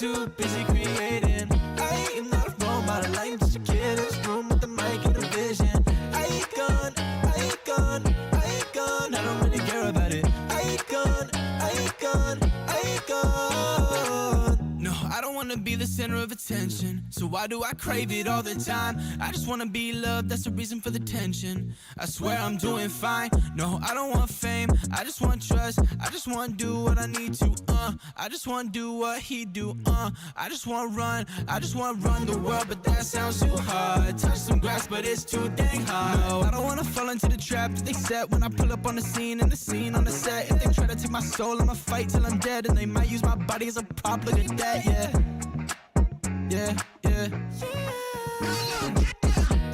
too busy creating. I am not a role model, I'm just a kid in this room with the mic and a vision. I ain't gone, I ain't gone, I ain't gone, I don't really care about it. I ain't gone, I ain't gone, I ain't gone. No, I don't wanna be the center of attention, so why do I crave it all the time? I just wanna be loved, that's the reason for the tension. I swear I'm doing fine, no, I don't want fame, I just want trust, I just wanna do what I need to, I just wanna do what he do, I just wanna run the world, but that sounds too hard. Touch some grass, but it's too dang hard. No, I don't wanna fall into the trap that they set when I pull up on the scene, and the scene on the set. If they try to take my soul, I'ma fight till I'm dead, and they might use my body as a prop, look at that, yeah. Yeah, yeah.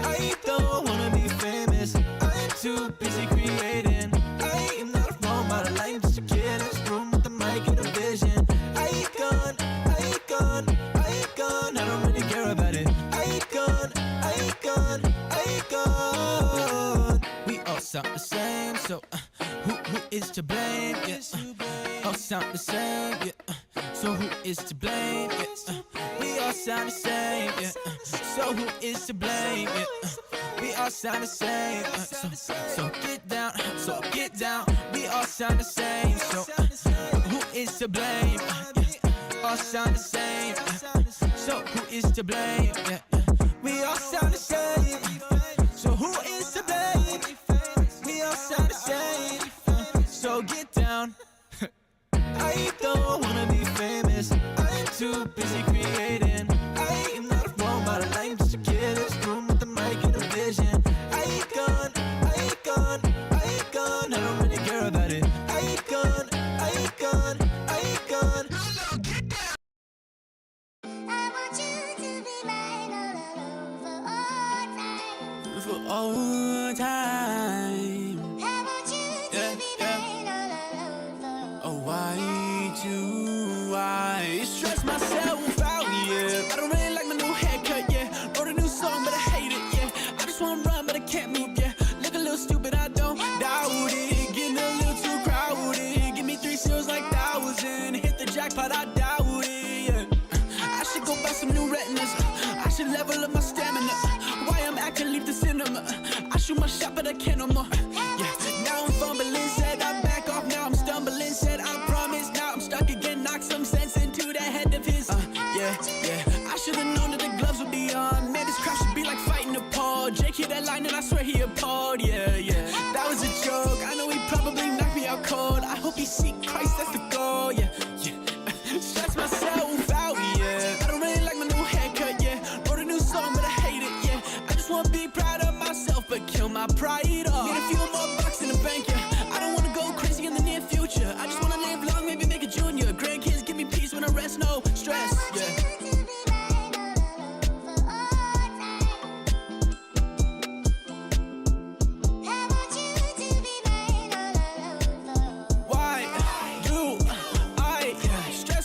I don't wanna be famous, I'm too busy creating. I am not a role model, I'm just a kid in this room with the mic and a vision. I ain't gone, I ain't gone, I ain't gone, I don't really care about it. I ain't gone, I ain't gone, I ain't gone. We all sound the same, so who is to blame? Yeah, all sound the same, yeah. So who is to blame? Yeah, we all sound the same. Yeah, so who is to blame? Yeah, we all sound the same. So get down, so get down. We all sound the same. So who is to blame? Yeah, all sound the same. So who is to blame? Yeah, we all sound the same. So who is to blame? We all sound the same. So get down. I don't wanna be famous, I'm too busy creating. I am not a role model, I'm just a kid in this room with the mic and a vision. I ain't gone, I ain't gone, I ain't gone, I don't really care about it. I ain't gone, I ain't gone, I ain't gone. I want you to be mine all alone For all time. I want you to be mine all alone Oh, why do I stress myself out, yeah? I don't really like my new haircut, yeah. Wrote a new song, but I hate it, yeah. I just wanna run, but I can't move, yeah. Look a little stupid, I don't doubt it. Getting a little too crowded. Give me 3 zeros like 1,000. Hit the jackpot, I doubt it, yeah. I should go buy some new retinas. I should level up my stamina. Why I'm acting, leave the cinema. I shoot my shot, but I can't no more. Yeah, now I'm fumbling, said I'm back off, now I'm stumbling, said I promise, now I'm stuck again, knock some sense into the head of his. Yeah, I should've known that the gloves would be on. Man, this crap should be like fighting a Paul. Jake hit that line and I swear he appalled. Yeah, that was a joke. I know he probably knocked me out cold. I hope he seek Christ, that's the goal. Yeah. Stress myself out, yeah. I don't really like my new haircut, yeah. Wrote a new song, but I hate it, yeah. I just wanna be proud of myself, but kill my pride off. Need a few more bucks in the bank, yeah. I don't wanna go crazy in the near future. I just wanna live long, maybe make a junior. Grandkids give me peace when I rest, no stress, yeah.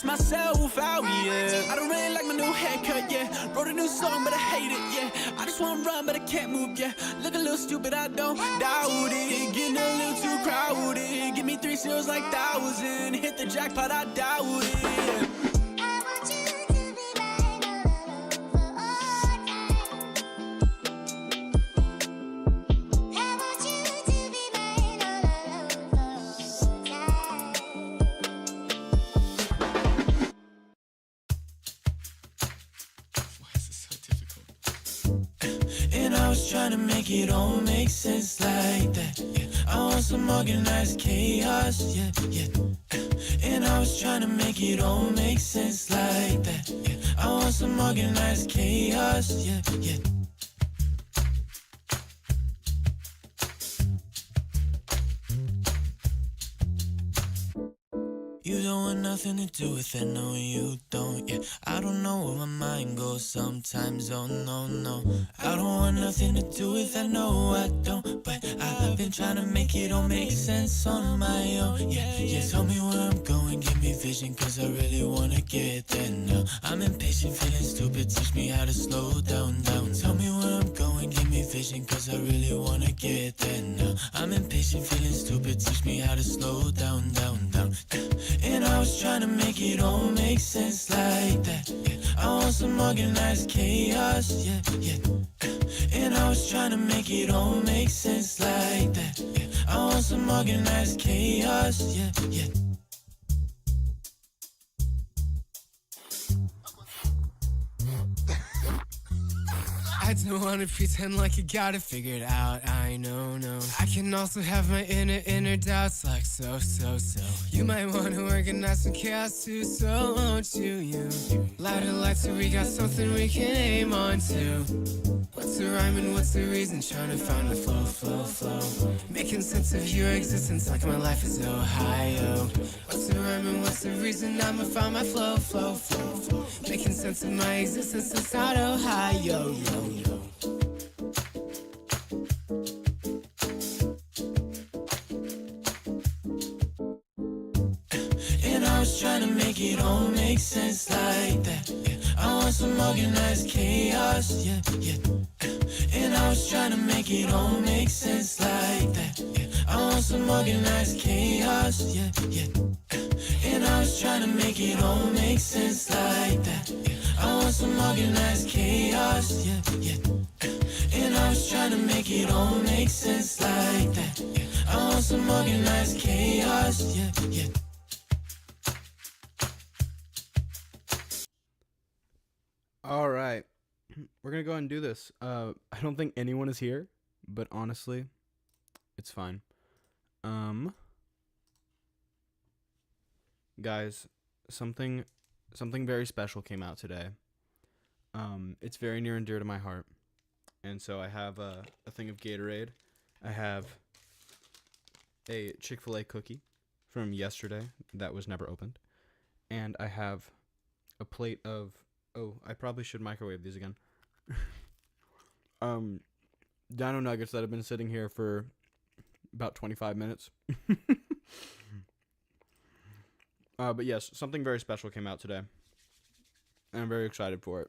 Myself out, yeah. I don't really like my new haircut, yeah. Wrote a new song, but I hate it, yeah. I just wanna run, but I can't move, yeah. Look a little stupid, I don't doubt it. Getting a little too crowded. Give me 3 zeros like 1,000. Hit the jackpot, I doubt it, yeah. I want you to be mine all alone I want you to be mine all alone Why is this so difficult? And I was trying to make it all make sense like that, yeah. I want some organized chaos, yeah. And I was trying to make it all make sense like that, yeah. I want some organized chaos, yeah. You don't want nothing to do with it, no you don't, yeah. I don't know where my mind goes sometimes, oh no. I don't want nothing to do with it, no I don't. But I've been been trying to make it all make sense on my own. Yeah, tell me where I'm going, give me vision, cause I really wanna get there now. I'm impatient, feeling stupid, teach me how to slow down. Tell me where I'm going, give me vision, cause I really wanna get there now. I'm impatient, feeling stupid, teach me how to slow down. And I was trying to make it all make sense like that. I want some organized chaos, yeah. And I was trying to make it all make sense like that. I want some organized chaos, yeah. I don't wanna pretend like you got it figured out. I know, no. I can also have my inner doubts, like so. You might wanna organize some chaos too, so won't you? Louder lights so we got something we can aim on to. What's the rhyme and what's the reason? Trying to find the flow. Making sense of your existence like my life is Ohio. What's the rhyme and what's the reason? I'ma find my flow. Making sense of my existence inside Ohio, yo. And I was trying to make it all make sense like that. I want some organized chaos, yeah. And I was trying to make it all make sense like that. I want some organized chaos, yeah. And I was trying to make it all make sense like that. I want some organized chaos, yeah. And I was trying to make it all make sense like that. I want some organized chaos, yeah. All right, we're gonna go ahead and do this. I don't think anyone is here, but honestly, it's fine. Guys, something very special came out today. It's very near and dear to my heart, and so I have a thing of Gatorade. I have a Chick-fil-A cookie from yesterday that was never opened, and I have a plate of. Oh, I probably should microwave these again. Dino nuggets that have been sitting here for about 25 minutes. But yes, something very special came out today. And I'm very excited for it.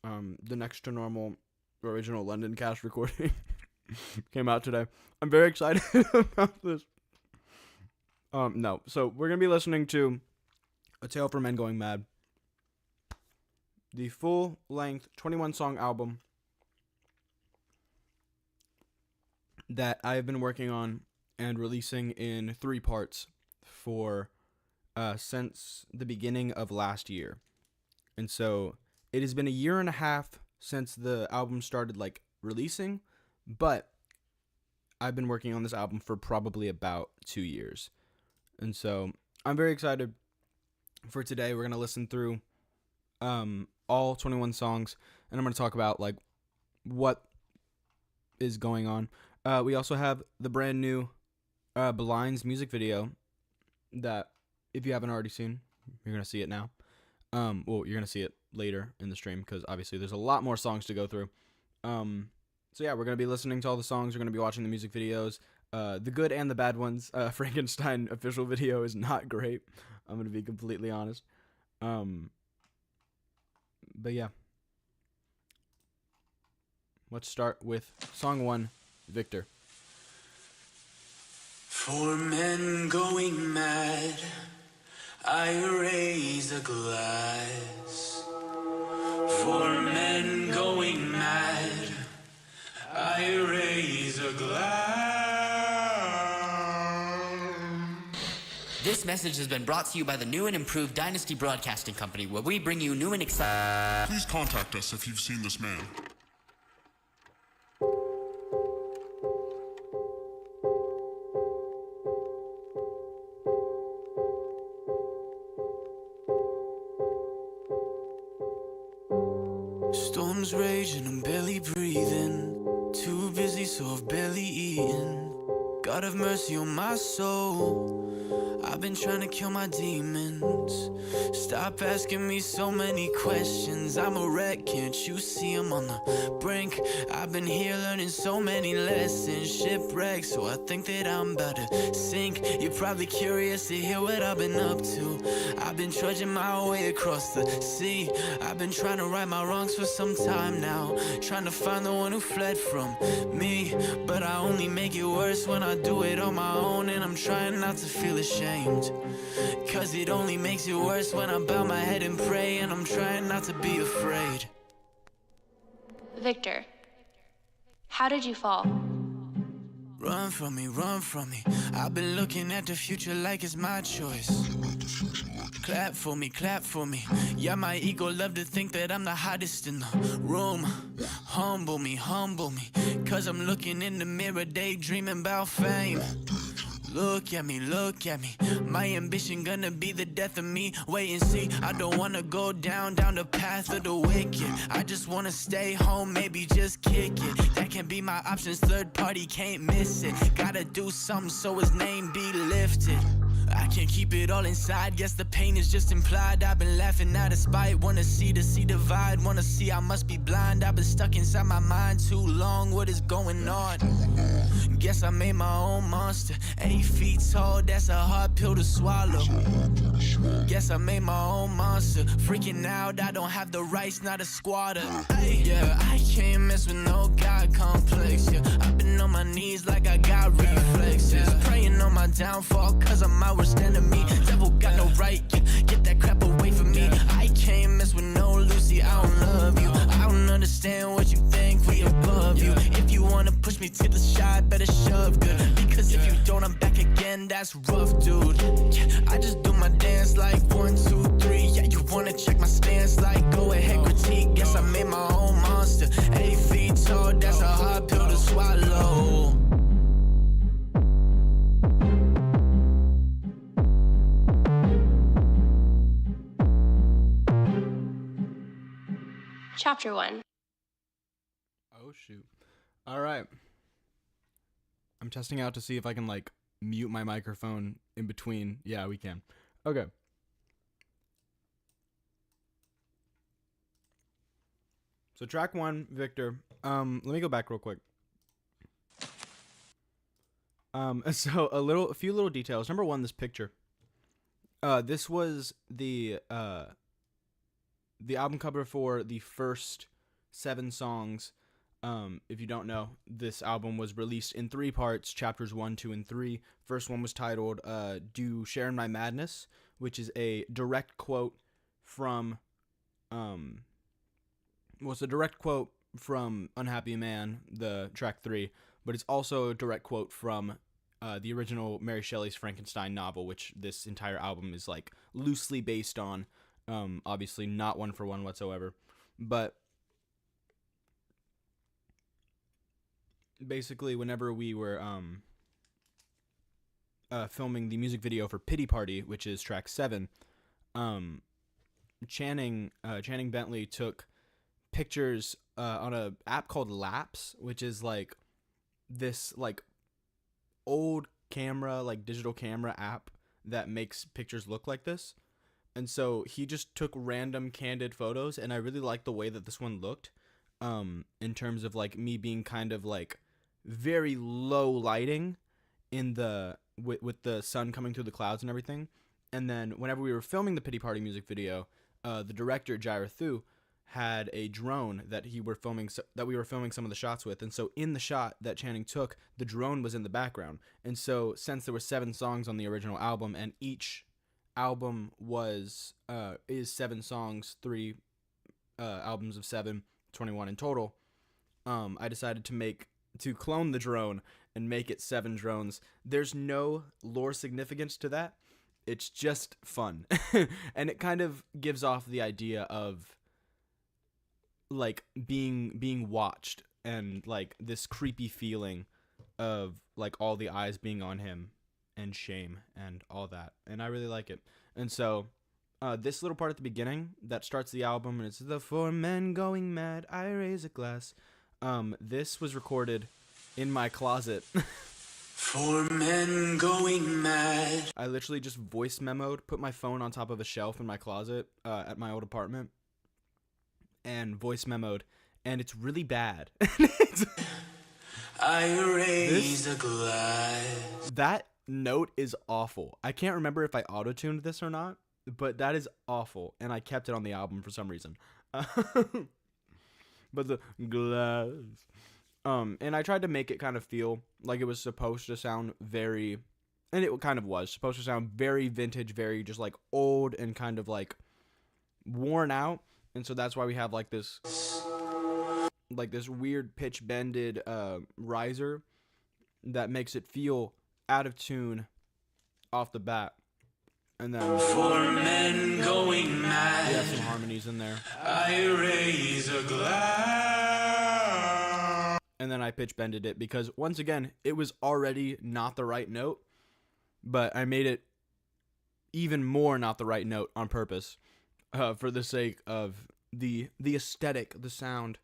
The Next to Normal original London cast recording came out today. I'm very excited about this. No. So we're going to be listening to A Tale for Men Going Mad. The full-length 21-song album that I have been working on and releasing in 3 parts for since the beginning of last year. And so it has been a year and a half since the album started releasing, but I've been working on this album for probably about 2 years. And so I'm very excited for today. We're going to listen through all 21 songs, and I'm going to talk about what is going on. We also have the brand new Blinds music video that if you haven't already seen, you're going to see it now. Well, you're going to see it later in the stream because obviously there's a lot more songs to go through. So yeah, we're going to be listening to all the songs. We're going to be watching the music videos, the good and the bad ones. Frankenstein official video is not great. I'm going to be completely honest. But yeah, let's start with song 1, Victor. For men going mad, I raise a glass. For men going mad, I raise a glass. This message has been brought to you by the new and improved Dynasty Broadcasting Company, where we bring you new and exciting... Please contact us if you've seen this man. Storms raging, I'm barely breathing. Too busy, so I've barely eaten. God have mercy on my soul. I've been trying to kill my demons. Stop asking me so many questions. I'm a wreck, can't you see I'm on the brink? I've been here learning so many lessons. Shipwrecked, so I think that I'm about to sink. You're probably curious to hear what I've been up to. I've been trudging my way across the sea. I've been trying to right my wrongs for some time now, trying to find the one who fled from me. But I only make it worse when I do it on my own, and I'm trying not to feel ashamed, cause it only makes it worse when I bow my head and pray, and I'm trying not to be afraid. Victor, how did you fall? Run from me, run from me. I've been looking at the future like it's my choice. Clap for me, clap for me. Yeah, my ego love to think that I'm the hottest in the room. Humble me, cause I'm looking in the mirror daydreaming about fame. Look at me, look at me. My ambition gonna be the death of me. Wait and see, I don't wanna go down the path of the wicked. I just wanna stay home, maybe just kick it. That can be my options, third party can't miss it. Gotta do something so his name be lifted. I can't keep it all inside, guess the pain is just implied. I've been laughing out of spite, wanna see the sea divide. Wanna see I must be blind, I've been stuck inside my mind too long. What is going on? Guess I made my own monster. 8 feet tall, that's a hard pill to swallow. Guess I made my own monster. Freaking out, I don't have the rights, not a squatter. Ay, yeah, I can't mess with no God complex. Yeah, I've been on my knees like I got reflexes. Praying on my downfall, cause I'm my worst enemy. Devil got no right, yeah, get that crap away from me. I can't mess with no Lucy, I don't love you. I don't understand what you think, we above you. If you wanna push me to the side, better shove good, because if you don't, I'm back again, that's rough, dude. Yeah, I just do my dance like 1, 2, 3. Yeah, you wanna check my stance, like go ahead, critique. Guess I made my own monster. 8 feet tall, that's a hard pill to swallow. Chapter 1. Oh, shoot. All right. I'm testing out to see if I can, like, mute my microphone in between. Yeah, we can. Okay. So track 1, Victor. Let me go back real quick. So a few little details. Number 1, this picture. This was the album cover for the first 7 songs. If you don't know, this album was released in 3 parts, chapters 1, 2, and 3. First one was titled Do Share in My Madness, which is a direct quote from it's a direct quote from Unhappy Man, the track 3, but it's also a direct quote from the original Mary Shelley's Frankenstein novel, which this entire album is like loosely based on. Obviously not one for one whatsoever, but basically whenever we were filming the music video for Pity Party, which is track 7, Channing Bentley took pictures on a app called Lapse, which is like this like old camera, like digital camera app that makes pictures look like this. And so he just took random candid photos, and I really liked the way that this one looked, in terms of like me being kind of like very low lighting in the with the sun coming through the clouds and everything. And then whenever we were filming the Pity Party music video, the director Jaira Thu had a drone that we were filming some of the shots with, and so in the shot that Channing took, the drone was in the background. And so since there were 7 songs on the original album, and each album is 7 songs, 3 albums of 7, 21 in total, I decided to clone the drone and make it 7 drones. There's no lore significance to that. It's just fun. And it kind of gives off the idea of like being watched, and like this creepy feeling of like all the eyes being on him and shame and all that. And I really like it. And so this little part at the beginning that starts the album, and it's the 4 men going mad, I raise a glass. This was recorded in my closet For men going mad. I literally just voice memoed, put my phone on top of a shelf in my closet at my old apartment, and voice memoed, and it's really bad. I raise a glass. That note is awful. I can't remember if I auto-tuned this or not, but that is awful, and I kept it on the album for some reason. But the glass. And I tried to make it kind of feel like it was supposed to sound very, and it kind of was supposed to sound very vintage, very just like old and kind of like worn out. And so that's why we have like this weird pitch bended riser that makes it feel out of tune off the bat. And then For men going mad. we have some harmonies in there. I raise a glass. And then I pitch bended it because once again, it was already not the right note, but I made it even more not the right note on purpose for the sake of the aesthetic, the sound.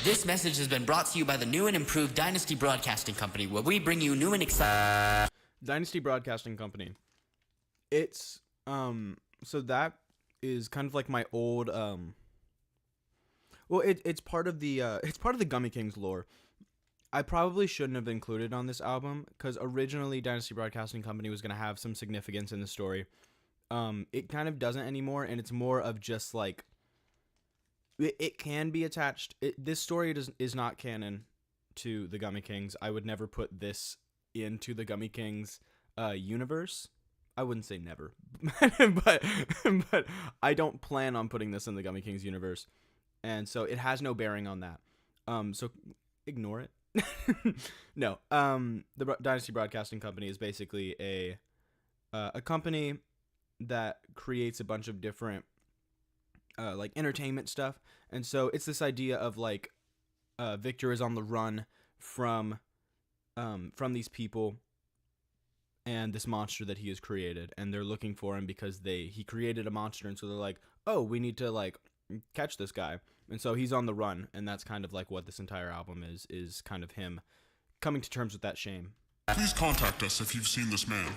This message has been brought to you by the new and improved Dynasty Broadcasting Company, where we bring you new and exciting... Dynasty Broadcasting Company. It's so that is kind of like my old well, it's part of the Gummy Kings lore. I probably shouldn't have included on this album because originally Dynasty Broadcasting Company was gonna have some significance in the story. It kind of doesn't anymore, and it's more of just like it can be attached. This story is not canon to the Gummy Kings. I would never put this into the Gummy Kings universe. I wouldn't say never, but I don't plan on putting this in the Gummy Kings universe, and so it has no bearing on that. So ignore it. No. The Dynasty Broadcasting Company is basically a company that creates a bunch of different like entertainment stuff, and so it's this idea of like Victor is on the run from these people and this monster that he has created, and they're looking for him because he created a monster, and so they're like, oh, we need to like catch this guy, and so he's on the run, and that's kind of like what this entire album is kind of him coming to terms with that shame. Please contact us if you've seen this man.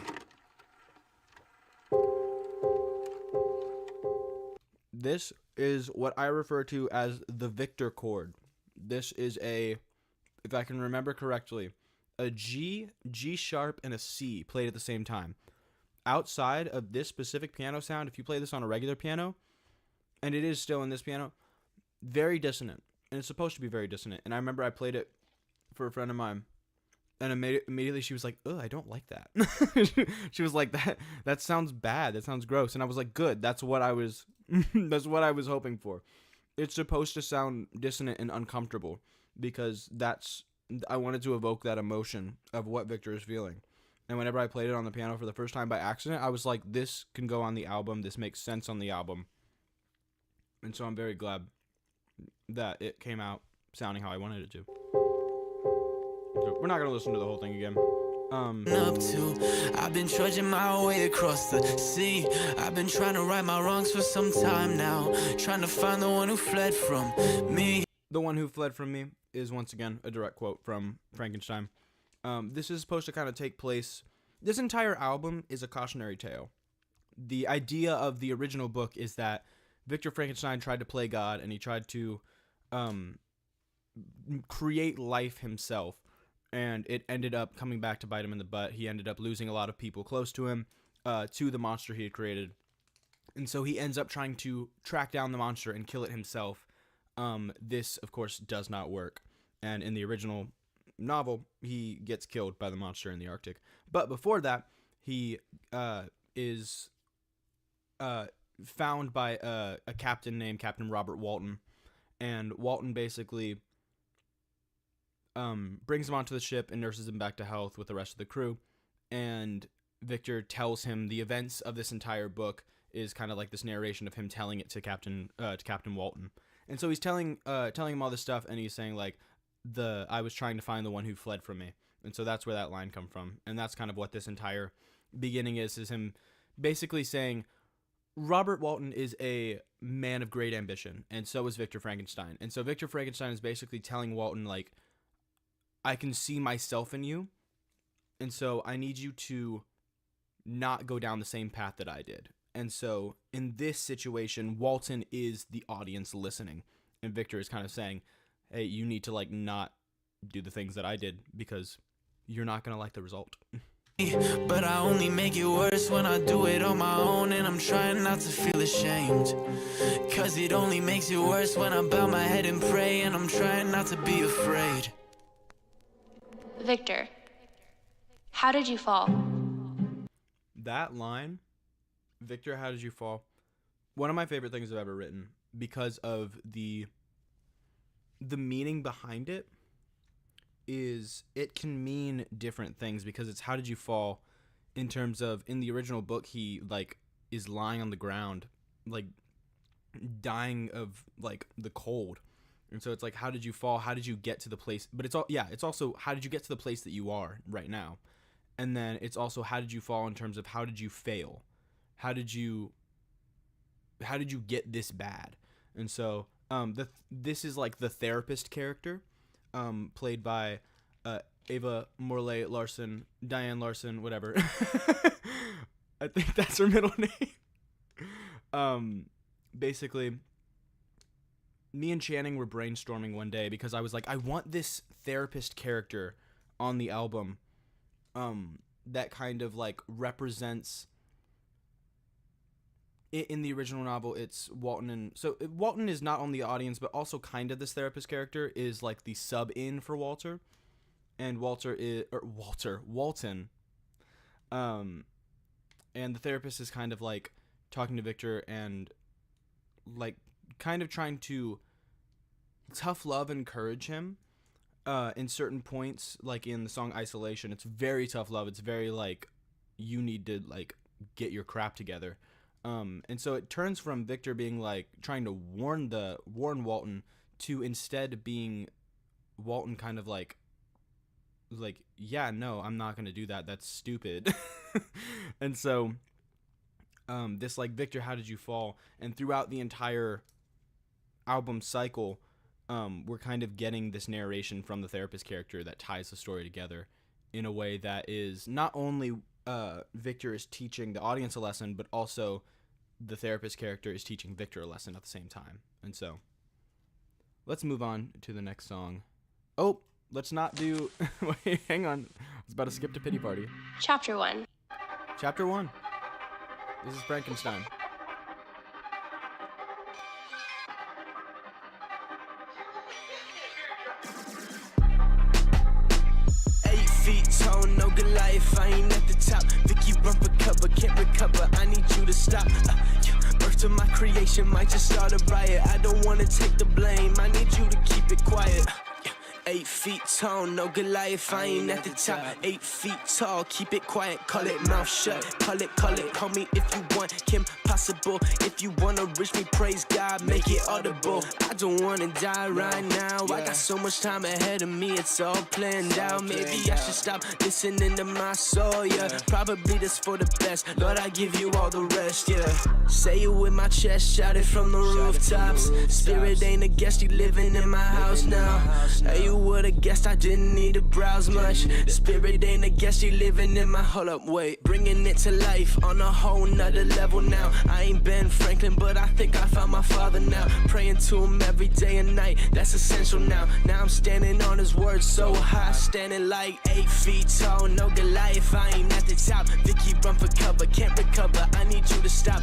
This is what I refer to as the Victor chord. This is if I can remember correctly, a G, G sharp, and a C played at the same time. Outside of this specific piano sound, if you play this on a regular piano, and it is still in this piano, very dissonant. And it's supposed to be very dissonant. And I remember I played it for a friend of mine, and immediately she was like, "Oh, I don't like that." She was like, "That sounds bad. That sounds gross." And I was like, "Good. That's what I was hoping for." It's supposed to sound dissonant and uncomfortable because I wanted to evoke that emotion of what Victor is feeling. And whenever I played it on the piano for the first time by accident, I was like, this can go on the album. This makes sense on the album. And so I'm very glad that it came out sounding how I wanted it to. So we're not going to listen to the whole thing again. Up to, I've been trudging my way across the sea. I've been trying to right my wrongs for some time now, trying to find the one who fled from me. The one who fled from me is once again a direct quote from Frankenstein. This is supposed to kind of take place. This entire album is a cautionary tale. The idea of the original book is that Victor Frankenstein tried to play God, and he tried to create life himself, and it ended up coming back to bite him in the butt. He ended up losing a lot of people close to him to the monster he had created, and so he ends up trying to track down the monster and kill it himself. This, of course, does not work, and in the original novel, he gets killed by the monster in the Arctic. But before that, he is found by a captain named Captain Robert Walton, and Walton basically brings him onto the ship and nurses him back to health with the rest of the crew. And Victor tells him the events of this entire book is kind of like this narration of him telling it to Captain Walton. And so he's telling him all this stuff, and he's saying like, I was trying to find the one who fled from me. And so that's where that line come from. And that's kind of what this entire beginning is him basically saying, Robert Walton is a man of great ambition, and so is Victor Frankenstein. And so Victor Frankenstein is basically telling Walton, like, I can see myself in you, and so I need you to not go down the same path that I did. And so in this situation, Walton is the audience listening, and Victor is kind of saying, hey, you need to like not do the things that I did because you're not going to like the result. But I only make it worse when I do it on my own, and I'm trying not to feel ashamed. Cause it only makes it worse when I bow my head and pray, and I'm trying not to be afraid. Victor, how did you fall? That line, Victor, how did you fall? One of my favorite things I've ever written because of the meaning behind it. Is it can mean different things because it's how did you fall in terms of in the original book he like is lying on the ground like dying of like the cold, and so it's like how did you fall, how did you get to the place, but it's also how did you get to the place that you are right now, and then it's also how did you fall in terms of how did you fail, how did you get this bad. And so this is like the therapist character played by Ava Morley Larson, Diane Larson, whatever. I think that's her middle name. Basically, me and Channing were brainstorming one day because I was like, I want this therapist character on the album that kind of like represents. In the original novel, it's Walton, and so Walton is not only the audience, but also kind of this therapist character is like the sub-in for Walter, and Walton, and the therapist is kind of like talking to Victor and like kind of trying to tough love and encourage him in certain points, like in the song Isolation. It's very tough love. It's very like you need to like get your crap together. And so it turns from Victor being like trying to warn Walton to instead being Walton kind of like yeah, no, I'm not gonna do that, that's stupid. And so this like Victor, how did you fall? And throughout the entire album cycle, we're kind of getting this narration from the therapist character that ties the story together in a way that is not only Victor is teaching the audience a lesson, but also the therapist character is teaching Victor a lesson at the same time. And so let's move on to the next song. Oh, let's not do wait, hang on, I was about to skip to Pity Party. Chapter 1. Chapter 1. This is Frankenstein. 8 feet tall, no Goliath, I ain't at the top. Vicky run for cover, can't recover, I need you to stop. Birth to my creation, might just start a riot. I don't wanna take the blame, I need you to keep it quiet. 8 feet tall, no Goliath, I ain't at the top. 8 feet tall, keep it quiet, call it mouth shut. Call it, call me if you want Kim Possible. If you wanna reach me, praise God, make it audible. I don't wanna die right now, I got so much time ahead of me, it's all planned out. Maybe I should stop listening to my soul, yeah. Probably this for the best, Lord, I give you all the rest, yeah. Say it with my chest, shout it from the rooftops. Spirit ain't a guest, you living in my house now. Hey, you would've guessed I didn't need to browse much. Spirit ain't a guest, you living in my, hold up, wait. Bringing it to life on a whole nother level now. I ain't Ben Franklin, but I think I found my father now. Praying to him every day and night, that's essential now. Now I'm standing on his word so high, standing like 8 feet tall, no Goliath, I ain't at the top. Vicky run for cover, can't recover, I need you to stop.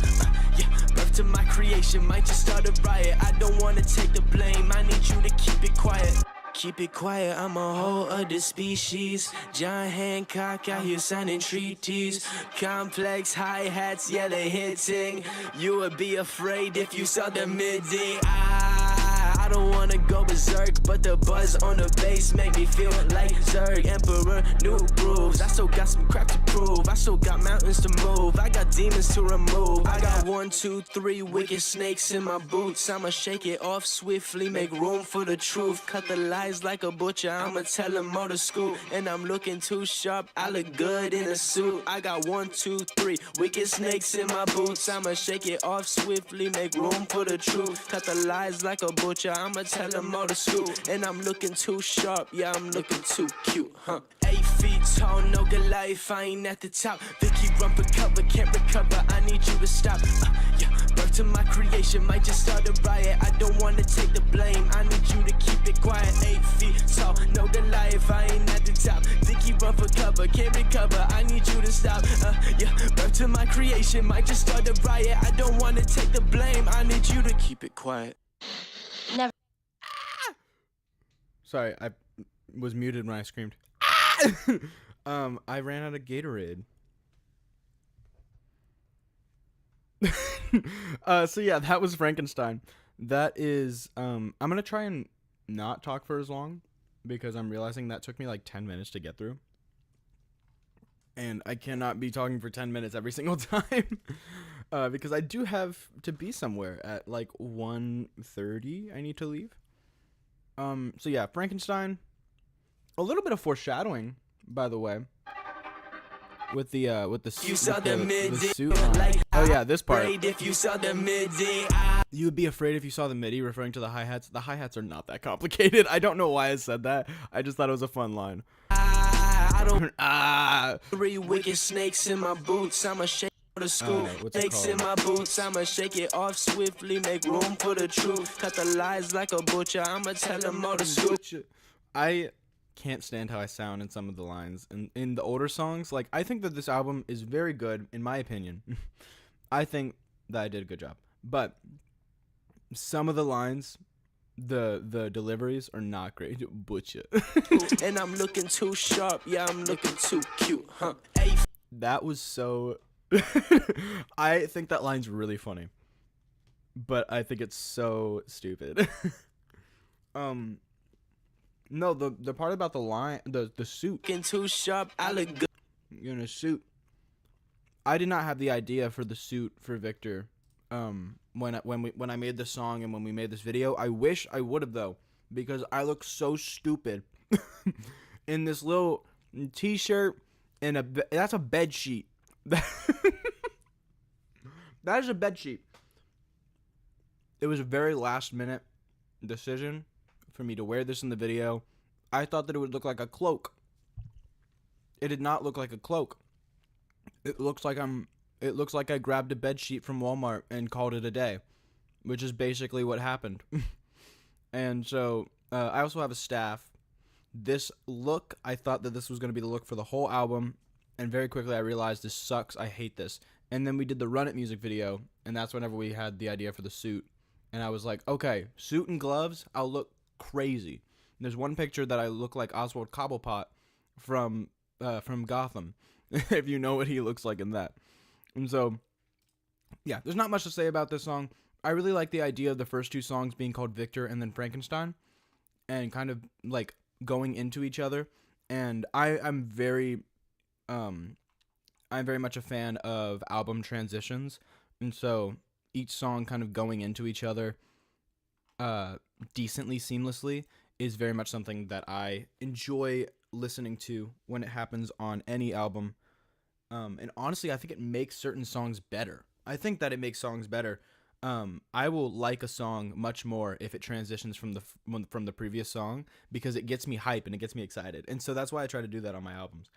Yeah, birth to my creation, might just start a riot. I don't wanna take the blame, I need you to keep it quiet. Keep it quiet, I'm a whole other species. John Hancock out here signing treaties. Complex hi-hats, yeah, they hitting. You would be afraid if you saw the MIDI. I don't wanna go berserk, but the buzz on the bass make me feel like Zerg. Emperor, new grooves. I still got some crap to prove. I still got mountains to move. I got demons to remove. I got 1, 2, 3 wicked snakes in my boots. I'ma shake it off swiftly, make room for the truth. Cut the lies like a butcher, I'ma tell them all to scoop. And I'm looking too sharp, I look good in a suit. I got 1, 2, 3 wicked snakes in my boots. I'ma shake it off swiftly, make room for the truth. Cut the lies like a butcher, I'ma tell them all to scoot. And I'm looking too sharp, yeah, I'm looking too cute, huh? 8 feet tall, no good life, I ain't at the top. Vicky rump cover, can't recover, I need you to stop. Yeah, birth to my creation, might just start a riot. I don't wanna take the blame, I need you to keep it quiet. 8 feet tall, no good life, I ain't at the top. Vicky rump cover, can't recover, I need you to stop. Yeah, birth to my creation, might just start a riot. I don't wanna take the blame, I need you to keep it quiet. Never. Sorry, I was muted when I screamed. I ran out of Gatorade. So yeah, that was Frankenstein. That is, I'm gonna try and not talk for as long because I'm realizing that took me like 10 minutes to get through. And I cannot be talking for 10 minutes every single time. Because I do have to be somewhere at like 1:30. I need to leave. So yeah, Frankenstein. A little bit of foreshadowing, by the way. With the the suit on. Oh yeah, this part. If you saw the MIDI, You would be afraid if you saw the MIDI, referring to the hi-hats. The hi-hats are not that complicated. I don't know why I said that. I just thought it was a fun line. I don't Ah. 3 wicked snakes in my boots. I'ma shake the scoop. what's it Snakes in called? my boots. I'ma shake it off swiftly. Make room for the truth. Cut the lies like a butcher. I'ma tell them all the scoop. I can't stand how I sound in some of the lines. And in the older songs, like, I think that this album is very good, in my opinion. I think that I did a good job. But some of the lines, the deliveries are not great. Butcher. And I'm looking too sharp. Yeah, I'm looking too cute, huh? That was so... I think that line's really funny. But I think it's so stupid. No, the part about the line, the suit. Looking too sharp. I look good. You're in a suit. I did not have the idea for the suit for Victor. When I made this song and when we made this video, I wish I would have though, because I look so stupid in this little t-shirt and that's a bed sheet. That is a bed sheet. It was a very last minute decision for me to wear this in the video. I thought that it would look like a cloak. It did not look like a cloak. It looks like I grabbed a bed sheet from Walmart and called it a day, which is basically what happened. And so I also have a staff. This look, I thought that this was going to be the look for the whole album, and very quickly I realized this sucks. I hate this. And then we did the Run It music video, and that's whenever we had the idea for the suit. And I was like, okay, suit and gloves, I'll look crazy. And there's one picture that I look like Oswald Cobblepot from Gotham, if you know what he looks like in that. And so, yeah, there's not much to say about this song. I really like the idea of the first two songs being called Victor and then Frankenstein, and kind of like going into each other. And I'm very much a fan of album transitions, and so each song kind of going into each other decently seamlessly is very much something that I enjoy listening to when it happens on any album. And honestly, I think it makes certain songs better. I think that it makes songs better. I will like a song much more if it transitions from the previous song, because it gets me hype and it gets me excited. And so that's why I try to do that on my albums.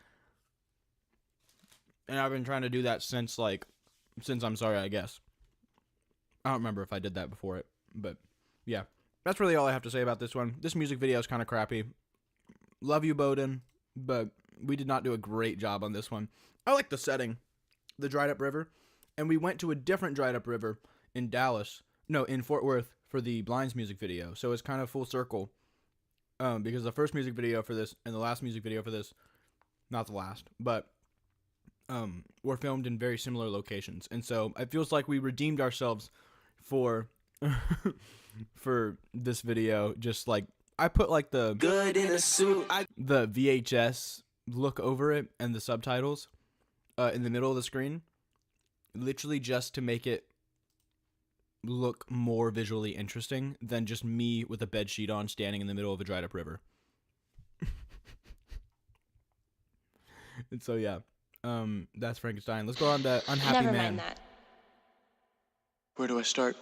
And I've been trying to do that since I'm Sorry, I guess. I don't remember if I did that before it, but yeah. That's really all I have to say about this one. This music video is kind of crappy. Love you, Bowden, but we did not do a great job on this one. I like the setting, the dried up river, and we went to a different dried up river in Fort Worth for the Blinds music video. So it's kind of full circle, because the first music video for this and the last music video for this, not the last, but were filmed in very similar locations. And so it feels like we redeemed ourselves for for this video. Just like I put like the Good in a suit. the VHS look over it and the subtitles in the middle of the screen, literally just to make it look more visually interesting than just me with a bed sheet on standing in the middle of a dried up river. And so yeah, that's Frankenstein. Let's go on to Unhappy Never Man. mind that. Where do I start?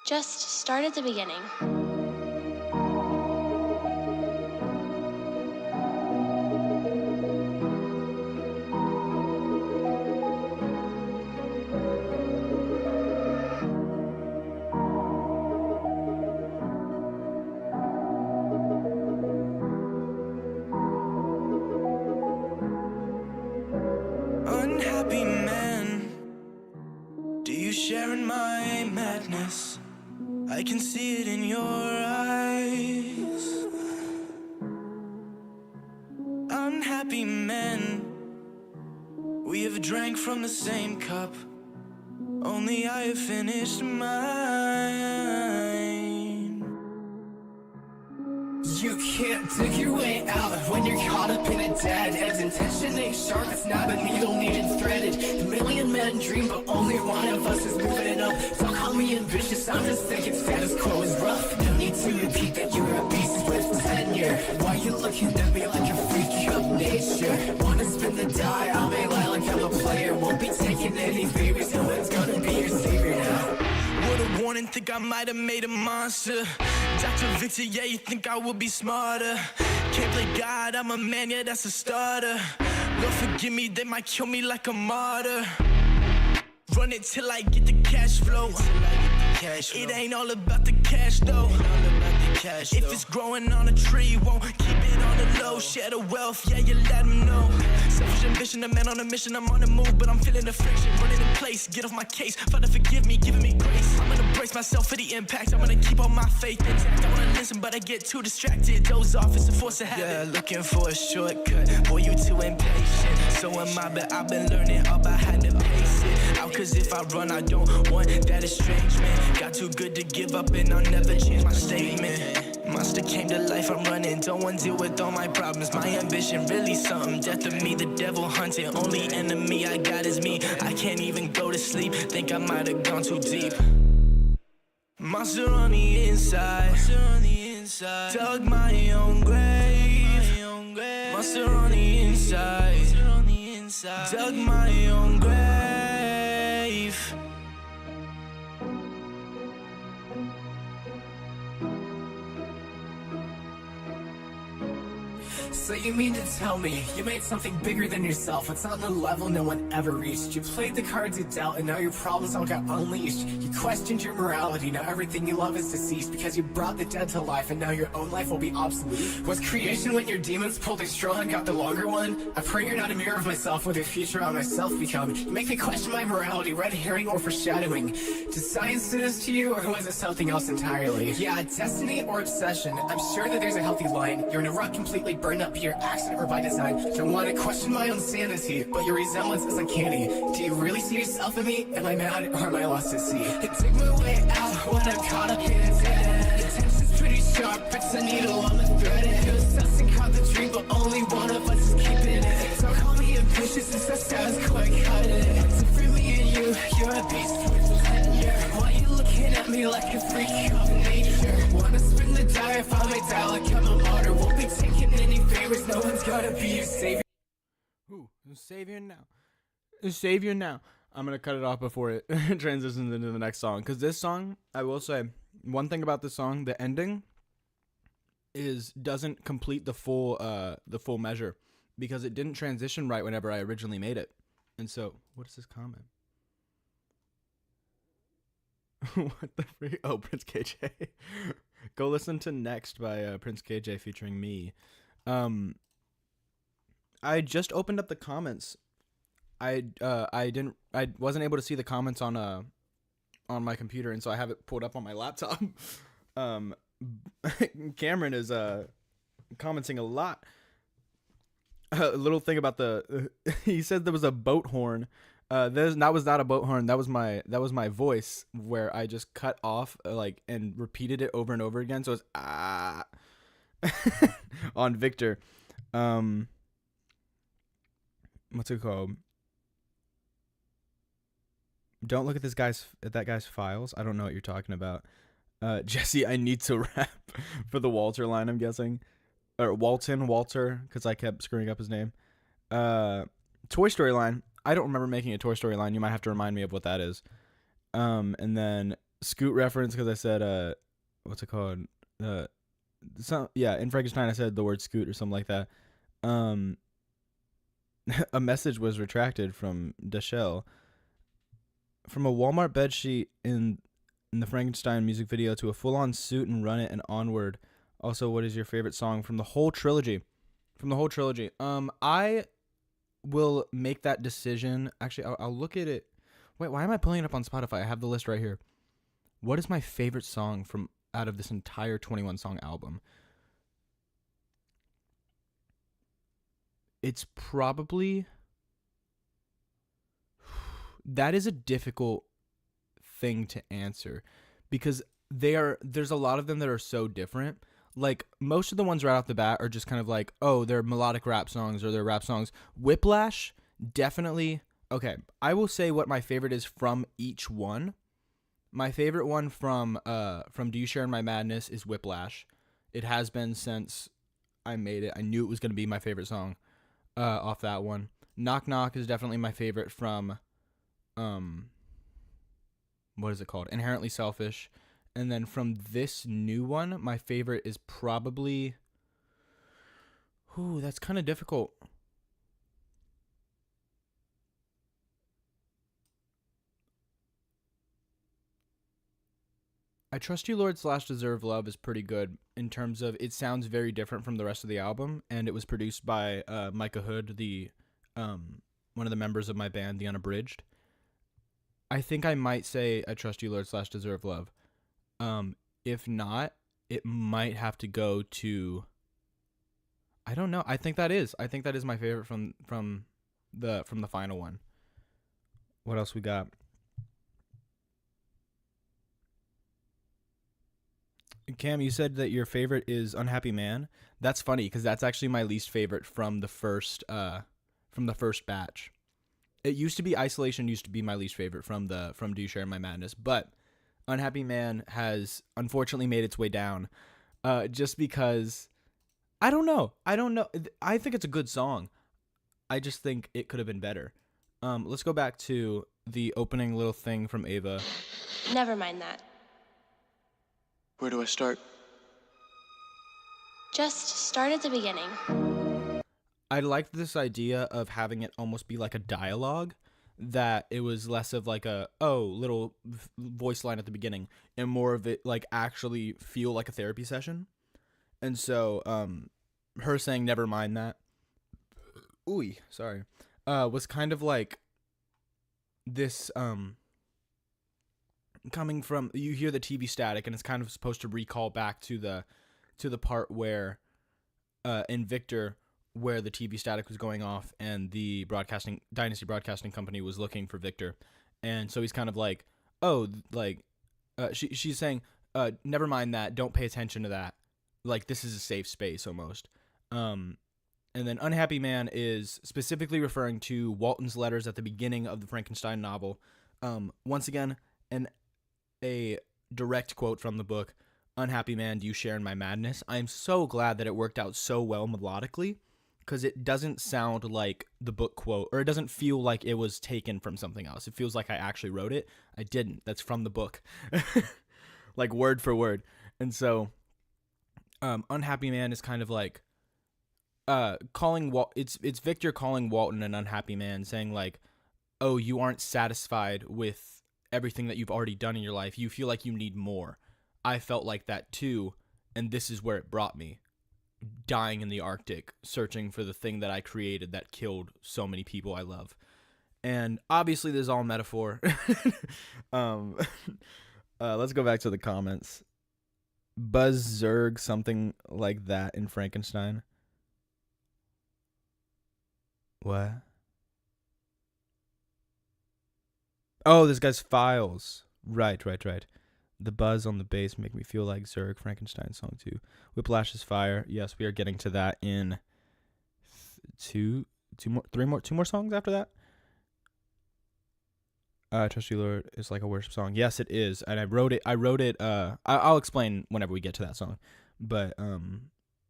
Just start at the beginning. Unhappy man, do you share in my madness? I can see it in your eyes. Unhappy men, we have drank from the same cup, only I have finished mine. You can't dig your way out when you're caught up in a dead end. Intention ain't sharp, it's not a needle needed threaded. The million men dream, but only one of us is moving it up. Don't call me ambitious, I'm just thinking status quo is rough. No need to repeat that you're a beast with tenure. Why you looking at me like a freak of nature? Wanna spin the die, I may lie like I'm a player. Won't be taking any favors, no one's gonna be your savior now. Would've warned, think I might have made a monster. Dr. Victor, yeah, you think I will be smarter. Can't play God, I'm a man, yeah, that's a starter. Lord forgive me, they might kill me like a martyr. Run it till I get the cash flow. It ain't all about the cash though. If it's growing on a tree, won't keep it on the low. Share the wealth, yeah, you let them know. Selfish ambition, a man on a mission, I'm on the move, but I'm feeling the friction, running in place. Get off my case, Father forgive me, giving me grace. I'm gonna brace myself for the impact, I'm gonna keep all my faith intact. I wanna listen, but I get too distracted. Doze off, it's a force of habit. Yeah, looking for a shortcut, boy, you too impatient. So am I, but I've been learning up, I had to pace it out. Cause if I run, I don't want that estrangement. Got too good to give up, and I'll never change my statement. Monster came to life, I'm running. Don't want to deal with all my problems. My ambition really something. Death of me, the devil hunting. Only enemy I got is me. I can't even go to sleep. Think I might have gone too deep. Monster on the inside. Dug my own grave. Monster on the inside. Dug my own grave. So you mean to tell me you made something bigger than yourself? It's on the level no one ever reached. You played the cards you dealt, and now your problems all got unleashed. You questioned your morality, now everything you love is deceased. Because you brought the dead to life, and now your own life will be obsolete. Was creation when your demons pulled a straw and got the longer one? I pray you're not a mirror of myself, with a future I myself become. You make me question my morality, red herring or foreshadowing. Does science do this to you, or was it something else entirely? Yeah, destiny or obsession, I'm sure that there's a healthy line. You're in a rut completely burned up, your accident or by design. Don't want to question my own sanity, but your resemblance is uncanny. Do you really see yourself in me? Am I mad or am I lost at sea? I dig my way out when I'm caught up in a dead end. Attention's pretty sharp, it's a needle on the thread. It was us and caught the dream, but only one of us is keeping it. Don't call me ambitious, it's the status quo, cut it. So for me and you, you're a beast with tenure. Why you looking at me like a freak of nature? Wanna spin the die if I may die like I'm a martyr. Won't be taking any favors, no one's gonna be your savior. Ooh, savior now. Savior now. I'm going to cut it off before it transitions into the next song. Because this song, I will say, one thing about this song, the ending doesn't complete the full measure. Because it didn't transition right whenever I originally made it. And so, what is this comment? What the freak? Oh, Prince KJ. Go listen to Next by Prince KJ featuring me. I just opened up the comments. I wasn't able to see the comments on my computer, and so I have it pulled up on my laptop. Cameron is commenting a lot. A little thing about he said there was a boat horn. That was not a boat horn. That was my voice where I just cut off and repeated it over and over again. So it's on Victor. What's it called? Don't look at that guy's files. I don't know what you're talking about. Jesse, I need to rap for the Walter line, I'm guessing. Or Walter, because I kept screwing up his name. Toy Story line. I don't remember making a Toy Story line. You might have to remind me of what that is. And then Scoot reference because I said what's it called? In Frankenstein I said the word scoot or something like that. A message was retracted from Deshelle. From a Walmart bedsheet in the Frankenstein music video to a full-on suit and run it and onward. Also, what is your favorite song from the whole trilogy? I will make that decision. Actually, I'll look at it. Wait, why am I pulling it up on Spotify? I have the list right here. What is my favorite song from out of this entire 21 song album? It's probably... That is a difficult thing to answer because there's a lot of them that are so different. Like, most of the ones right off the bat are just kind of like, oh, they're melodic rap songs or they're rap songs. Whiplash, definitely. Okay, I will say what my favorite is from each one. My favorite one from Do You Share in My Madness is Whiplash. It has been since I made it. I knew it was going to be my favorite song off that one. Knock Knock is definitely my favorite from, what is it called? Inherently Selfish. And then from this new one, my favorite is probably, that's kind of difficult. I Trust You, Lord / Deserve Love is pretty good in terms of it sounds very different from the rest of the album, and it was produced by Micah Hood, the one of the members of my band, The Unabridged. I think I might say I Trust You, Lord / Deserve Love. If not, it might have to go to, I don't know. I think that is my favorite from the final one. What else we got? Cam, you said that your favorite is Unhappy Man. That's funny because that's actually my least favorite from the first batch. It used to be Isolation used to be my least favorite from Do You Share My Madness, but Unhappy Man has unfortunately made its way down just because I don't know. I think it's a good song. I just think it could have been better. Let's go back to the opening little thing from Ava. Never mind that. Where do I start? Just start at the beginning. I liked this idea of having it almost be like a dialogue, that it was less of like a, little voice line at the beginning, and more of it like actually feel like a therapy session. And so her saying never mind that, was kind of like this coming from, you hear the TV static and it's kind of supposed to recall back to the part where in Victor, where the TV static was going off and the Dynasty Broadcasting Company was looking for Victor. And so he's kind of like, she's saying, never mind that, don't pay attention to that. Like, this is a safe space almost. And then Unhappy Man is specifically referring to Walton's letters at the beginning of the Frankenstein novel. Once again, a direct quote from the book, Unhappy Man, do you share in my madness? I am so glad that it worked out so well melodically, because it doesn't sound like the book quote, or it doesn't feel like it was taken from something else. It feels like I actually wrote it. I didn't. That's from the book. Like word for word. And so Unhappy Man is kind of like it's Victor calling Walton an unhappy man, saying like, oh, you aren't satisfied with everything that you've already done in your life. You feel like you need more. I felt like that too, and this is where it brought me. Dying in the Arctic, searching for the thing that I created that killed so many people I love. And obviously this is all metaphor. Let's go back to the comments. Buzz Zerg, something like that in Frankenstein. What? Oh, this guy's files. Right. The buzz on the bass make me feel like Zurg, Frankenstein song 2. Whiplash is fire. Yes, we are getting to that in two more songs after that. Trust You Lord is like a worship song. Yes, it is. And I wrote it. I'll explain whenever we get to that song. But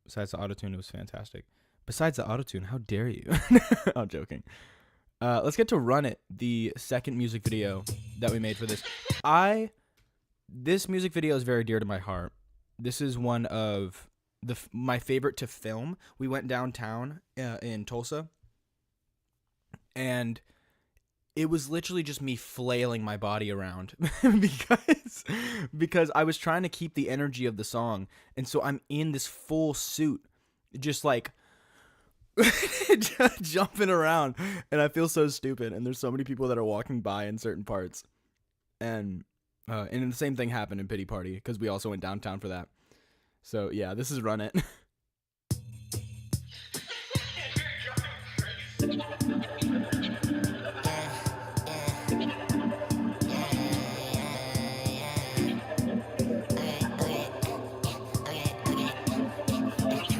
besides the autotune, it was fantastic. Besides the autotune, how dare you? I'm joking. Let's get to Run It, the second music video that we made for this. I this music video is very dear to my heart. This is one of my favorite to film. We went downtown in Tulsa, and it was literally just me flailing my body around because I was trying to keep the energy of the song, and so I'm in this full suit, just like just jumping around, and I feel so stupid. And there's so many people that are walking by in certain parts, and the same thing happened in Pity Party because we also went downtown for that. So yeah, this is Run It.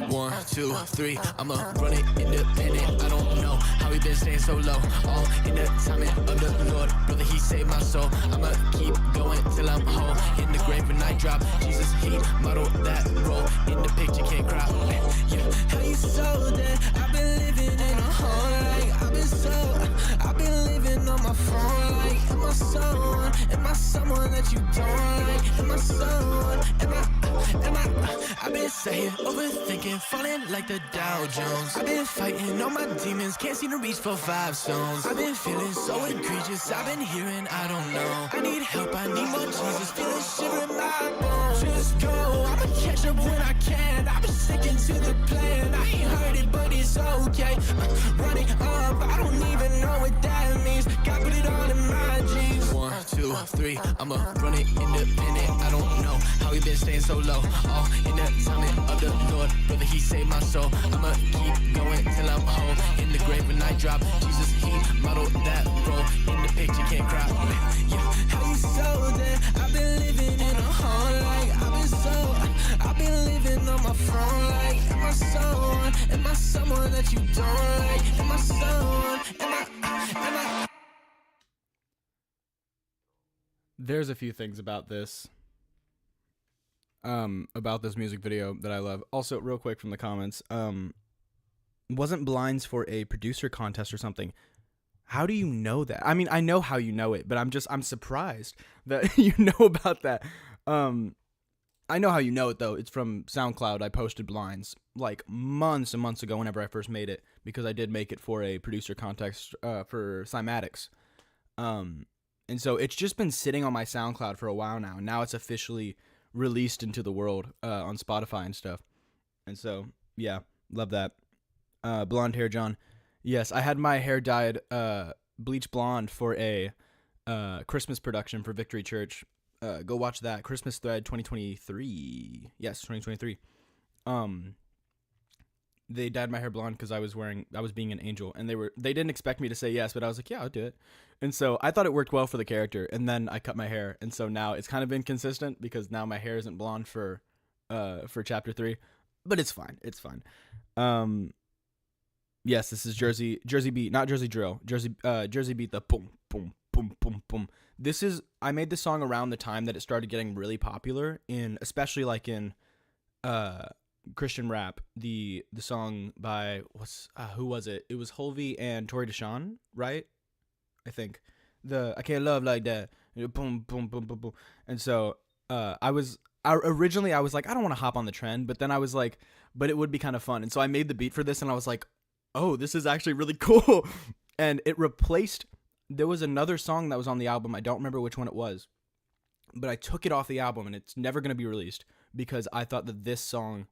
One, two, three, I'ma run it independent. I don't know how we been staying so low. All in the timing of the Lord, brother, he saved my soul. I'ma keep going till I'm whole. In the grave when I drop, Jesus, he modeled that role. In the picture, can't cry. Yeah, how you so dead? I've been living in a hole like I've been living on my phone like, am I someone? Am I someone that you don't like? Am I someone? I've been saying, overthinking, falling like the Dow Jones. I've been fighting all my demons, can't seem to reach for 5 stones. I've been feeling so egregious, I've been hearing, I don't know. I need help, I need more Jesus, feeling shiver in my bones. Just go, I'ma catch up when I can. I've been sticking to the plan, I ain't heard it, but it's okay. Running up, I don't even know what that means. God put it all in my jeans. 1, 2, 3, I'ma run it independent. I don't know how we been staying so low. All in the timing of the Lord, brother, he saved my soul. I'ma keep going till I'm whole. In the grave when I drop, Jesus, he modeled that role. In the picture, can't cry. Yeah, how you so dead? I've been living in a hole like I've been living on my phone like, am I someone? Am I someone that you don't like? Am I someone? Am I? There's a few things about this music video that I love. Also, real quick from the comments, wasn't Blinds for a producer contest or something? How do you know that? I mean, I know how you know it, but I'm surprised that you know about that. I know how you know it though. It's from SoundCloud. I posted Blinds like months and months ago whenever I first made it, because I did make it for a producer contest for Cymatics. And so it's just been sitting on my SoundCloud for a while now. Now it's officially released into the world on Spotify and stuff. And so, yeah, love that. Blonde hair, John. Yes, I had my hair dyed bleach blonde for a Christmas production for Victory Church. Go watch that. Christmas Thread 2023. Yes, 2023. They dyed my hair blonde because I was being an angel, and they didn't expect me to say yes, but I was like, yeah, I'll do it. And so I thought it worked well for the character, and then I cut my hair, and so now it's kind of inconsistent because now my hair isn't blonde for chapter 3, but it's fine. It's fine. Yes, this is Jersey Beat, not Jersey Drill. Jersey Beat, the boom boom boom boom boom. I made this song around the time that it started getting really popular especially like in Christian rap. The song by who was it? It was Hulvey and Tori Deshawn, right? I think I can't love like that. Boom boom boom boom boom. And so originally I was like, I don't want to hop on the trend, but then I was like, but it would be kind of fun. And so I made the beat for this, and I was like, oh, this is actually really cool. And it replaced. There was another song that was on the album. I don't remember which one it was, but I took it off the album, and it's never going to be released because I thought that this song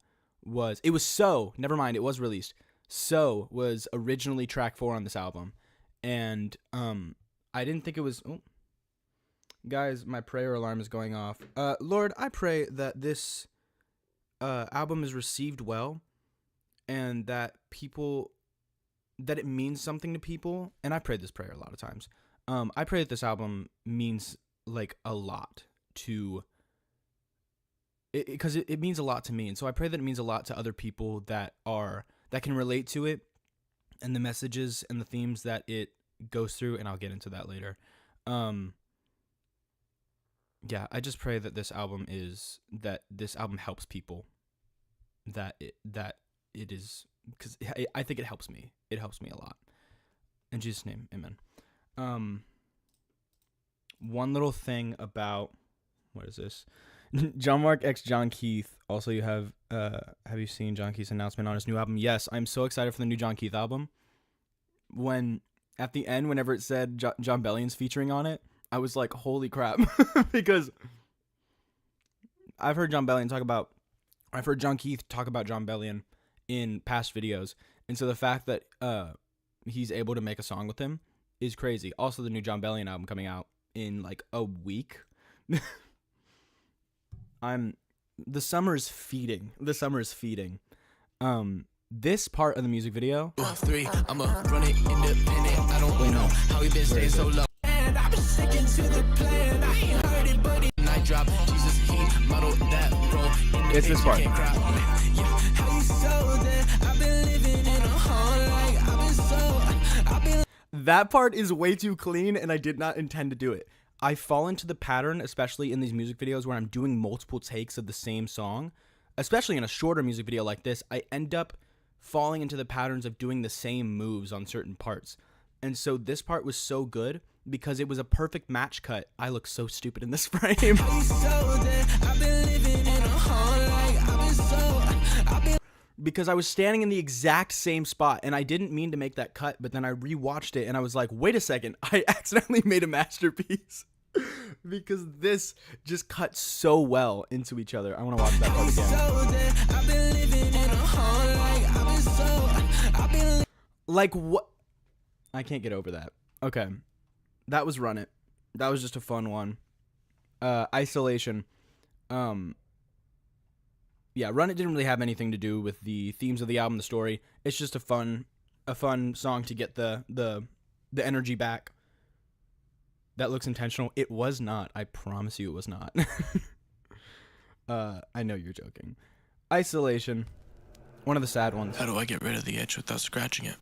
never mind, it was released. So was originally track 4 on this album. And I didn't think it was, guys, my prayer alarm is going off. Lord, I pray that this album is received well, and that it means something to people. And I prayed this prayer a lot of times. I pray that this album means like a lot to because it means a lot to me. And so I pray that it means a lot to other people that can relate to it, and the messages and the themes that it goes through. And I'll get into that later. Yeah, I just pray that this album helps people, that it is, because I think it helps me. It helps me a lot. In Jesus' name, amen. One little thing about what is this? Jon-Marc x John Keith. Also, you have you seen John Keith's announcement on his new album? Yes, I'm so excited for the new John Keith album. When at the end, whenever it said John Bellion's featuring on it, I was like, holy crap. Because I've heard John Keith talk about John Bellion in past videos. And so the fact that he's able to make a song with him is crazy. Also, the new John Bellion album coming out in like a week. The summer is feeding. This part of the music video. 3, I'ma run it independent. I don't know how we been staying so low. And I've been sticking to the plan. I ain't heard it, but night drop. Jesus, he modeled that role. It's this part. How you so dead? I've been living in a hole like I've been. That part is way too clean, and I did not intend to do it. I fall into the pattern, especially in these music videos where I'm doing multiple takes of the same song. Especially in a shorter music video like this, I end up falling into the patterns of doing the same moves on certain parts. And so this part was so good because it was a perfect match cut. I look so stupid in this frame. Because I was standing in the exact same spot, and I didn't mean to make that cut, but then I rewatched it and I was like, wait a second, I accidentally made a masterpiece. Because this just cuts so well into each other. I want to watch that part again. Like what? I can't get over that. Okay. That was Run It. That was just a fun one. Isolation. Yeah, Run It didn't really have anything to do with the themes of the album, the story. It's just a fun song to get the energy back. That looks intentional. It was not. I promise you it was not. I know you're joking. Isolation. One of the sad ones. How do I get rid of the itch without scratching it?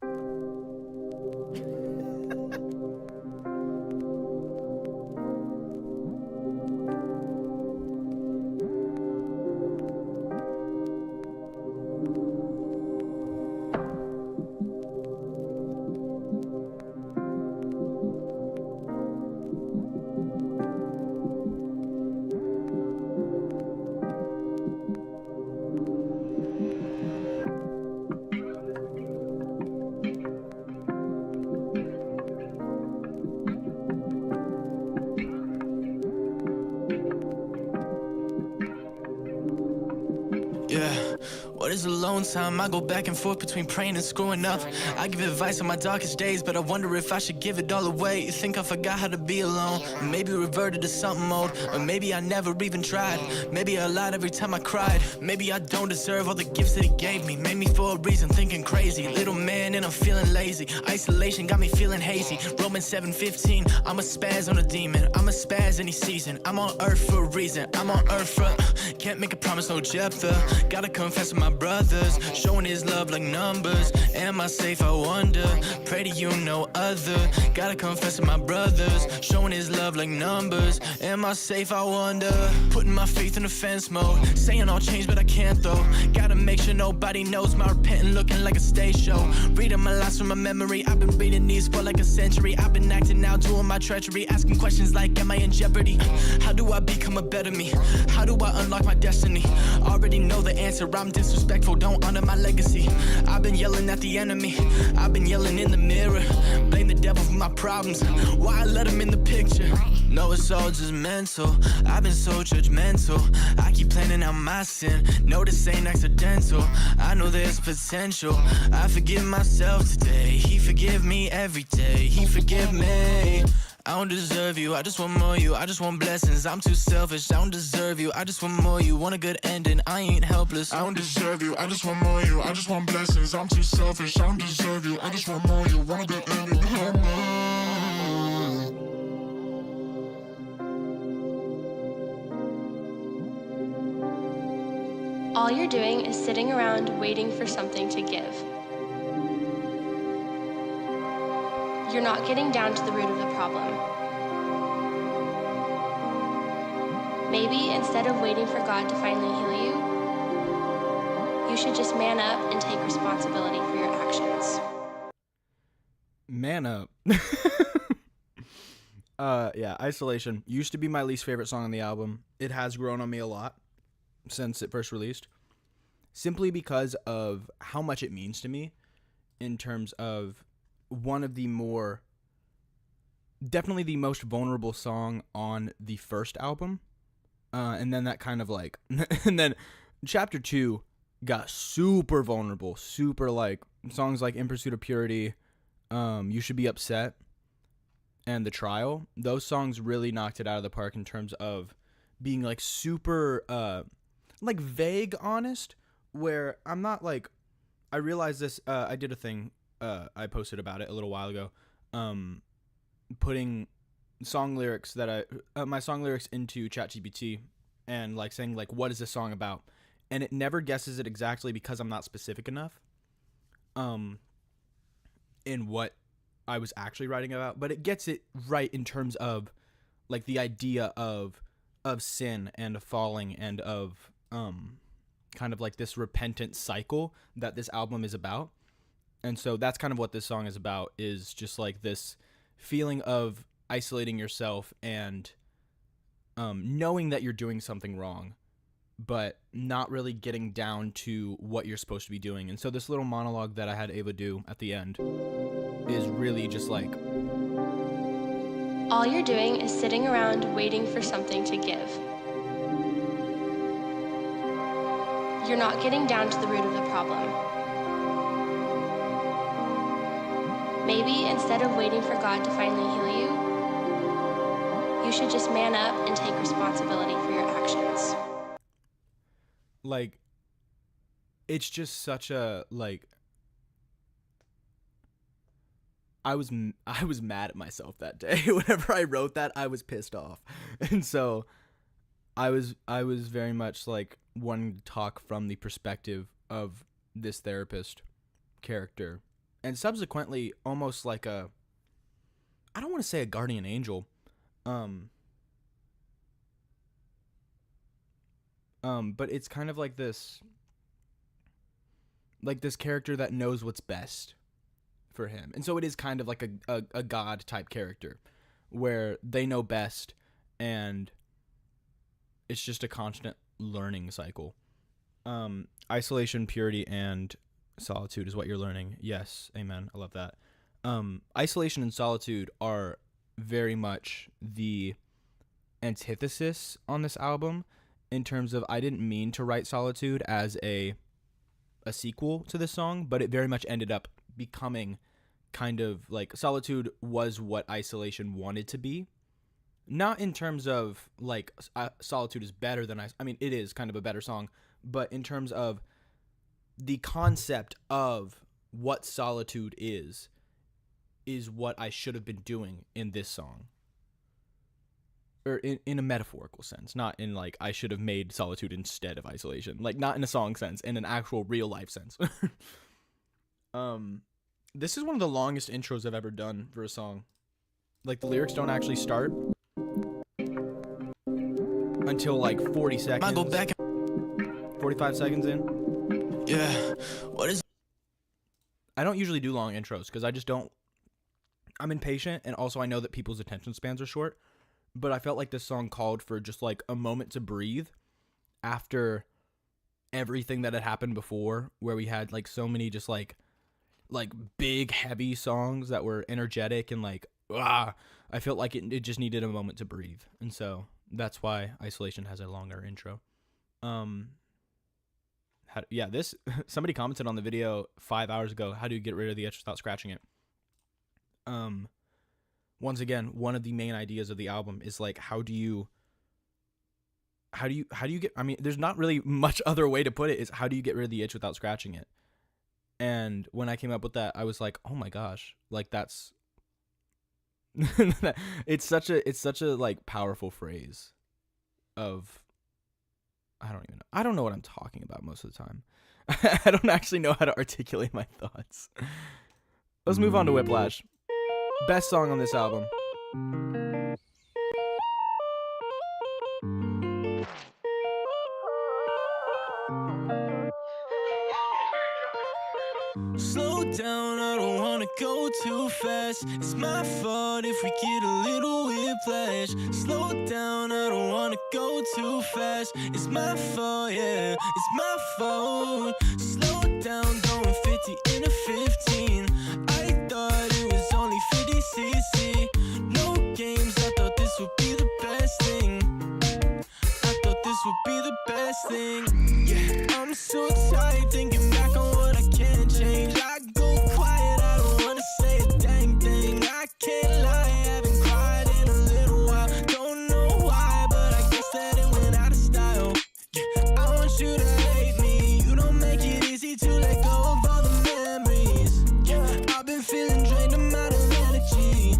Yeah, what is alone time? I go back and forth between praying and screwing up. I give advice on my darkest days, but I wonder if I should give it all away. You think I forgot how to be alone? Or maybe reverted to something old. Or maybe I never even tried. Maybe I lied every time I cried. Maybe I don't deserve all the gifts that he gave me. Made me for a reason, thinking crazy. Little man and I'm feeling lazy. Isolation got me feeling hazy. Romans 7:15, I'm a spaz on a demon. I'm a spaz any season. I'm on earth for a reason. I'm on earth for... Can't make a promise, no Jephthah. Gotta confess to my brothers, showing his love like numbers. Am I safe, I wonder? Pray to you, no other. Gotta confess to my brothers, showing his love like numbers. Am I safe, I wonder? Putting my faith in defense mode, saying I'll change but I can't though. Gotta make sure nobody knows my repenting looking like a stage show. Reading my lines from my memory, I've been reading these for like a century. I've been acting out, doing my treachery, asking questions like, am I in jeopardy? How do I become a better me? How do I unlock my destiny? Already know the answer, I'm disrespectful, don't honor my legacy. I've been yelling at the enemy, I've been yelling in the mirror. Blame the devil for my problems, why I let him in the picture. No, it's all just mental, I've been so judgmental. I keep planning out my sin, no, this ain't accidental. I know there's potential, I forgive myself today. He forgive me every day, he forgive me. I don't deserve you, I just want more you, I just want blessings. I'm too selfish, I don't deserve you, I just want more you. Want a good ending, I ain't helpless. I don't deserve you, I just want more you, I just want blessings. I'm too selfish, I don't deserve you, I just want more you. Want a good ending, All you're doing is sitting around waiting for something to give. You're not getting down to the root of the problem. Maybe instead of waiting for God to finally heal you, you should just man up and take responsibility for your actions. Man up. Yeah, Isolation used to be my least favorite song on the album. It has grown on me a lot since it first released, simply because of how much it means to me in terms of one of the more, definitely the most vulnerable song on the first album. And then that kind of like, and then chapter 2 got super vulnerable, super like songs like In Pursuit of Purity, You Should Be Upset, and The Trial. Those songs really knocked it out of the park in terms of being like super like vague honest, where I'm not like, I realized this, I did a thing, I posted about it a little while ago, putting song lyrics that my song lyrics into ChatGPT and like saying like, what is this song about? And it never guesses it exactly because I'm not specific enough in what I was actually writing about, but it gets it right in terms of like the idea of sin and falling and of kind of like this repentant cycle that this album is about. And so that's kind of what this song is about, is just like this feeling of isolating yourself and knowing that you're doing something wrong, but not really getting down to what you're supposed to be doing. And so this little monologue that I had Ava do at the end is really just like, All you're doing is sitting around waiting for something to give. You're not getting down to the root of the problem. Maybe instead of waiting for God to finally heal you, you should just man up and take responsibility for your actions. like, it's just such a like, I was mad at myself that day. Whenever I wrote that, I was pissed off. And so I was very much like wanting to talk from the perspective of this therapist character, and subsequently almost like a, I don't want to say a guardian angel, but it's kind of like this character that knows what's best for him. And so it is kind of like a god type character where they know best, and it's just a constant learning cycle. Isolation, purity, and solitude is what you're learning. Yes, amen. I love that. Isolation and solitude are very much the antithesis on this album, in terms of, I didn't mean to write Solitude as a sequel to this song, but it very much ended up becoming kind of like, Solitude was what Isolation wanted to be. Not in terms of like Solitude is better than I mean, it is kind of a better song, but in terms of the concept of what solitude is what I should have been doing in this song. Or in a metaphorical sense, not in like, I should have made solitude instead of isolation. Like, not in a song sense, in an actual real life sense. This is one of the longest intros I've ever done for a song. Like, the lyrics don't actually start until like 40 seconds. I go back. 45 seconds in. Yeah. What is? I don't usually do long intros because I just don't. I'm impatient, and also I know that people's attention spans are short. But I felt like this song called for just like a moment to breathe after everything that had happened before, where we had like so many just like big heavy songs that were energetic and like, I felt like it just needed a moment to breathe. And so that's why Isolation has a longer intro. This somebody commented on the video 5 hours ago, how do you get rid of the itch without scratching it? Once again, one of the main ideas of the album is like, how do you get, I mean, there's not really much other way to put it, is how do you get rid of the itch without scratching it? And when I came up with that, I was like, oh my gosh, like that's, it's such a like powerful phrase of, I don't know what I'm talking about most of the time. I don't actually know how to articulate my thoughts. Let's move on to Whiplash. Best song on this album. Slow down, I don't wanna go too fast. It's my fault if we get a little whiplash. Slow down, I don't wanna go too fast. It's my fault, yeah, it's my fault. Slow down, going 50 in a 15. I thought it was only 50cc. No games, I thought this would be the best thing. I thought this would be the best thing. Yeah, I'm so tired thinking back on what I can't change. I go quiet, I don't wanna say a dang thing. I can't lie, I haven't cried in a little while. Don't know why, but I guess that it went out of style. Yeah, I want you to hate me. You don't make it easy to let go of all the memories. Yeah, I've been feeling drained, I'm out of energy.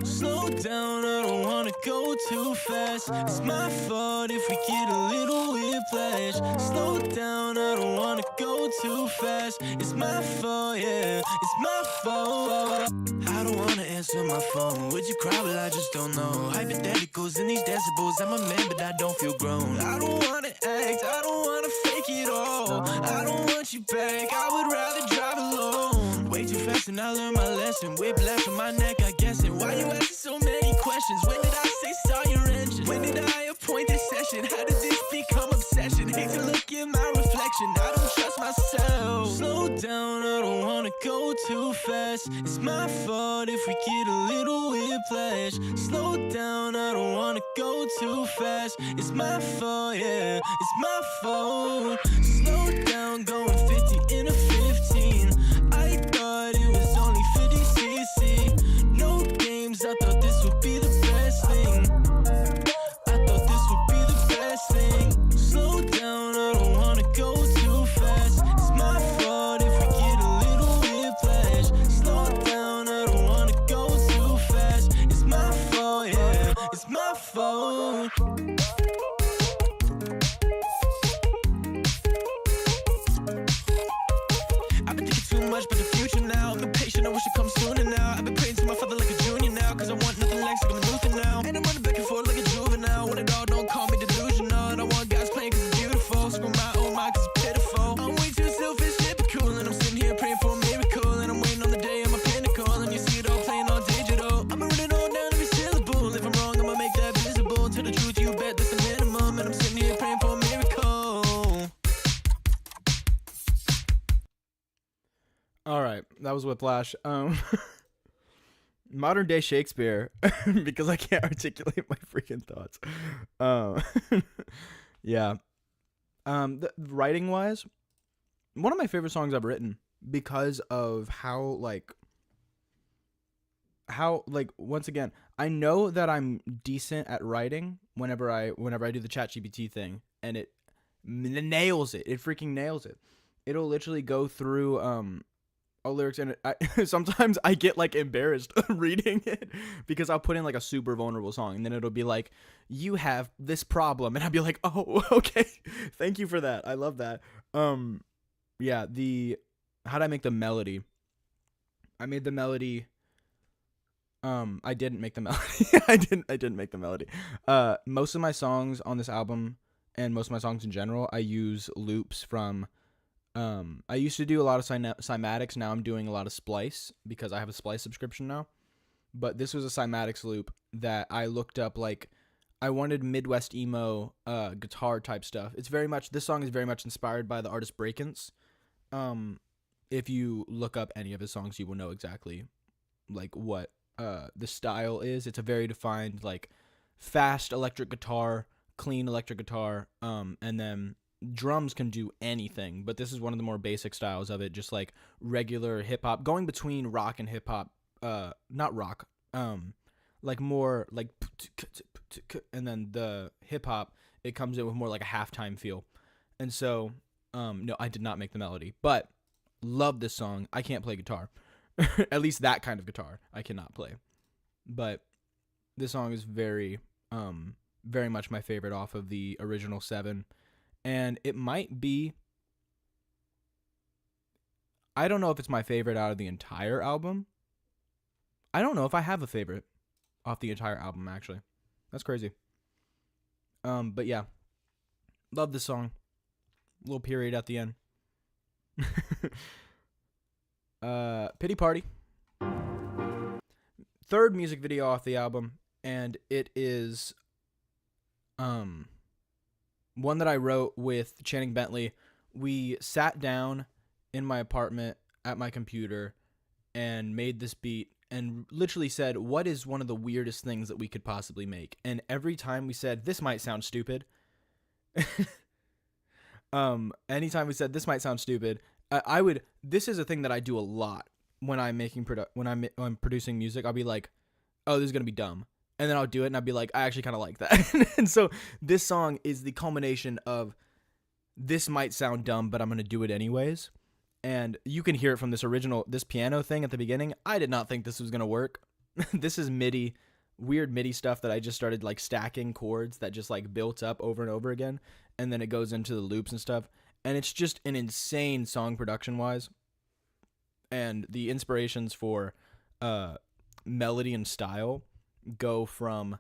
Slow down, I don't wanna go too fast. It's my fault if we get a little whiplash. Slow down, I don't wanna go too fast. It's my fault, yeah, it's my fault. I don't wanna answer my phone. Would you cry? Well, I just don't know. Hypotheticals in these decibels. I'm a man, but I don't feel grown. I don't wanna act, I don't wanna fake it all. I don't want you back, I would rather drive alone. Way too fast and I learned my lesson. Whiplash on my neck, I guess. And why you asking so many questions? When did I say start your engine? When did I appoint this session? How did this become obsession? Hate to look in my reflection, I don't trust myself. Slow down, I don't wanna go too fast. It's my fault if we get a little whiplash. Slow down, I don't wanna go too fast. It's my fault, yeah, it's my fault. Slow down, going 50 in a 15. I thought it was only 50cc. No games, I thought this would be the best thing. I thought this would be the best thing. Slow down, I don't wanna go too fast. It's my fault if we get a little whiplash. Slow down, I don't wanna go too fast. It's my fault, yeah, it's my fault. I've been thinking too much about the future now. I'm impatient, I wish it comes sooner now. I've been praying to my father like a junior now, cause I want nothing less, like I'm a Luther now. And I'm running back and forth like a juvenile. Want it all, don't call me delusional. And I want guys playing cause it's beautiful. Screw my own mind cause it's pitiful. I'm way too selfish, typical. And I'm sitting here praying for a miracle. And I'm waiting on the day of my pinnacle. And you see it all playing on digital. I'ma run it all down every syllable. If I'm wrong, I'ma make that visible. Tell the truth, you bet that's the minimum. And I'm sitting here praying for a miracle. All right, that was Whiplash. Modern day Shakespeare, because I can't articulate my freaking thoughts. Yeah. Writing wise, one of my favorite songs I've written because of how once again, I know that I'm decent at writing whenever I do the ChatGPT thing, and it nails it. It freaking nails it. It'll literally go through lyrics, and sometimes I get like embarrassed reading it because I'll put in like a super vulnerable song, and then it'll be like, you have this problem, and I'll be like, oh, okay, thank you for that, I love that. Yeah, how'd I make the melody? I made the melody. I didn't make the melody. I didn't make the melody. Most of my songs on this album, and most of my songs in general, I use loops from. I used to do a lot of cymatics. Now I'm doing a lot of splice because I have a splice subscription now. But this was a cymatics loop that I looked up. Like, I wanted Midwest emo guitar type stuff. This song is very much inspired by the artist Breakins. If you look up any of his songs, you will know exactly like what the style is. It's a very defined, like, fast electric guitar, clean electric guitar, and then drums can do anything, but this is one of the more basic styles of it, just like regular hip-hop, going between rock and hip-hop, not rock, like more like, and then the hip-hop, it comes in with more like a halftime feel. And so, no, I did not make the melody, but love this song. I can't play guitar. At least that kind of guitar I cannot play, but this song is very much my favorite off of the original 7. And it might be, I don't know if it's my favorite out of the entire album. I don't know if I have a favorite off the entire album, actually. That's crazy. But yeah, love this song. Little period at the end. Pity Party. Third music video off the album, and it is one that I wrote with Channing Bentley. We sat down in my apartment at my computer and made this beat and literally said, what is one of the weirdest things that we could possibly make? And every time we said, this might sound stupid. Anytime we said, this might sound stupid, this is a thing that I do a lot when I'm making, when I'm producing music. I'll be like, oh, this is going to be dumb. And then I'll do it and I'll be like, I actually kind of like that. And so this song is the culmination of, this might sound dumb, but I'm going to do it anyways. And you can hear it from this piano thing at the beginning. I did not think this was going to work. This is MIDI, weird MIDI stuff that I just started like stacking chords that just like built up over and over again. And then it goes into the loops and stuff. And it's just an insane song production wise. And the inspirations for melody and style go from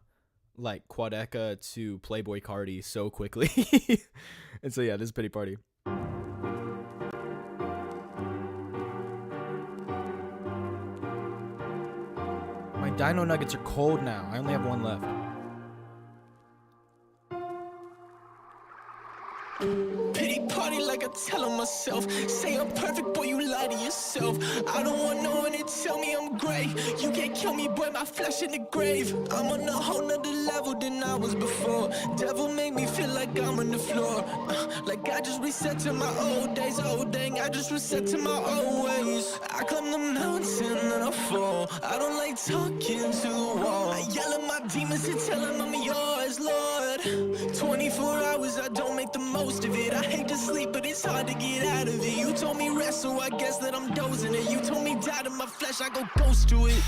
like Quadeca to Playboy Cardi so quickly. And so yeah, this is Pity Party. My dino nuggets are cold now. I only have one left. Pity party like I tell on myself. Say I'm perfect, boy, you lie to yourself. I don't want no one to tell me I'm great. You can't kill me, boy, my flesh in the grave. I'm on a whole nother level than I was before. Devil make me feel like I'm on the floor. Like I just reset to my old days. Oh dang, I just reset to my old ways. I climb the mountain and I fall. I don't like talking to the wall. I yell at my demons to tell them I'm yours, Lord. 24 hours, I don't make the most of it. I hate to sleep, but it's hard to get out of it. You told me rest, so I guess that I'm dozing it. You told me die to my flesh, I go ghost to it.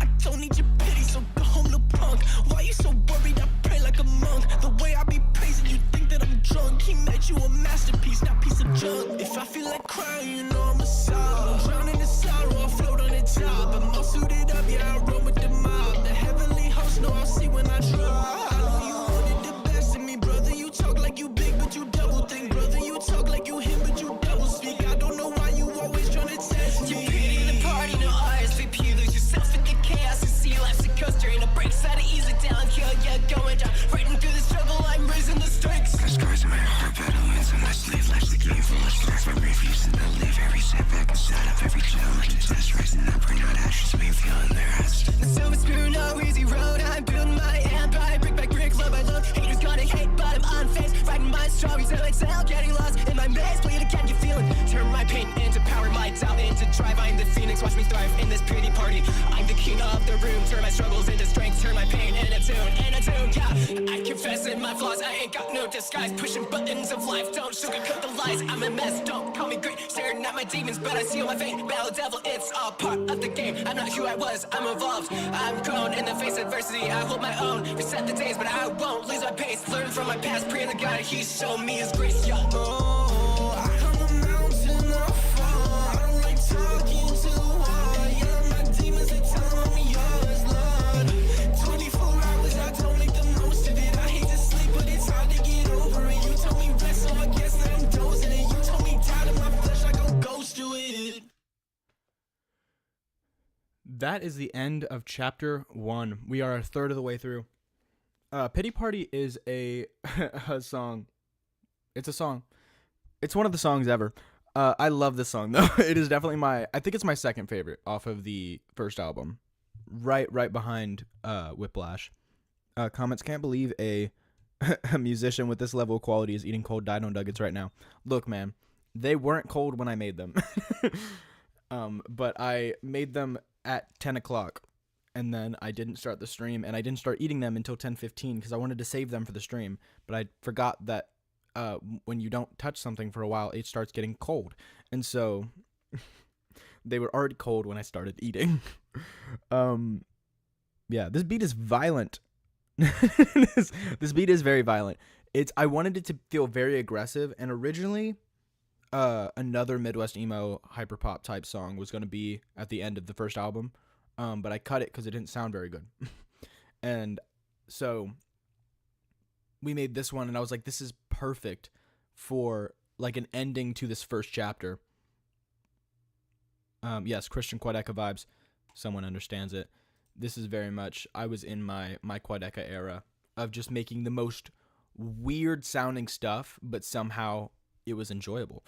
I don't need your pity, so go home, little punk. Why you so worried? I pray like a monk. The way I be praising, you think that I'm drunk. He made you a masterpiece, not piece of junk. If I feel like crying, you know I'm a sob. Drowning in sorrow, I float on the top. I'm all suited up, yeah, I roll with the mob. The heavenly host know I'll see when I drop. I know you wanted the best of me, brother. You talk like you big, but you double think, brother. You talk like you him, but you double speak. I don't know why you always trying to test me. You pity the party, no RSVP. Lose yourself in the chaos and see life's a coaster. And a breaks out of easy downhill, yeah, going down. Fighting through the struggle, I'm raising the stakes. Got scars in my heart, battling in my sleeve. Life's a game full of stars. I'm refusing to live. Every setback inside of every challenge and test. Rising up, bring out ashes, me feeling the rest. The silver spoon, no easy road. I'm building my empire, brick by brick, love by love. Haters gonna hate, but I'm unfazed. Riding my strawberries till it's hell, getting lost in my maze. Play it again, you feel it. Turn my pain into power, my doubt into drive. I'm the phoenix, watch me thrive in this pretty party. I'm the king of the room. Turn my struggles into strength, turn my pain into tune, yeah. I confess in my flaws, I ain't got no disguise. Pushing buttons of life, don't sugarcoat the lies. I'm a mess, don't call me great. Staring at my demons, but I see on my fate. Battle devil, it's all part of the game. I'm not who I was, I'm evolved. I'm grown in the face of adversity. I hold my own, reset the days, but I won't lose my pace. Learn from my past, pray to God, He showed me His grace, yeah. Oh, I climb the mountain and I fall. I don't like talking to the wall. Yeah, my demons, they tell me yours, Lord. 24 hours, I don't make the most of it. I hate to sleep, but it's hard to get over it. You told me rest, so I guess that I'm dozing it. You told me die to my flesh, I go ghost to it. That is the end of chapter 1. We are a third of the way through. Pity Party is a song. It's a song. It's one of the songs ever. I love this song though. It is definitely I think it's my second favorite off of the first album. Right behind Whiplash. Comments, can't believe a musician with this level of quality is eating cold dino nuggets right now. Look, man, they weren't cold when I made them. But I made them at 10 o'clock. And then I didn't start the stream, and I didn't start eating them until 10:15 because I wanted to save them for the stream. But I forgot that when you don't touch something for a while, it starts getting cold. And so they were already cold when I started eating. Yeah, this beat is violent. This beat is very violent. I wanted it to feel very aggressive, and originally another Midwest emo hyperpop type song was going to be at the end of the first album. but I cut it because it didn't sound very good. And so we made this one, and I was like, this is perfect for like an ending to this first chapter. Yes, Christian Quadeca vibes. Someone understands it. This is very much, I was in my Quadeca era of just making the most weird sounding stuff, but somehow it was enjoyable.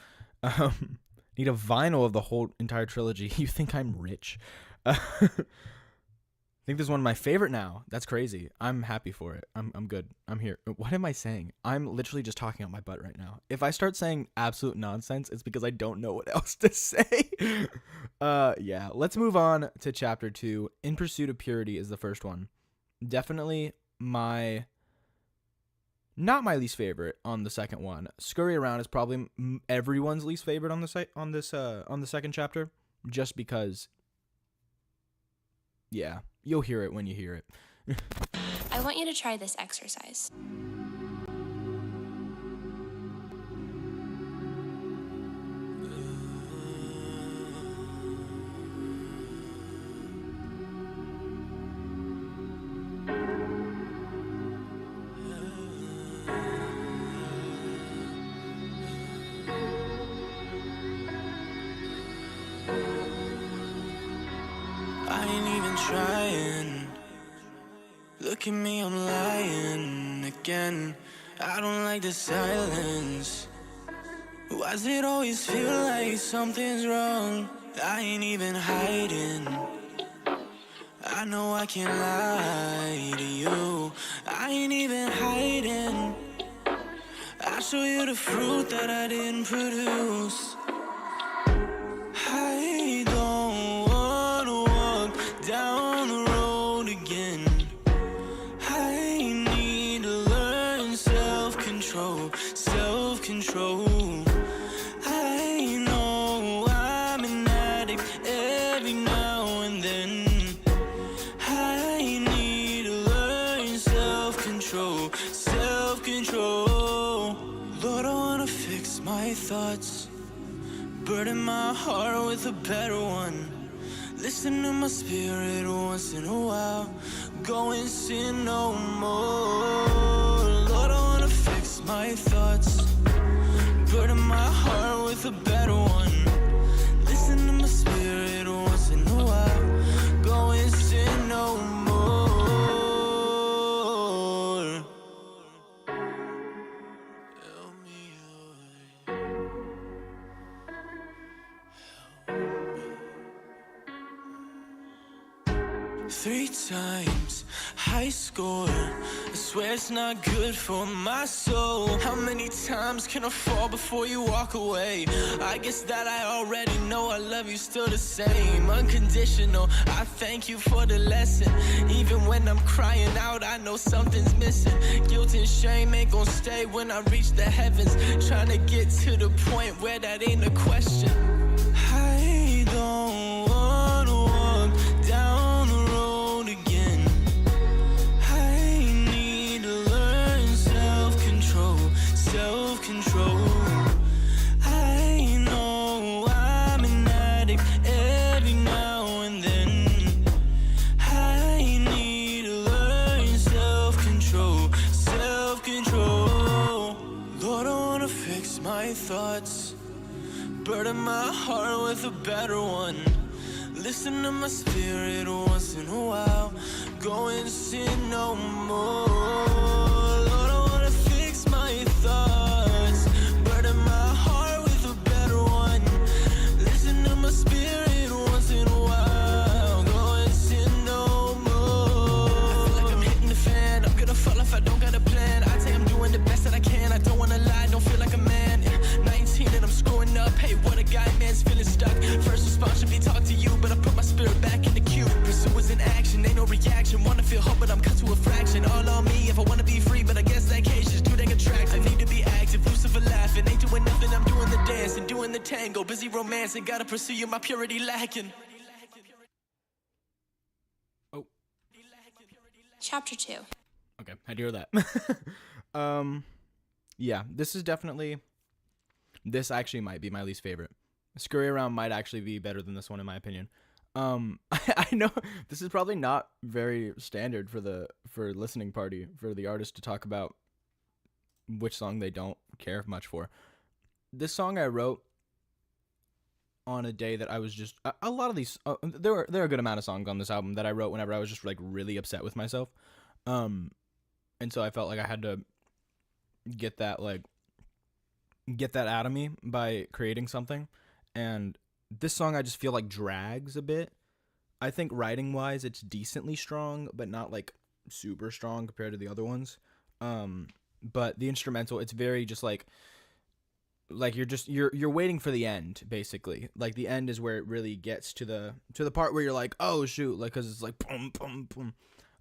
Need a vinyl of the whole entire trilogy. You think I'm rich? I think this is one of my favorite now. That's crazy. I'm happy for it. I'm good. I'm here. What am I saying? I'm literally just talking out my butt right now. If I start saying absolute nonsense, it's because I don't know what else to say. Yeah, let's move on to chapter 2. In Pursuit of Purity is the first one. Definitely not my least favorite on the second one. Scurry Around is probably everyone's least favorite on the second chapter, just because. Yeah, you'll hear it when you hear it. I want you to try this exercise. I ain't even trying. Look at me, I'm lying again. I don't like the silence. Why's it always feel like something's wrong? I ain't even hiding. I know I can't lie to you. I ain't even hiding. I'll show you the fruit that I didn't produce. I don't wanna walk down the road again. I need to learn self-control, self-control. I know I'm an addict every now and then. I need to learn self-control, self-control. Lord, I wanna fix my thoughts, burden my heart with a better one. Listen to my spirit once in a while. Go and sin no more. Lord, I wanna fix my thoughts, burden my heart with a better one. Listen to my spirit once in a while. Go and sin no more. 3 times high score. I swear it's not good for my soul. How many times can I fall before you walk away? I guess that I already know I love you still the same. Unconditional, I thank you for the lesson. Even when I'm crying out, I know something's missing. Guilt and shame ain't gonna stay when I reach the heavens. Trying to get to the point where that ain't a question. I don't wanna walk down the road again. I need to learn self-control, self-control. I know I'm an addict every now and then. I need to learn self-control, self-control. Lord, I wanna fix my thoughts, burden my heart with a better one. Listen to my spirit once in a while. Go and sin no more. Lord, I wanna fix my thoughts, burden my heart with a better one. Listen to my spirit once in a while. Go and sin no more. I feel like I'm hitting the fan. I'm gonna fall if I don't got a plan. I say I'm doing the best that I can. I don't wanna lie, don't feel like a man. 19 and I'm screwing up. Hey, what a guy, man's feeling stuck. First response should be talk to you, but I put my spirit back in the queue. Pursue is in action, ain't no reaction. Wanna feel hope, but I'm cut to a fraction. All on me if I wanna be free, but I guess that cage is too dang attractive. I need to be active, Lucifer laughing. Ain't doing nothing, I'm doing the dance and doing the tango. Busy romancing, gotta pursue you, my purity lacking. Oh, Chapter 2. okay, had to hear that. Yeah, this is definitely. This actually might be my least favorite. Scurry Around might actually be better than this one in my opinion. I know this is probably not very standard for listening party for the artist to talk about which song they don't care much for. This song I wrote on a day that I was just a lot of these there are a good amount of songs on this album that I wrote whenever I was just like really upset with myself. And so I felt like I had to get that out of me by creating something. And this song I just feel like drags a bit. I think writing wise it's decently strong, but not like super strong compared to the other ones. But the instrumental, it's very just like you're waiting for the end, basically. Like the end is where it really gets to the part where you're like, oh shoot, like, cause it's like boom boom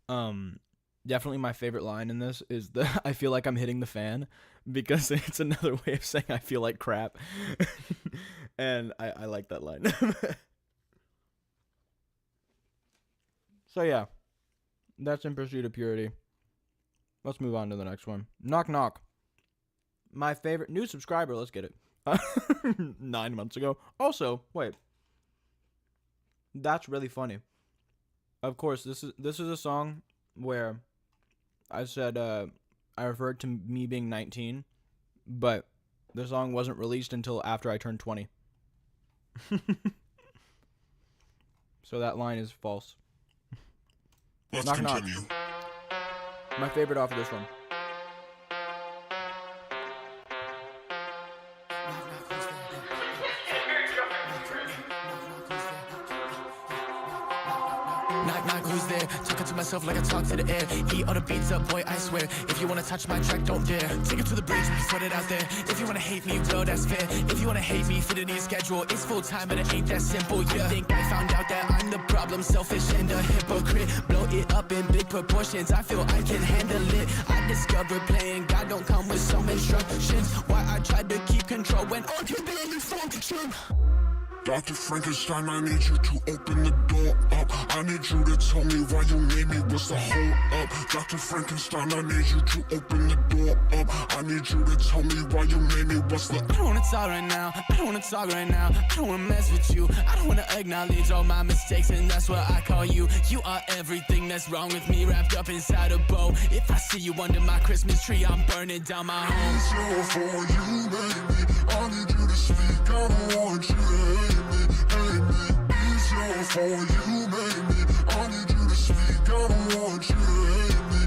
boom. Definitely my favorite line in this is the I feel like I'm hitting the fan, because it's another way of saying I feel like crap. And I like that line. So yeah, that's In Pursuit of Purity. Let's move on to the next one. Knock Knock. My favorite new subscriber. Let's get it. 9 months ago. Also, wait. That's really funny. Of course, this is a song where I said I referred to me being 19, but the song wasn't released until after I turned 20. So that line is false. Let's Knock continue. Knock. My favorite off of this one. Knock, knock, who's there? Talking to myself like I talk to the air. Eat all the beats up, boy, I swear. If you wanna touch my track, don't dare. Take it to the bridge, we put it out there. If you wanna hate me, well, that's fair. If you wanna hate me, fit it in your schedule. It's full time, but it ain't that simple. You think I found out that I'm the problem, selfish and a hypocrite. Blow it up in big proportions, I feel I can handle it. I discovered playing God don't come with some instructions. Why I tried to keep control when I can barely function. Dr. Frankenstein, I need you to open the door up. I need you to tell me why you made me, what's the hold up? Dr. Frankenstein, I need you to open the door up. I need you to tell me why you made me, what's the... I don't wanna talk right now, I don't wanna talk right now. I don't wanna mess with you, I don't wanna acknowledge all my mistakes, and that's what I call you. You are everything that's wrong with me, wrapped up inside a bow. If I see you under my Christmas tree, I'm burning down my home. It's your fault, you made me. I need you to speak, I don't want you to hate me. It's your fault, you made me. I need you to speak, I don't want you to hate me.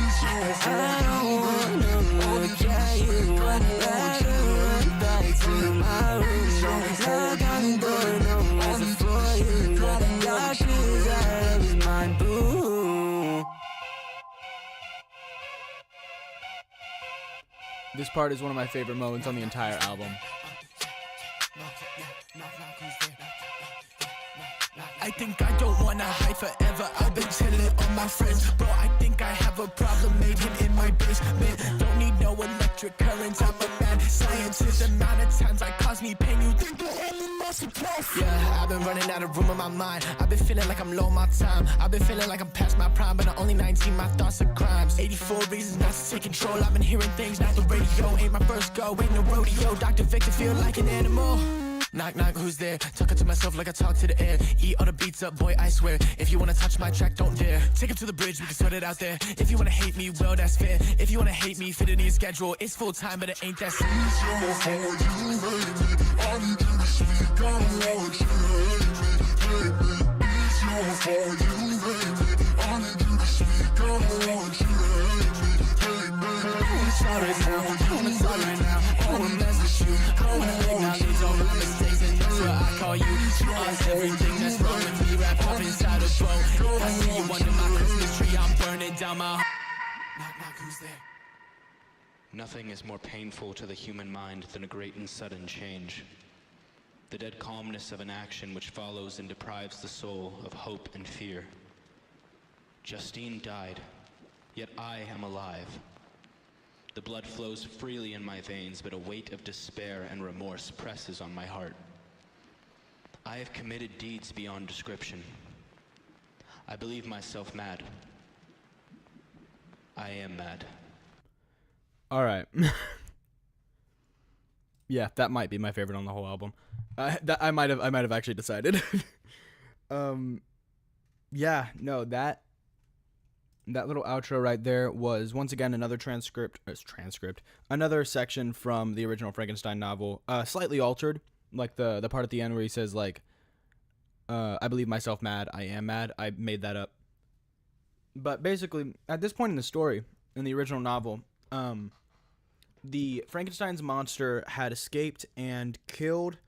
It's your fault, you made me. I need you to speak, I don't want you to hate me. It's your fault, you made me. I need you to speak, I don't want you to hate me. This part is one of my favorite moments on the entire album. I think I don't wanna hide forever. I've been chilling on my friends. Bro, I think I have a problem made him in my basement. Don't need no electric currents. I'm a mad scientist. Amount of times I cause me pain. You think the only muscle plus? Yeah, I've been running out of room in my mind. I've been feeling like I'm low on my time. I've been feeling like I'm past my prime, but I'm only 19. My thoughts are crimes. 84 reasons not to take control. I've been hearing things, not the radio. Ain't my first go, ain't no rodeo. Dr. Victor feel like an animal. Knock, knock, who's there? Talking to myself like I talk to the air. Eat all the beats up, boy, I swear. If you wanna touch my track, don't dare. Take it to the bridge, we can sort it out there. If you wanna hate me, well, that's fair. If you wanna hate me, fit it in your schedule. It's full time, but it ain't that simple. It's your fault, you made me. I need you to speak, I don't want you to hate me. It's your fault, you made me. I need you to speak, I don't want you to hate me. I don't wanna talk right now, I don't wanna talk right now. I don't wanna mess with you, I don't wanna acknowledge all my mistakes, and that's what I call you. You are everything that's wrong with me, wrapped up inside a bow. If I see you under my Christmas tree, I'm burning down my home. Knock, knock, who's there? Nothing is more painful to the human mind than a great and sudden change. The dead calmness of an action which follows and deprives the soul of hope and fear. Justine died, yet I am alive. The blood flows freely in my veins, but a weight of despair and remorse presses on my heart. I have committed deeds beyond description. I believe myself mad. I am mad. All right. Yeah, that might be my favorite on the whole album. I might have actually decided. Yeah, no, that little outro right there was once again another another section from the original Frankenstein novel, slightly altered, like the part at the end where he says like, I believe myself mad, I am mad. I made that up. But basically, at this point in the story, in the original novel, the Frankenstein's monster had escaped and killed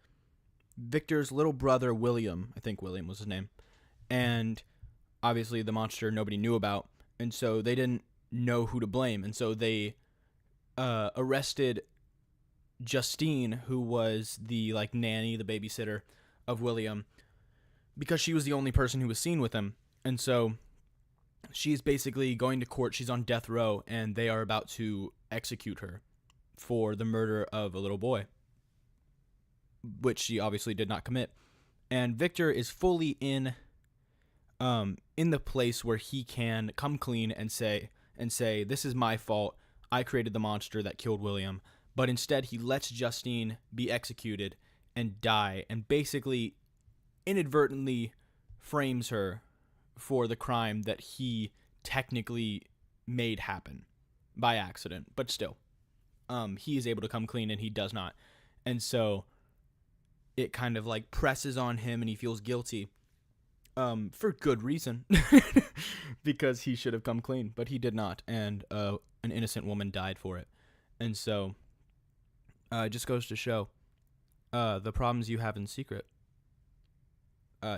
Victor's little brother, William. I think William was his name. And obviously the monster nobody knew about, and so they didn't know who to blame. And so they arrested Justine, who was the like nanny, the babysitter of William, because she was the only person who was seen with him. And so she's basically going to court. She's on death row, and they are about to execute her for the murder of a little boy, which she obviously did not commit. And Victor is fully in the place where he can come clean and say, this is my fault. I created the monster that killed William. But instead, he lets Justine be executed and die, and basically inadvertently frames her for the crime that he technically made happen by accident. But still, he is able to come clean and he does not. And so it kind of like presses on him, and he feels guilty. For good reason, because he should have come clean, but he did not, and an innocent woman died for it. And so it just goes to show the problems you have in secret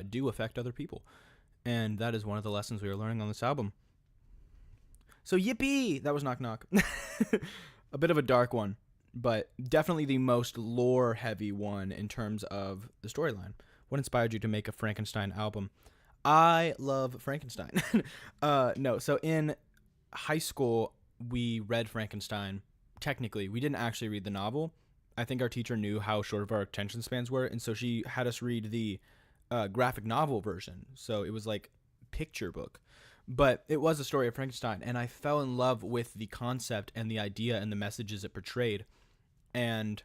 do affect other people, and that is one of the lessons we are learning on this album. So yippee! That was Knock Knock. A bit of a dark one, but definitely the most lore-heavy one in terms of the storyline. What inspired you to make a Frankenstein album? I love Frankenstein. No, so in high school, we read Frankenstein. Technically, we didn't actually read the novel. I think our teacher knew how short of our attention spans were, and so she had us read the graphic novel version. So it was like picture book. But it was a story of Frankenstein, and I fell in love with the concept and the idea and the messages it portrayed. And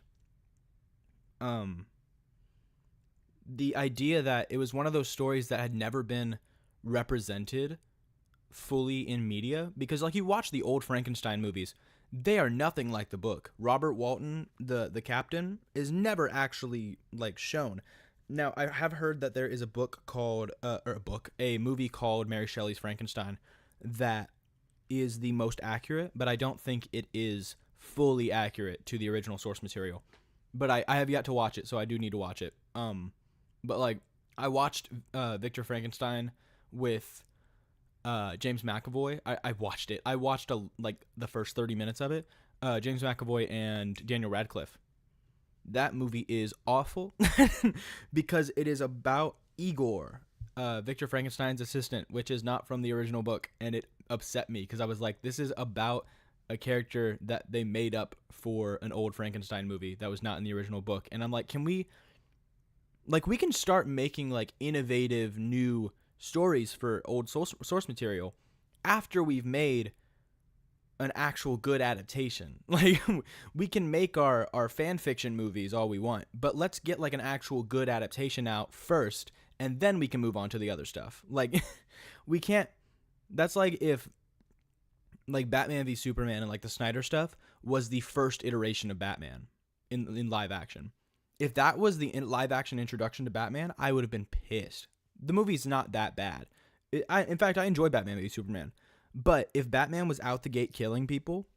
the idea that it was one of those stories that had never been represented fully in media, because like you watch the old Frankenstein movies, they are nothing like the book. Robert Walton, the captain, is never actually like shown. Now, I have heard that there is a book called a movie called Mary Shelley's Frankenstein that is the most accurate, but I don't think it is fully accurate to the original source material. But I have yet to watch it, so I do need to watch it. But like I watched Victor Frankenstein with James McAvoy. I watched it. I watched the first 30 minutes of it. James McAvoy and Daniel Radcliffe. That movie is awful because it is about Igor, Victor Frankenstein's assistant, which is not from the original book, and it upset me because I was like, this is about a character that they made up for an old Frankenstein movie that was not in the original book. And I'm like, we can start making like innovative new stories for old source material after we've made an actual good adaptation. Like we can make our fan fiction movies all we want, but let's get like an actual good adaptation out first, and then we can move on to the other stuff. Like we can't, that's like if like Batman v Superman and like the Snyder stuff was the first iteration of Batman in live action. If that was the live action introduction to Batman, I would have been pissed. The movie's not that bad. In fact, I enjoy Batman v Superman. But if Batman was out the gate killing people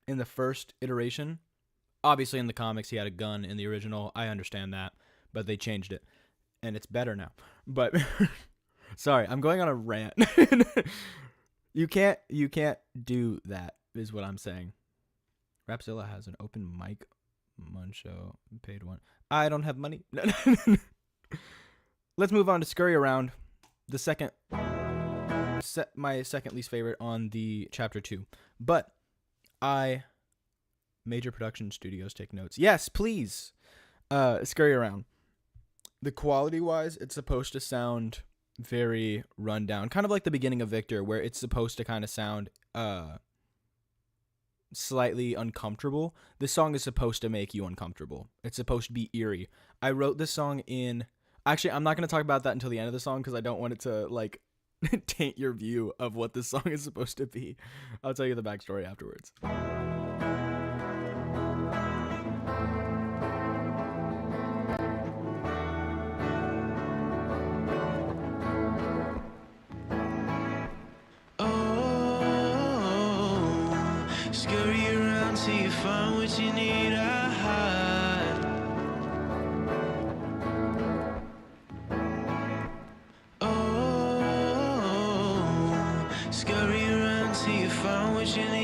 in the first iteration, obviously in the comics he had a gun in the original. I understand that, but they changed it, and it's better now. But sorry, I'm going on a rant. You can't do that, is what I'm saying. Rapzilla has an open mic. Muncho paid one. I don't have money. Let's move on to Scurry Around, my second least favorite on the chapter 2. But major production studios take notes. Yes, please. Scurry Around. The quality wise, it's supposed to sound very run down, kind of like the beginning of Victor, where it's supposed to kind of sound slightly uncomfortable. This song is supposed to make you uncomfortable. It's supposed to be eerie. I wrote this song Actually, I'm not going to talk about that until the end of the song because I don't want it to, like, taint your view of what this song is supposed to be. I'll tell you the backstory afterwards. Scurry around till you find what you need. Scurry around till you find what you need.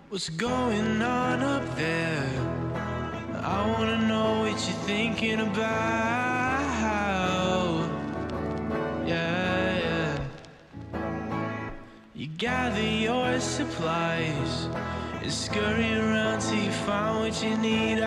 What's going on up there? I wanna know what you're thinking about. Yeah. You gather your supplies and scurry around till you find what you need.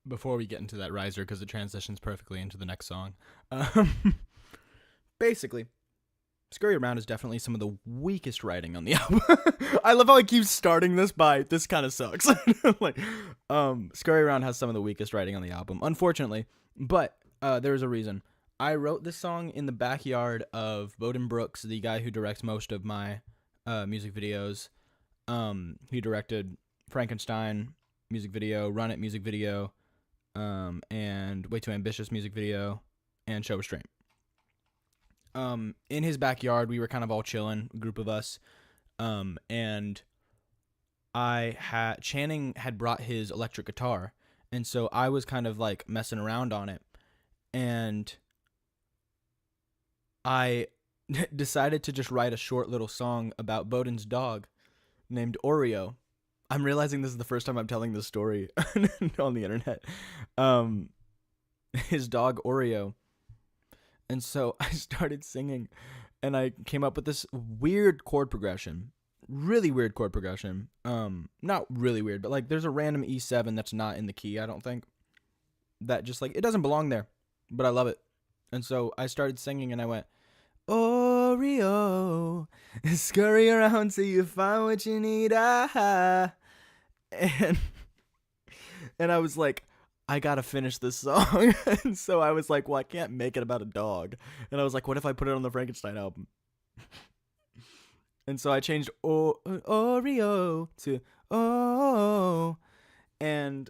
Before we get into that riser, because it transitions perfectly into the next song. Basically, Scurry Around is definitely some of the weakest writing on the album. I love how I keep starting this by, this kind of sucks. Like, Scurry Around has some of the weakest writing on the album, unfortunately. But there's a reason. I wrote this song in the backyard of Bowden Brooks, the guy who directs most of my music videos. He directed Frankenstein music video, Run It music video, and Way Too Ambitious music video, and Show Restraint. In his backyard, we were kind of all chilling, a group of us, and Channing had brought his electric guitar, and so I was kind of like messing around on it, and I decided to just write a short little song about Bowden's dog named Oreo. I'm realizing this is the first time I'm telling this story on the internet. His dog Oreo. And so I started singing, and I came up with this weird chord progression. Really weird chord progression. Not really weird, but like there's a random E7 that's not in the key, I don't think. That just like, it doesn't belong there, but I love it. And so I started singing, and I went, Oreo, scurry around till you find what you need, and I was like, I gotta finish this song. And so I was like, well, I can't make it about a dog. And I was like, what if I put it on the Frankenstein album? And so I changed Oreo to oh, and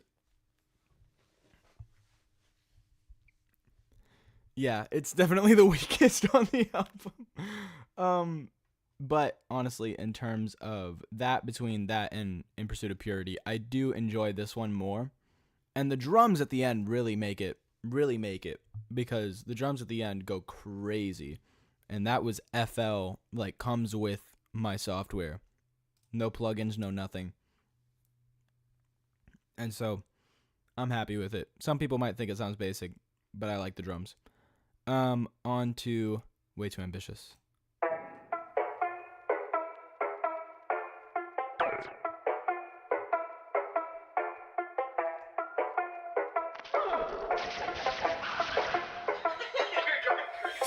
yeah, it's definitely the weakest on the album. But honestly, in terms of that, between that and In Pursuit of Purity, I do enjoy this one more. And the drums at the end really make it, because the drums at the end go crazy. and that was FL, like comes with my software. No plugins, no nothing. And so I'm happy with it. Some people might think it sounds basic, but I like the drums. On to Way Too Ambitious.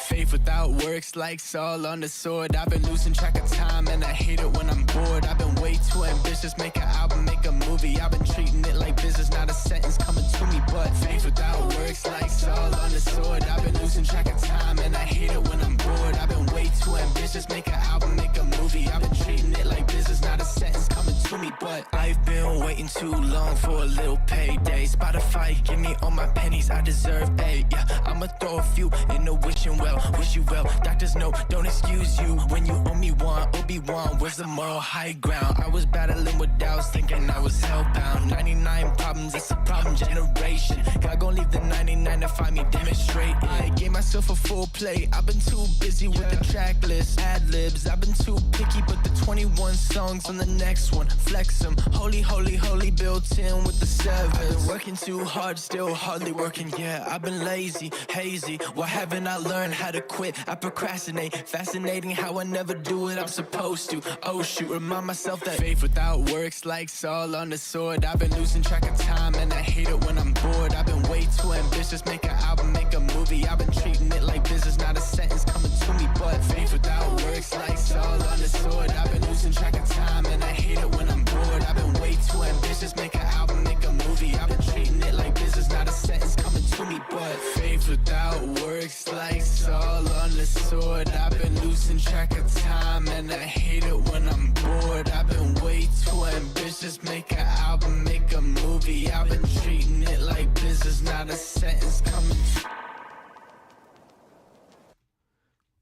Faith without works like Saul on the sword. I've been losing track of time and I hate it when I'm bored. I've been way too ambitious, make an album, make a movie. I've been treating it like business, not a sentence coming to me. But faith without works like Saul on the sword. I've been losing track of time and I hate it when I'm bored. I've been way too ambitious, make an album, make a movie. I've been treating it like business, not a sentence coming to me. But I've been waiting too long for a little payday. Spotify, give me all my pennies, I deserve a. Yeah, I'ma throw a few in the wishing well. Wish you well, doctors know, don't excuse you when you owe me one. Obi-Wan, where's the moral high ground? I was battling with doubts, thinking I was hellbound. 99 problems, it's a problem generation. God gon' leave the 99 to find me demonstrate. I gave myself a full plate. I've been too busy with the track list, ad-libs. I've been too picky, but the 21 songs on the next one, flex them. Holy, holy, holy, built in with the 7. I've been working too hard, still hardly working, yeah. I've been lazy, hazy. Why haven't I learned how to quit? I procrastinate, fascinating how I never do it I'm supposed to. Oh shoot, remind myself that faith without works like Saul on the sword. I've been losing track of time and I hate it when I'm bored. I've been way too ambitious, make an album, make a movie. I've been treating it like business, not a sentence coming to me. But faith without works like Saul on the sword. I've been losing track of time and I hate it when I'm bored. I've been way too ambitious, make an album, make a movie. I've been treating it like business, not a sentence coming to me. But faith without works like Saul on the sword. I've been losing track of time and I hate it when I'm bored. I've been way too ambitious, make an album, make a movie. I've been treating it like business, not a sentence coming.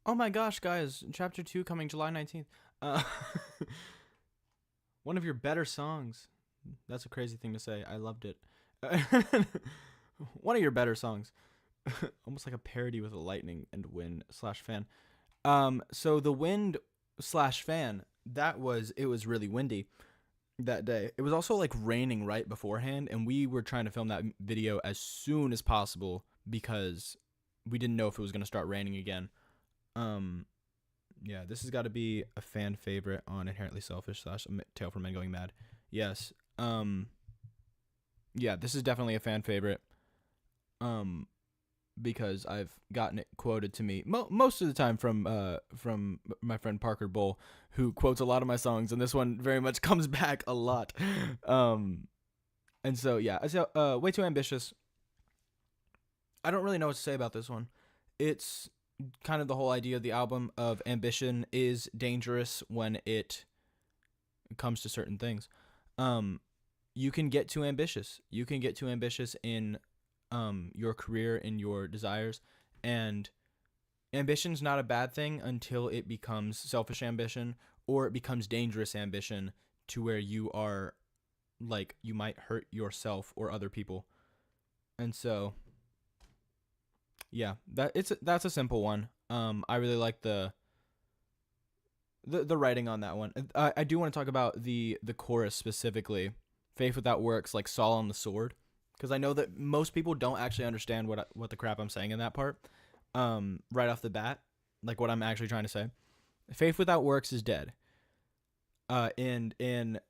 Oh my gosh, guys, chapter 2 coming July 19th. One of your better songs. That's a crazy thing to say. I loved it. One of your better songs. Almost like a parody with a lightning and wind / fan. So the wind / fan, it was really windy that day. It was also like raining right beforehand, and we were trying to film that video as soon as possible because we didn't know if it was going to start raining again. Yeah, this has got to be a fan favorite on Inherently Selfish / A Tale for Men Going Mad. Yes. Yeah, this is definitely a fan favorite. Because I've gotten it quoted to me most of the time from my friend Parker Bull, who quotes a lot of my songs, and this one very much comes back a lot. And so yeah, Way Too Ambitious. I don't really know what to say about this one. It's kind of the whole idea of the album of ambition is dangerous when it comes to certain things. You can get too ambitious. You can get too ambitious in your career and your desires, and ambition's not a bad thing until it becomes selfish ambition or it becomes dangerous ambition to where you are like you might hurt yourself or other people. And so yeah, that's a simple one. I really like the writing on that one. I do want to talk about the chorus specifically. Faith without works like Saul on the sword. Because I know that most people don't actually understand what the crap I'm saying in that part, right off the bat, like what I'm actually trying to say. Faith without works is dead. And in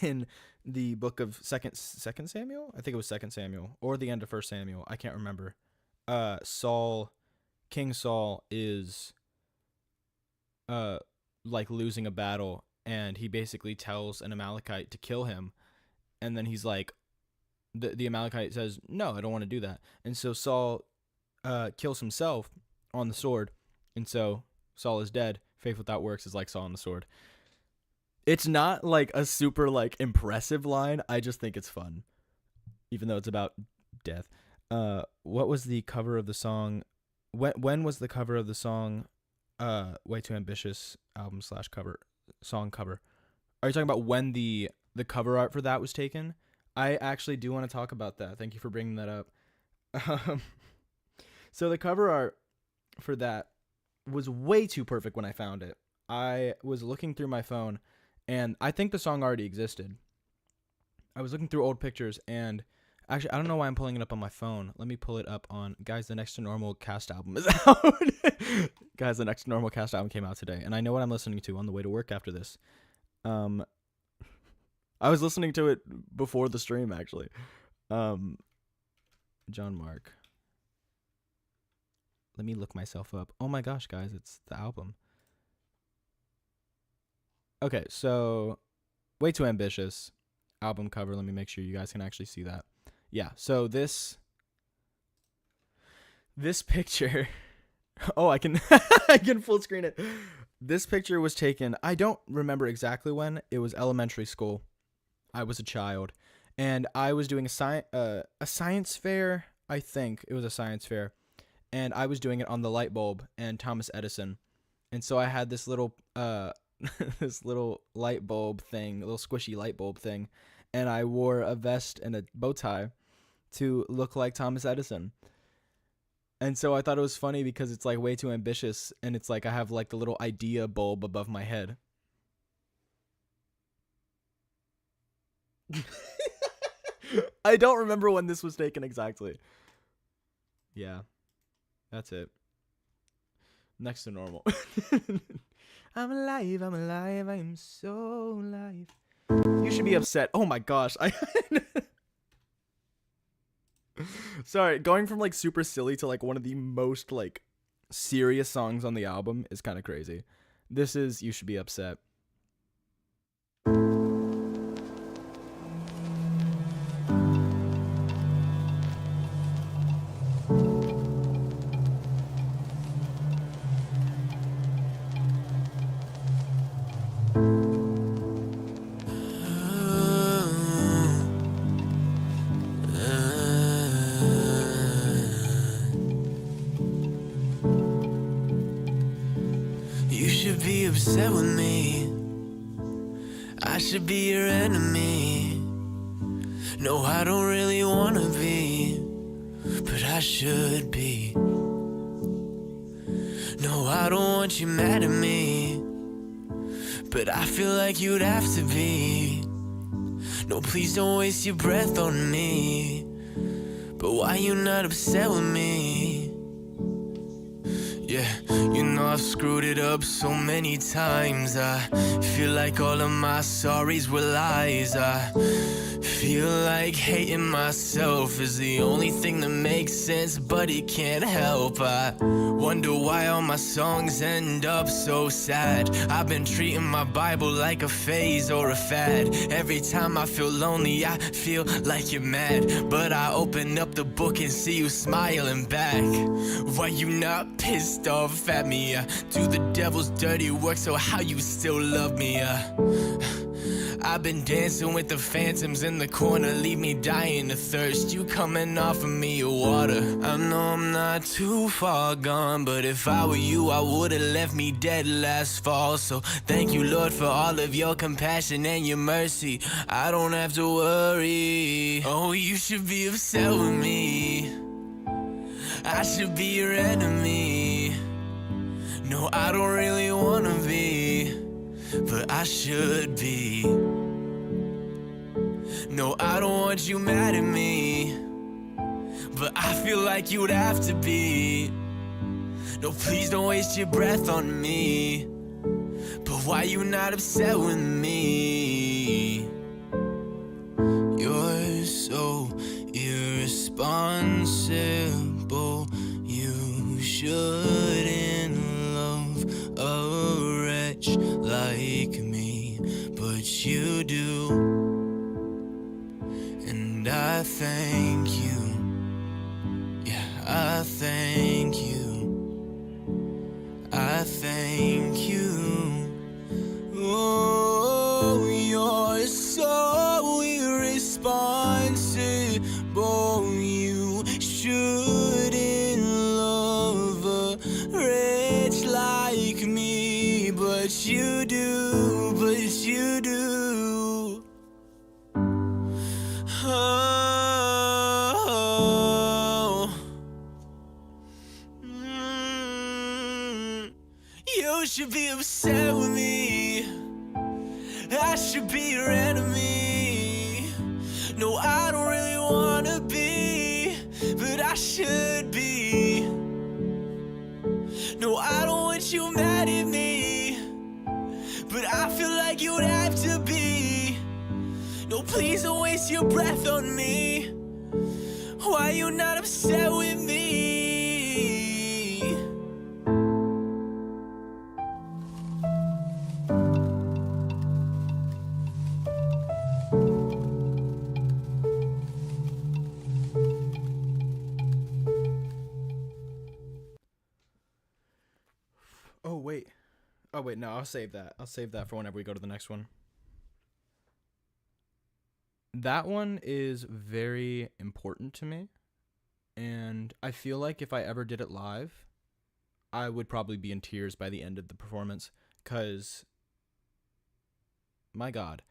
in the book of Second Samuel, I think it was 2 Samuel, or the end of 1 Samuel, I can't remember. King Saul is like losing a battle, and he basically tells an Amalekite to kill him, and then he's like. The Amalekite says, no, I don't want to do that. And so Saul kills himself on the sword. And so Saul is dead. Faith without works is like Saul on the sword. It's not like a super like impressive line. I just think it's fun. Even though it's about death. What was the cover of the song? When was the cover of the song Way Too Ambitious album / cover song cover? Are you talking about when the cover art for that was taken? I actually do want to talk about that. Thank you for bringing that up. So the cover art for that was way too perfect when I found it. I was looking through my phone, and I think the song already existed. I was looking through old pictures, and actually, I don't know why I'm pulling it up on my phone. Let me pull it up on... Guys, the Next to Normal cast album is out. Guys, the Next to Normal cast album came out today, and I know what I'm listening to on the way to work after this. I was listening to it before the stream, actually. Jon-Marc. Let me look myself up. Oh my gosh, guys, it's the album. Okay, so Way Too Ambitious album cover. Let me make sure you guys can actually see that. Yeah, so this picture. Oh, I can I can full screen it. This picture was taken, I don't remember exactly when. It was elementary school. I was a child, and I was doing a science fair. I think it was a science fair, and I was doing it on the light bulb and Thomas Edison. And so I had this little this little light bulb thing, a little squishy light bulb thing, and I wore a vest and a bow tie to look like Thomas Edison. And so I thought it was funny because it's like way too ambitious, and it's like I have like the little idea bulb above my head. I don't remember when this was taken exactly. Yeah. That's it. Next to Normal. I'm alive, I'm so alive. You should be upset. Oh my gosh. Sorry, going from like super silly to like one of the most like serious songs on the album is kind of crazy. This is You Should Be Upset. Upset with me, I should be your enemy. No, I don't really wanna be, but I should be. No, I don't want you mad at me, but I feel like you'd have to be. No, please don't waste your breath on me, but why you not upset with me? Yeah, you know I've screwed it up so many times. I feel like all of my sorries were lies. I feel like hating myself is the only thing that makes sense, but it can't help. I wonder why all my songs end up so sad. I've been treating my Bible like a phase or a fad. Every time I feel lonely, I feel like you're mad, but I open up the book and see you smiling back. Why you not pissed off at me? Do the devil's dirty work, so how you still love me? I've been dancing with the phantoms in the corner, leave me dying of thirst. You coming off of me your water. I know I'm not too far gone, but if I were you, I would've left me dead last fall. So thank you, Lord, for all of your compassion and your mercy. I don't have to worry. Oh, you should be upset with me. I should be your enemy. No, I don't really wanna be, but I should be. No, I don't want you mad at me, but I feel like you'd have to be. No, please don't waste your breath on me, but why you not upset with me? You're so irresponsible. You shouldn't love a wretch like me, but you do. And I thank you. Yeah, I thank you. I thank you. Oh, you're so irresponsible. You shouldn't love a wretch like me, but you do, but you do. Oh. should be upset with me. I should be your enemy. No, I don't really wanna be, but I should be. No, I don't want you mad at me, but I feel like you'd have to be. No, please don't waste your breath on me. Why you not upset with me? Oh wait, no, I'll save that. I'll save that for whenever we go to the next one. That one is very important to me, and I feel like if I ever did it live, I would probably be in tears by the end of the performance, cause my God,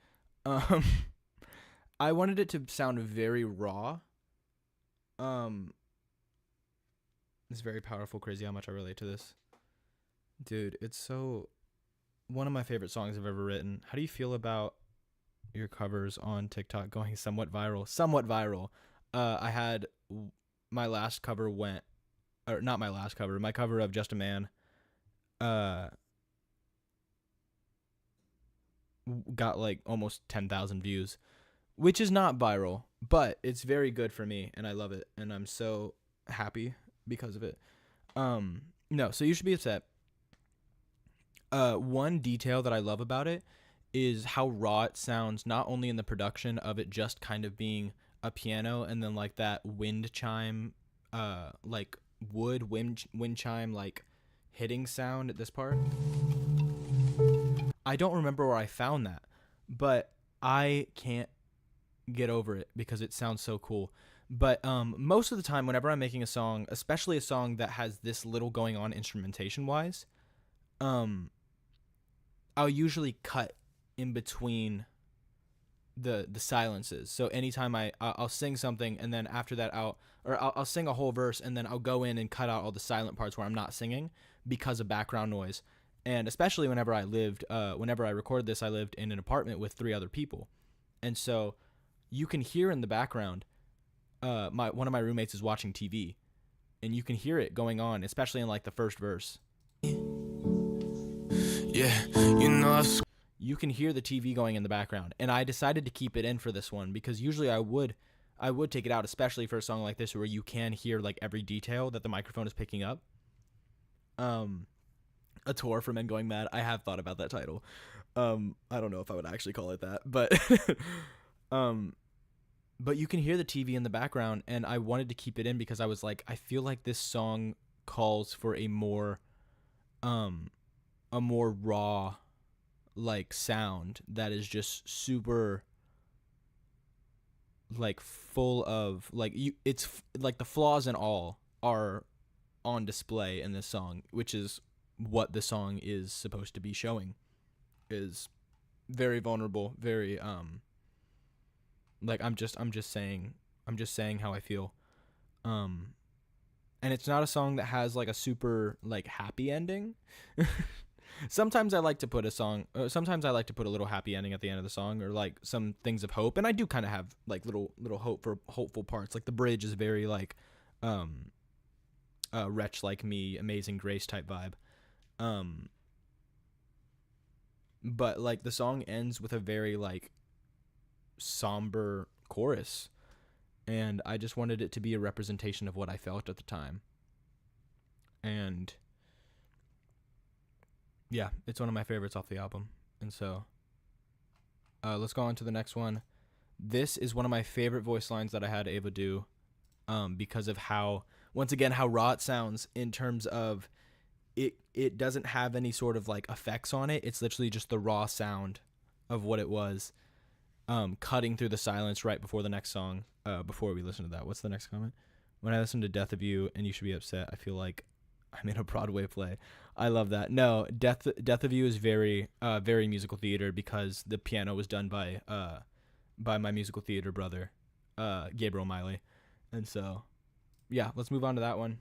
I wanted it to sound very raw. It's very powerful. Crazy how much I relate to this. Dude, it's so one of my favorite songs I've ever written. How do you feel about your covers on TikTok going somewhat viral? Somewhat viral. I had my last cover went, or not my last cover, my cover of Just a Man got like almost 10,000 views, which is not viral, but it's very good for me and I love it and I'm so happy because of it. No, so You Should Be Upset. One detail that I love about it is how raw it sounds, not only in the production of it just kind of being a piano and then like that wind chime, like wood wind chime, like hitting sound at this part. I don't remember where I found that, but I can't get over it because it sounds so cool. But most of the time, whenever I'm making a song, especially a song that has this little going on instrumentation wise, I'll usually cut in between the silences. So anytime I'll sing something and then after that I'll sing a whole verse and then I'll go in and cut out all the silent parts where I'm not singing because of background noise. And especially whenever I recorded this, I lived in an apartment with 3 other people. And so you can hear in the background, one of my roommates is watching TV and you can hear it going on, especially in like the first verse. Yeah, you know you can hear the TV going in the background, and I decided to keep it in for this one because usually I would take it out, especially for a song like this where you can hear like every detail that the microphone is picking up. A Tour for Men Going Mad. I have thought about that title. I don't know if I would actually call it that, but but you can hear the TV in the background, and I wanted to keep it in because I was like, I feel like this song calls for a more raw like sound that is just super like full of like it's like the flaws and all are on display in this song, which is what the song is supposed to be showing, is very vulnerable, very like I'm just saying how I feel. And it's not a song that has like a super like happy ending. Sometimes I like to put a little happy ending at the end of the song, or like some things of hope, and I do kind of have like little hopeful parts. Like the bridge is very like Wretch Like Me, Amazing Grace type vibe. But like the song ends with a very like somber chorus, and I just wanted it to be a representation of what I felt at the time. And yeah, it's one of my favorites off the album. And so let's go on to the next one. This is one of my favorite voice lines that I had Ava do, because of how raw it sounds in terms of it doesn't have any sort of like effects on it. It's literally just the raw sound of what it was, cutting through the silence right before the next song. Before we listen to that, what's the next comment? When I listen to Death of You and You Should Be Upset, I feel like I'm in a Broadway play. I love that. No, Death of You is very musical theater because the piano was done by my musical theater brother, Gabriel Miley. And so, yeah, let's move on to that one.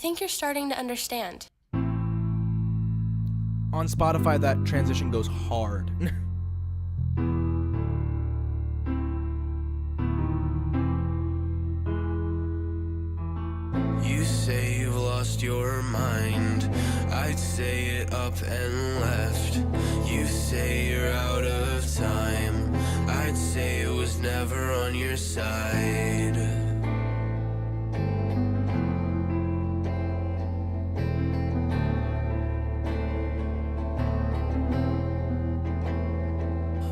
think you're starting to understand. On Spotify, that transition goes hard. You say you've lost your mind. I'd say it up and left. You say you're out of time. I'd say it was never on your side.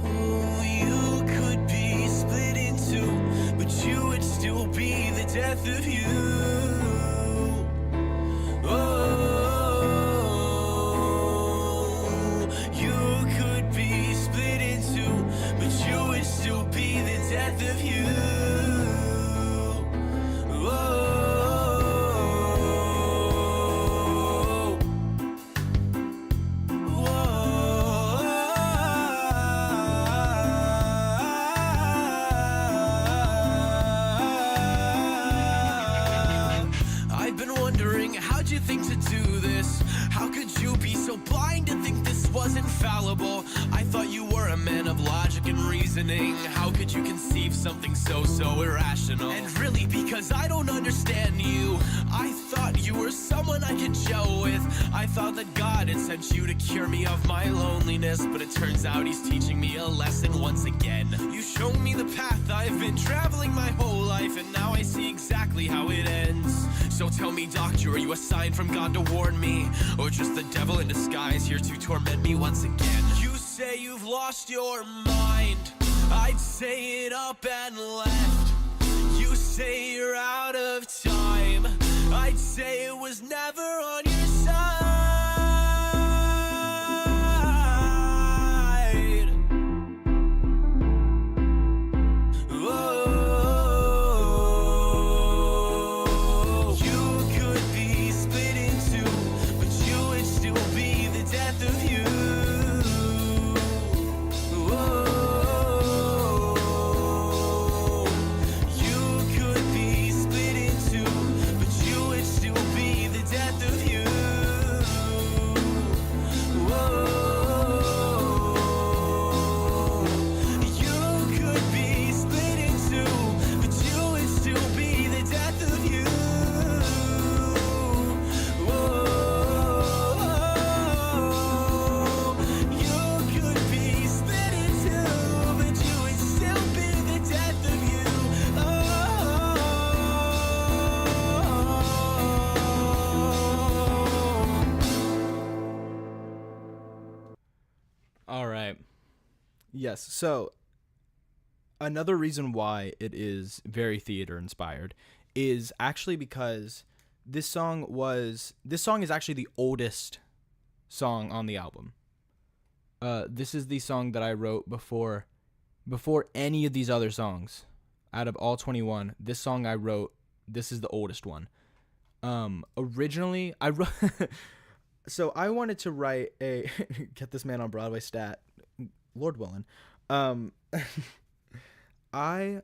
Oh, you could be split in two, but you would still be the death of you. Oh, you could be split in two, but you would still be the death of you. I've been wondering, how'd you think to do this? How could you be so blind to think this was infallible? I thought you were a man of logic and reasoning. How could you conceive something so irrational? And really, because I don't understand you, I thought you were someone I could gel with. I thought that God had sent you to cure me of my loneliness, but it turns out he's teaching me a lesson once again. You showed me the path I've been traveling my whole life, and now I see exactly how it ends. So tell me, doctor, are you a sign from God to warn me, or just the devil in disguise here to torment me once again? You say you've lost your mind. I'd say it up and left. You say you're out of time. I'd say it was never on your side. Oh, you could be split in two, but you would still be the death of you. Oh, you could be split in two, but you would still be the death of you. Oh, you could be split in two, but you would still be the death of you. Oh, you could be split in two, but you would still be the death of you. All right. Yes. So another reason why it is very theater inspired is actually because this song is actually the oldest song on the album. This is the song that I wrote before any of these other songs. Out of all 21, this song I wrote, this is the oldest one. Originally I wrote so I wanted to write a get this man on Broadway stat, Lord willing. I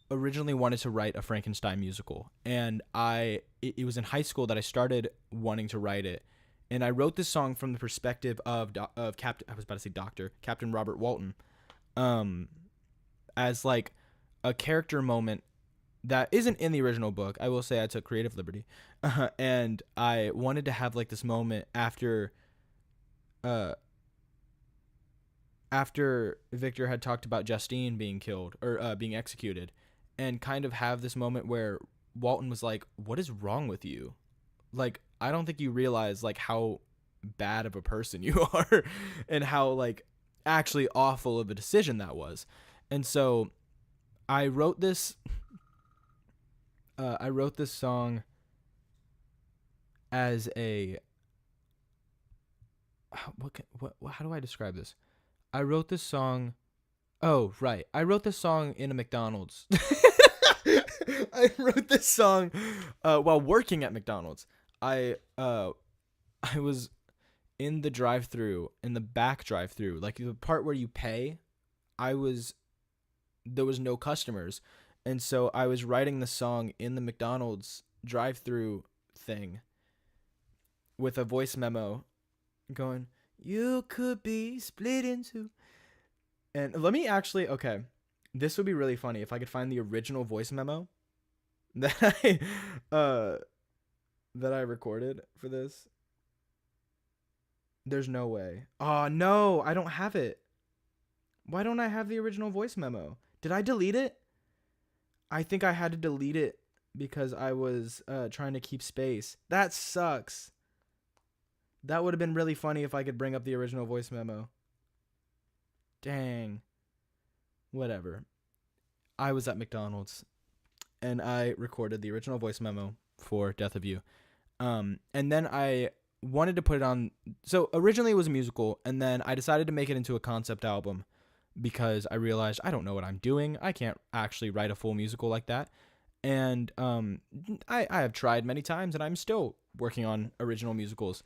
originally wanted to write a Frankenstein musical, and it was in high school that I started wanting to write it, and I wrote this song from the perspective of Captain Robert Walton, as like a character moment that isn't in the original book. I will say I took creative liberty, and I wanted to have like this moment after Victor had talked about Justine being killed or being executed, and kind of have this moment where Walton was like, "What is wrong with you? Like, I don't think you realize like how bad of a person you are, and how like actually awful of a decision that was." And so I wrote this song as a how do I describe this? I wrote this song. Oh, right. I wrote this song in a McDonald's. I wrote this song while working at McDonald's. I was in the drive-thru, in the back drive-thru, like the part where you pay. There was no customers, and so I was writing the song in the McDonald's drive-thru thing, with a voice memo going, you could be split into. And let me actually, okay, this would be really funny if I could find the original voice memo that I recorded for this. There's no way. Oh, no, I don't have it. Why don't I have the original voice memo? Did I delete it? I think I had to delete it because I was trying to keep space. That sucks. That would have been really funny if I could bring up the original voice memo. Dang. Whatever. I was at McDonald's and I recorded the original voice memo for Death of You. And then I wanted to put it on. So originally it was a musical, and then I decided to make it into a concept album because I realized I don't know what I'm doing. I can't actually write a full musical like that. And I have tried many times, and I'm still working on original musicals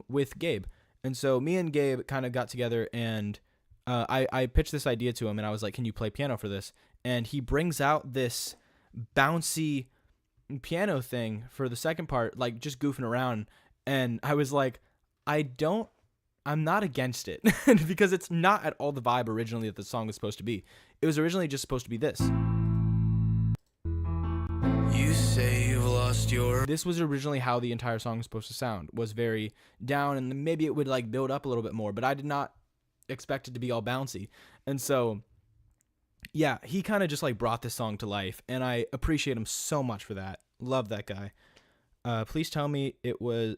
with Gabe. And so me and Gabe kind of got together, and I pitched this idea to him, and I was like, can you play piano for this? And he brings out this bouncy piano thing for the second part, like just goofing around. And I was like, I'm not against it because it's not at all the vibe originally that the song was supposed to be. It was originally just supposed to be this. You say you've lost your... This was originally how the entire song was supposed to sound, was very down, and maybe it would like build up a little bit more, but I did not expect it to be all bouncy. And so, yeah, he kind of just like brought this song to life, and I appreciate him so much for that. Love that guy. Please tell me it was...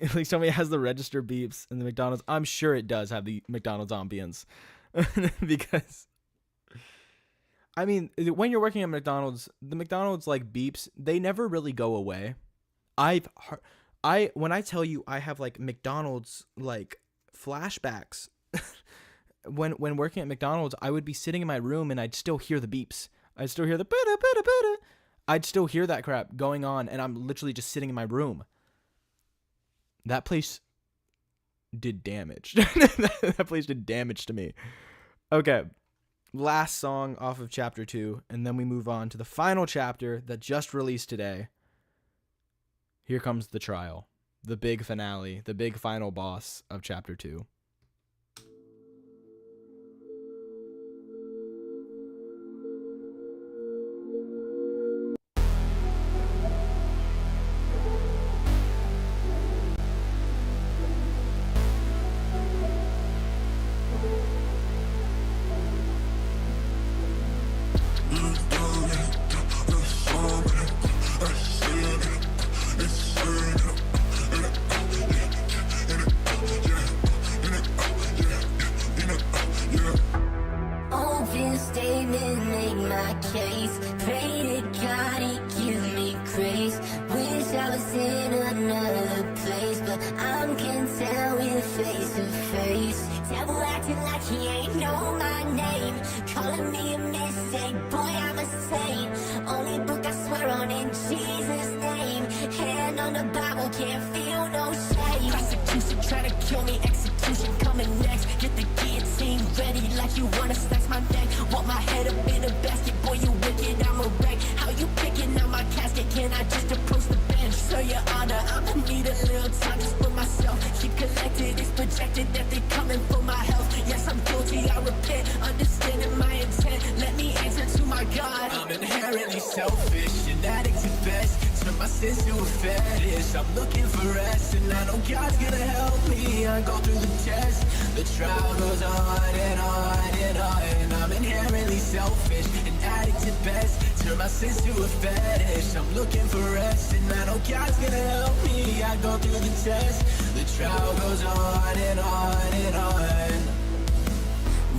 Please tell me it has the register beeps in the McDonald's. I'm sure it does have the McDonald's ambience. Because, I mean, when you're working at McDonald's, the McDonald's like beeps, they never really go away. When I tell you I have like McDonald's like flashbacks, when working at McDonald's, I would be sitting in my room and I'd still hear the beeps. I'd still hear the ba-da-ba-da-ba-da. I'd still hear that crap going on, and I'm literally just sitting in my room. That place did damage. That place did damage to me. Okay, last song off of chapter 2, and then we move on to the final chapter that just released today. Here comes the trial, the big finale, the big final boss of chapter 2.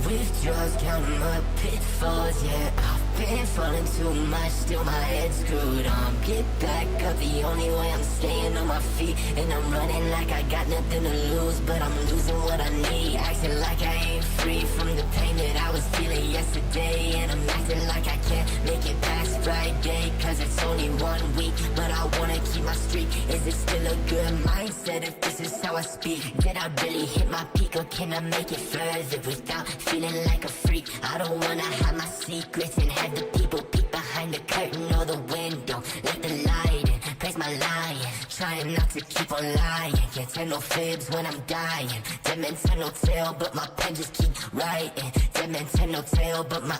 Withdrawals, counting my pitfalls, yeah, I've been falling too much, still my head's screwed on. Get back up, the only way I'm staying on my feet. And I'm running like I got nothing to lose, but I'm losing what I need. Acting like I ain't free from the pain that I was feeling yesterday. And I'm acting like I can't make it past Friday, cause it's only 1 week, but I wanna keep my streak. Is it still a good mindset if this is how I speak? Did I really hit my peak, or can I make it further without feeling like a freak? I don't wanna hide my secrets and have the people peek behind the curtain or the window. Let the light in, praise my lion. Trying not to keep on lying. Can't tell no fibs when I'm dying. Dead men tell no tale, but my pen just keep writing. Dead men tell no tale, but my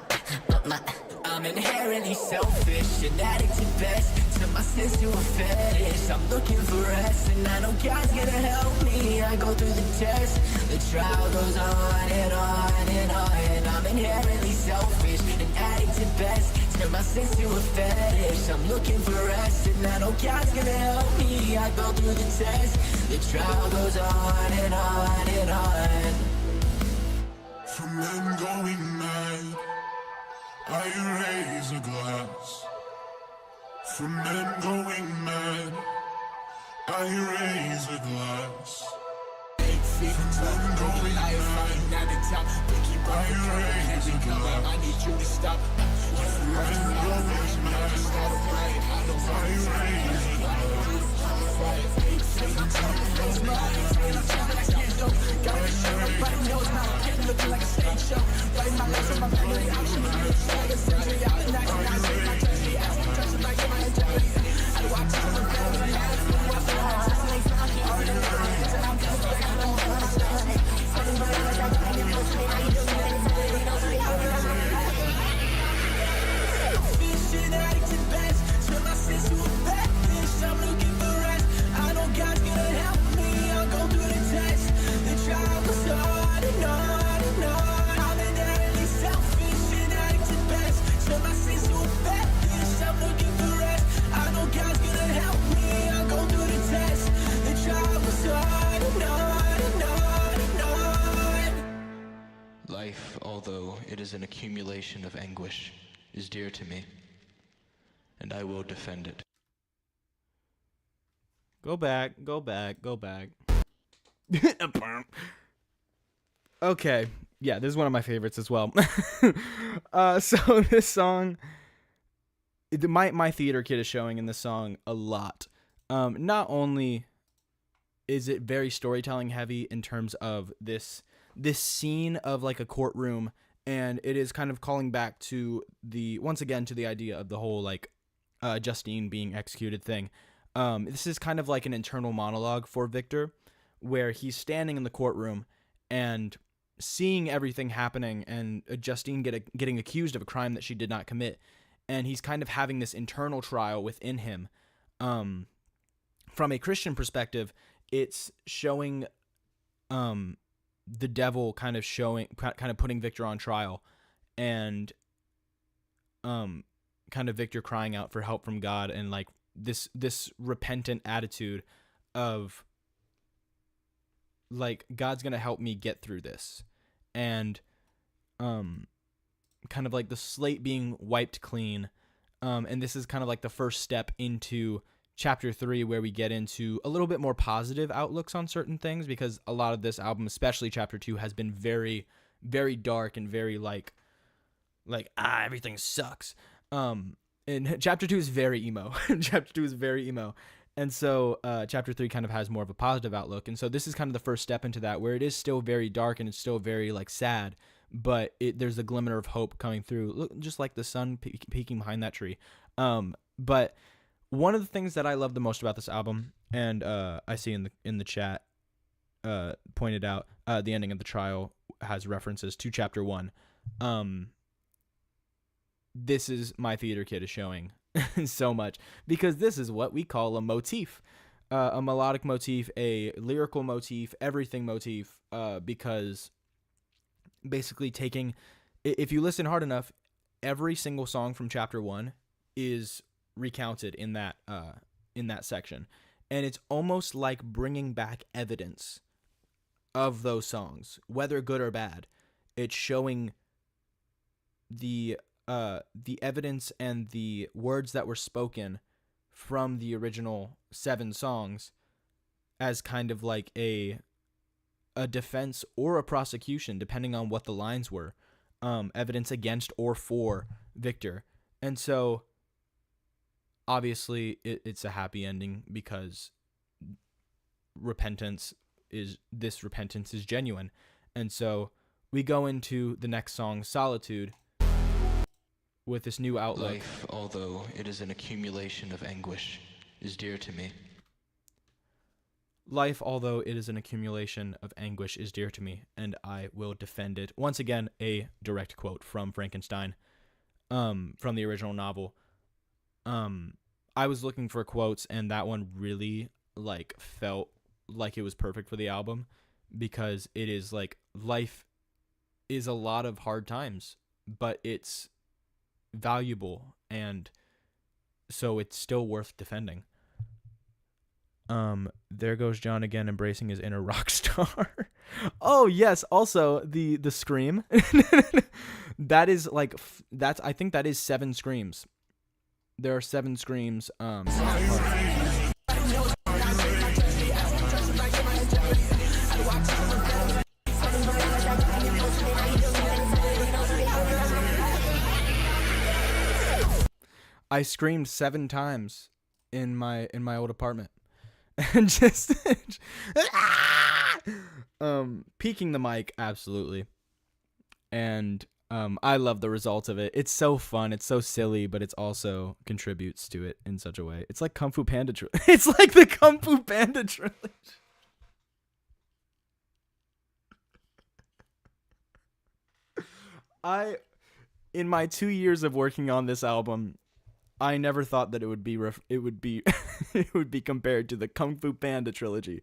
I'm inherently selfish, an addict at best. Turn my sins to a fetish. I'm looking for rest, and I know God's gonna help me. I go through the test, the trial goes on and on and on. And I'm inherently selfish, an addict at best. Turn my sins to a fetish. I'm looking for rest, and I know God's gonna help me. I go through the test, the trial goes on and on and on. From men going mad, I raise a glass. From men going mad, I raise a glass. 8 feet from men going mad, at the top. They keep on raise a glass. I need you to stop. From men going mad, I raise a glass. Everybody knows how I'm getting, looking like a stage show. Writing my life from my memory, I'm shooting this like a century. I've been acting out, saying my tragedy, asking questions like, am I in jeopardy? How do I tell them better than that? Who I feel like just like Rocky. Already know I'm coming back, I'm on my side. Everybody like I'm getting emotional, I ain't doing anything. Fish and addict at best, turn my sins to a fetish. I'm looking for rest, I know God's gonna help me. I'll go through the test, the trial goes on and on and on. I'm inherently selfish and addict at best. Turn my sins to a fetish. I'm looking for rest, I know God's gonna help me. I'll go through the test, the trial goes on and on and on and on. Life, although it is an accumulation of anguish, is dear to me, and I will defend it. Go back. Okay. Yeah, this is one of my favorites as well. So this song, my theater kid is showing in this song a lot. Not only is it very storytelling heavy in terms of this scene of like a courtroom, and it is kind of calling back to once again to the idea of the whole like Justine being executed thing. This is kind of like an internal monologue for Victor, where he's standing in the courtroom and seeing everything happening, and Justine getting accused of a crime that she did not commit, and he's kind of having this internal trial within him. From a Christian perspective, it's showing the devil kind of putting Victor on trial, and kind of Victor crying out for help from God, and like this repentant attitude of like, God's gonna help me get through this, and kind of like the slate being wiped clean, and this is kind of like the first step into chapter 3, where we get into a little bit more positive outlooks on certain things, because a lot of this album, especially chapter 2, has been very, very dark and very like everything sucks. And chapter 2 is very emo. Chapter 2 is very emo. And so chapter 3 kind of has more of a positive outlook. And so this is kind of the first step into that, where it is still very dark and it's still very like sad, but there's a glimmer of hope coming through. Look, just like the sun peeking behind that tree. But one of the things that I love the most about this album, and I see in the chat pointed out, the ending of the trial has references to chapter 1. This is my theater kid is showing so much, because this is what we call a motif, a melodic motif, a lyrical motif, everything motif, because basically if you listen hard enough, every single song from chapter 1 is recounted in that section, and it's almost like bringing back evidence of those songs, whether good or bad. It's showing the evidence and the words that were spoken from the original 7 songs as kind of like a defense or a prosecution, depending on what the lines were, evidence against or for Victor. And so obviously it's a happy ending, because repentance is genuine. And so we go into the next song, Solitude, with this new outlook. Life, although it is an accumulation of anguish, is dear to me, Life, although it is an accumulation of anguish, is dear to me, and I will defend it. Once again, a direct quote from Frankenstein, from the original novel. I was looking for quotes, and that one really, like, felt like it was perfect for the album, because it is, like, life is a lot of hard times, but it's valuable, and so it's still worth defending. There goes John again, embracing his inner rock star. Oh yes, also the scream. That is like I think that is 7 screams. There are 7 screams. I screamed 7 times in my old apartment. And just peeking the mic, absolutely. And I love the results of it. It's so fun, it's so silly, but it's also contributes to it in such a way. It's like Kung Fu Panda it's like the Kung Fu Panda trilogy. In my 2 years of working on this album, I never thought that it would be it would be compared to the Kung Fu Panda trilogy,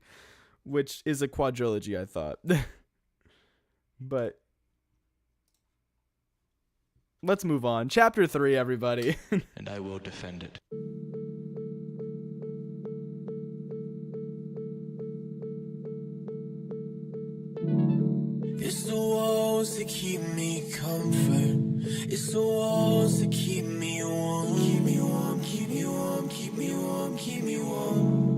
which is a quadrilogy, I thought. But let's move on. Chapter 3, everybody. And I will defend it. It's the walls that keep me comfort. It's the walls that keep me warm. Keep me warm, keep me warm, keep me warm, keep me warm.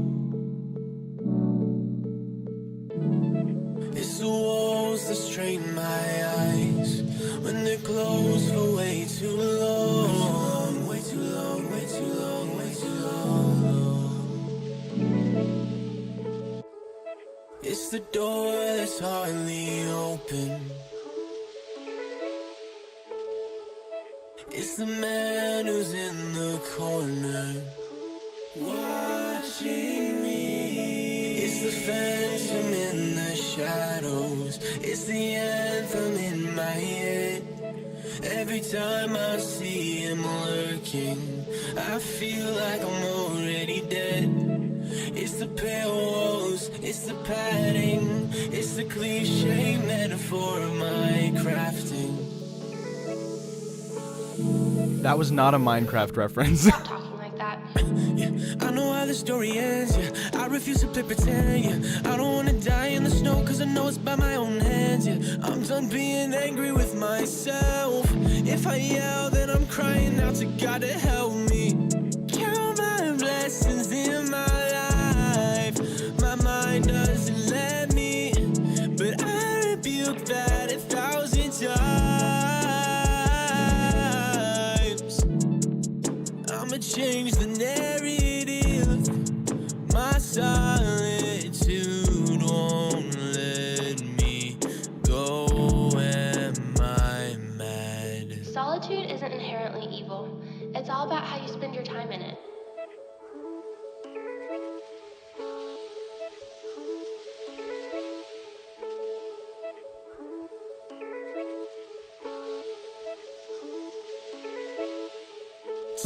It's the walls that strain my eyes when they're closed for way too long. Way too long, way too long, way too long. It's the door that's hardly open. It's the man who's in the corner watching me. It's the phantom in the shadows. It's the anthem in my head. Every time I see him lurking, I feel like I'm already dead. It's the pale walls, it's the padding, it's the cliche metaphor of my crafting. That was not a Minecraft reference. Stop talking like that. Yeah, I know how the story ends, yeah. I refuse to play pretend, yeah. I don't wanna die in the snow, cause I know it's by my own hands, yeah. I'm done being angry with myself. If I yell, then I'm crying out to God to help me. Count my blessings in my life. My mind doesn't let me, but I rebuke that 1,000 times. I'ma change the narrative. My solitude won't let me go. Am I mad? Solitude isn't inherently evil. It's all about how you spend your time in it.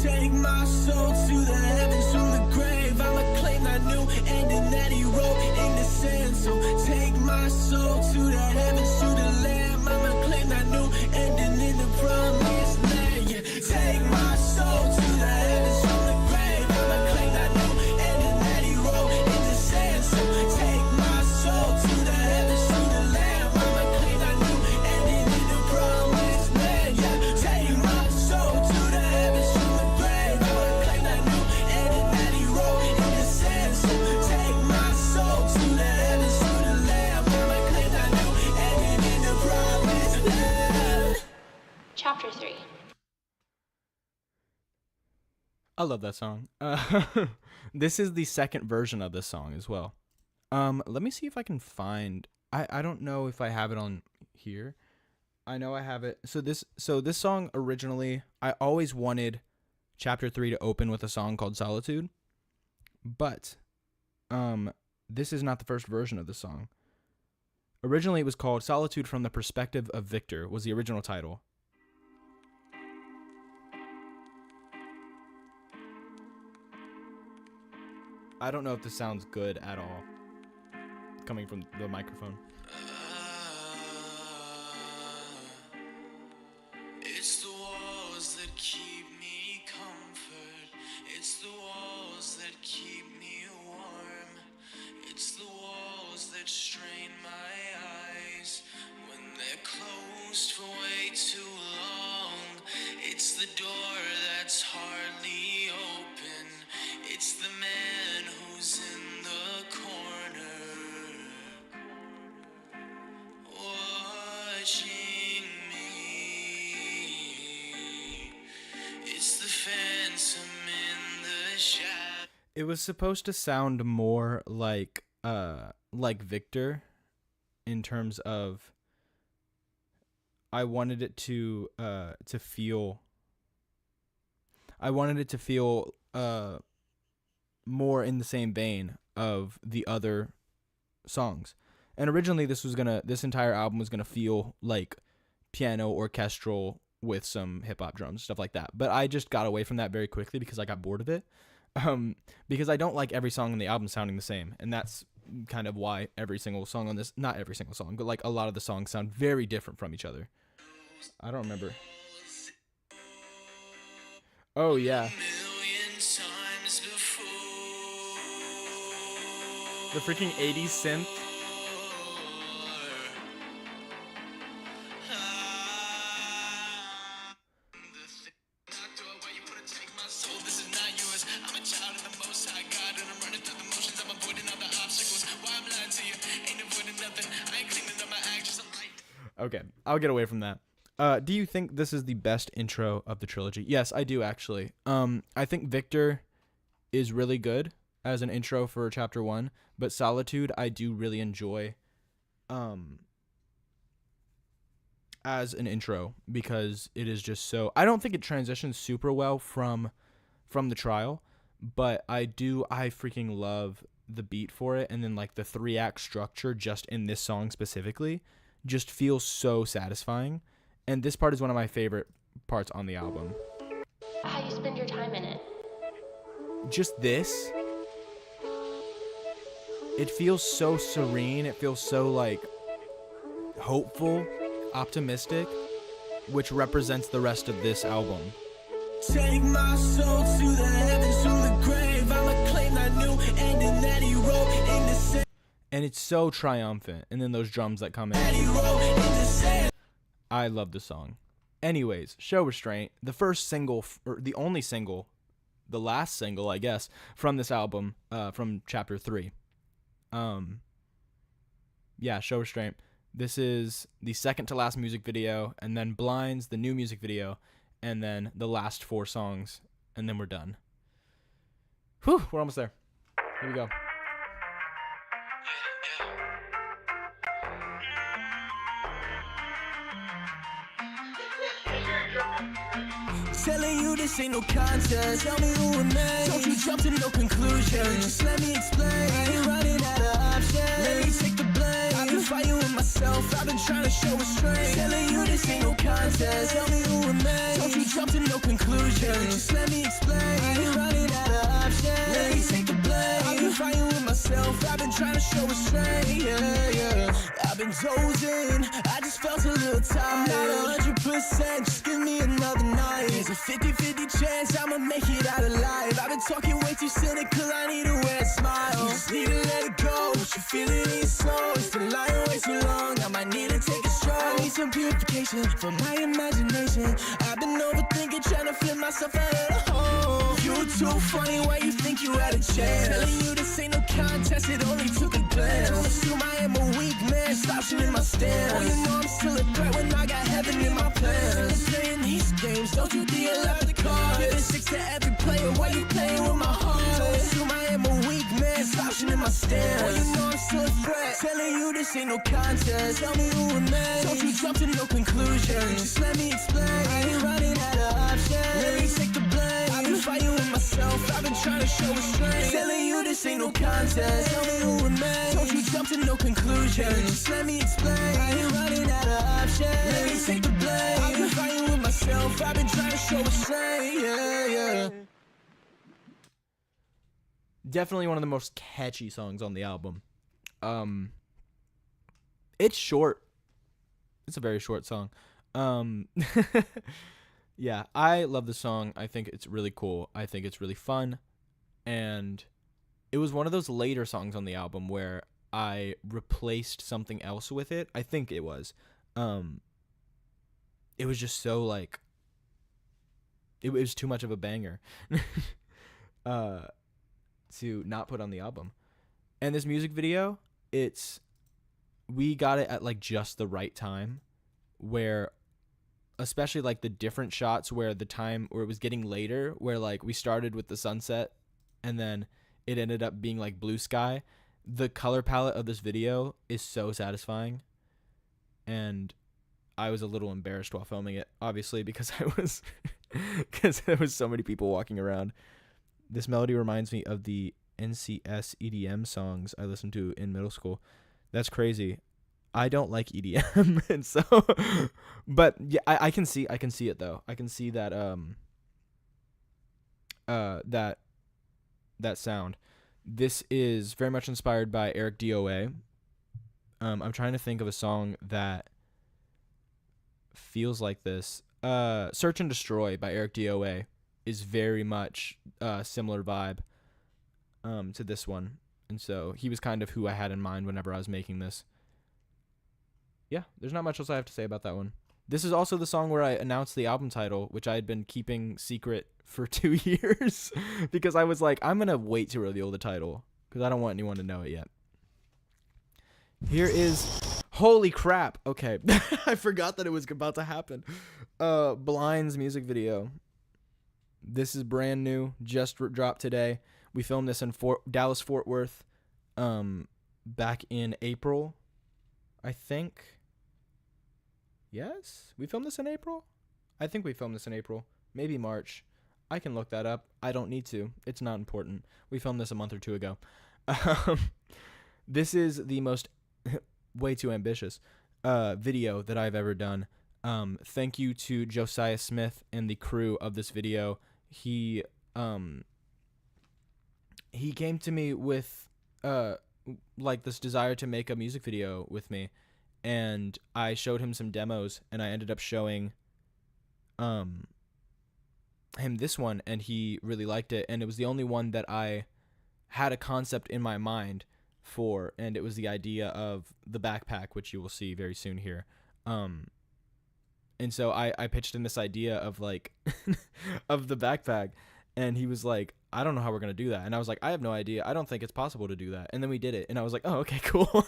Take my soul to the heavens from the grave. I'ma claim that new ending that he wrote in the sand. So take my soul to the heavens, to the Lamb. I'ma claim that new ending in the promised land. Yeah. Take my soul to the heavens from the grave. I'ma claim that new ending that he wrote in the sand. So take my soul to the heavens, to the Lamb. I'ma claim that new ending in the promised land. Yeah. Take my soul to the heavens from the grave. I'ma claim that new ending that he wrote in the sand. So take my soul to the heavens, to the Lamb. I'ma claim that new ending in the promised land. Chapter 3. I love that song. This is the second version of this song as well. Let me see if I can find. I don't know if I have it on here. I know I have it. So this song originally, I always wanted Chapter 3 to open with a song called Solitude, but this is not the first version of the song. Originally, it was called Solitude from the Perspective of Victor, was the original title. I don't know if this sounds good at all, coming from the microphone. It's the walls that keep me comfort. It's the walls that keep me warm. It's the walls that strain my eyes when they're closed for way too long. It's the door that's hardly open. It's the man who's in the corner, watching me. It's the phantom in the shadow. It was supposed to sound more like Victor, in terms of I wanted it to feel more in the same vein of the other songs. And originally this entire album was gonna feel like piano orchestral with some hip-hop drums, stuff like that. But I just got away from that very quickly because I got bored of it. Because I don't like every song on the album sounding the same. And that's kind of why every single song on this, not every single song, but like a lot of the songs sound very different from each other. I don't remember. Oh, yeah. The freaking 80s synth. Okay, I'll get away from that. Do you think this is the best intro of the trilogy? Yes, I do actually. I think Victor is really good as an intro for chapter 1, but Solitude I do really enjoy as an intro because it is just so, I don't think it transitions super well from the trial, but I freaking love the beat for it, and then like the 3-act structure just in this song specifically just feels so satisfying. And this part is one of my favorite parts on the album. How you spend your time in it. Just this. It feels so serene. It feels so like hopeful, optimistic, which represents the rest of this album. Take my soul to the heavens, to the grave. I'ma claim that new ending that he wrote in the sand. And it's so triumphant. And then those drums that come in. I love the song. Anyways, Show Restraint, the first single, or the only single, the last single, I guess, from this album, from chapter 3. Yeah, Show Restraint. This is the second to last music video, and then Blinds, the new music video, and then the last 4 songs, and then we're done. Whew, we're almost there. Here we go. Telling you this ain't no contest. Tell me who remains. Don't you jump to no conclusion. Just let me explain. I ain't running out of options. Let me take the blame. I've been fighting with myself. I've been trying to show restraint. Telling you this ain't no contest. Tell me who remains. Don't you jump to no conclusion. Just let me explain. I ain't running out of options. Let me take the blame. I've been fighting with myself. I've been trying to show restraint. Yeah. I've been dozing. I just felt a little tired. I'm not 100%. Just give me another night. There's a 50-50 chance I'ma make it out alive. I've been talking way too cynical, I need to wear a smile. You just need to let it go, what you feeling in your soul. It's been lying way too long, I might need to take a stroll. I need some purification for my imagination. I've been overthinking, trying to flip myself out of the hole. You're too funny, why you think you had a chance? Telling you this ain't no contest, it only took a glance. Don't assume I am a weak man, stop in my stance. Oh, you know I'm still a threat when I got heaven in my plans. Playing these games, don't you deal out the cards. Giving 6 to every player, why you playing with my heart? Don't assume I am a weak man, stop in my stance. Oh, you know I'm still a threat, telling you this ain't no contest. Tell me who remains, don't you jump to no conclusion. Just let me explain, I ain't running out of options. Let me take the blame, I've been fighting with myself. I've been trying to show restraint. Telling you this ain't no contest. Tell me who remains. jump to no conclusion. Just let me explain. I ain't running out of options. Let me take the blame. I've been fighting with myself. I've been trying to show restraint. Yeah. Definitely one of the most catchy songs on the album. It's short. It's a very short song. Yeah, I love the song. I think it's really cool. I think it's really fun. And it was one of those later songs on the album where I replaced something else with it. I think it was. It was just so like, it was too much of a banger to not put on the album. And this music video, we got it at like just the right time, where especially like the different shots where the time where it was getting later, where like we started with the sunset and then it ended up being like blue sky. The color palette of this video is so satisfying, and I was a little embarrassed while filming it, obviously, because there was so many people walking around. This melody reminds me of the NCS EDM songs I listened to in middle school. That's crazy. I don't like EDM, and so, but yeah, I can see it though. I can see that that sound. This is very much inspired by Eric DOA. I'm trying to think of a song that feels like this. Search and Destroy by Eric DOA is very much similar vibe to this one, and so he was kind of who I had in mind whenever I was making this. Yeah, there's not much else I have to say about that one. This is also the song where I announced the album title, which I had been keeping secret for 2 years because I was like, I'm going to wait to reveal the title because I don't want anyone to know it yet. Here is, holy crap. Okay. I forgot that it was about to happen. Blind's music video. This is brand new, just dropped today. We filmed this in Dallas, Fort Worth, back in April, I think. Yes? We filmed this in April? I think we filmed this in April. Maybe March. I can look that up. I don't need to. It's not important. We filmed this a month or two ago. This is the most way too ambitious video that I've ever done. Thank you to Josiah Smith and the crew of this video. He came to me with like this desire to make a music video with me, and I showed him some demos, and I ended up showing him this one, and he really liked it, and it was the only one that I had a concept in my mind for, and it was the idea of the backpack, which you will see very soon here. And so I pitched him this idea of like of the backpack, and he was like, I don't know how we're going to do that. And I was like, I have no idea. I don't think it's possible to do that. And then we did it, and I was like, oh, okay, cool.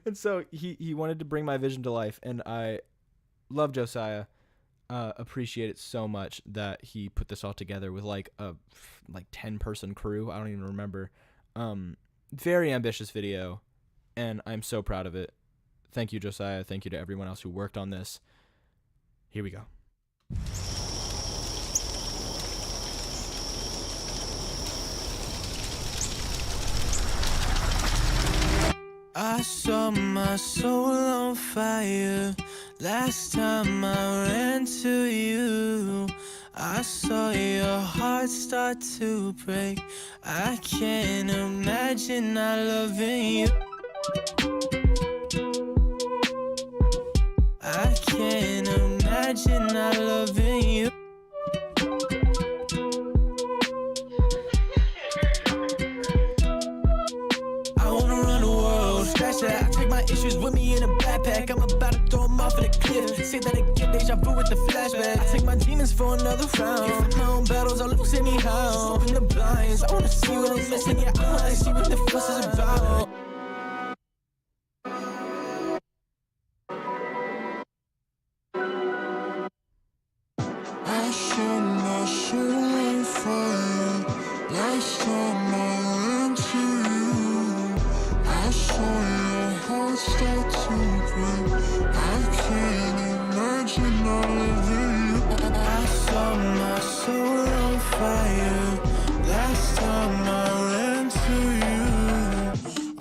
And so he wanted to bring my vision to life, and I love Josiah. Appreciate it so much that he put this all together with like a 10-person crew. I don't even remember. Very ambitious video, and I'm so proud of it. Thank you, Josiah. Thank you to everyone else who worked on this. Here we go. I saw my soul on fire last time I ran to you. I saw your heart start to break. I can't imagine not loving you. I can't imagine not loving you. I wanna run the world, scratch that. I take my issues with me in a backpack. I'm about to throw them off of the cliff. Say that again, deja vu with the flashback. I take my demons for another round. Fight my own battles, I'll lose anyhow. Open the blinds, I wanna see what I'm missing in your eyes. See what the fuss is about. I set my soul on fire last time I ran to you. I saw your heart start to break. I can't imagine not loving you. I saw my soul on fire last time I ran to you.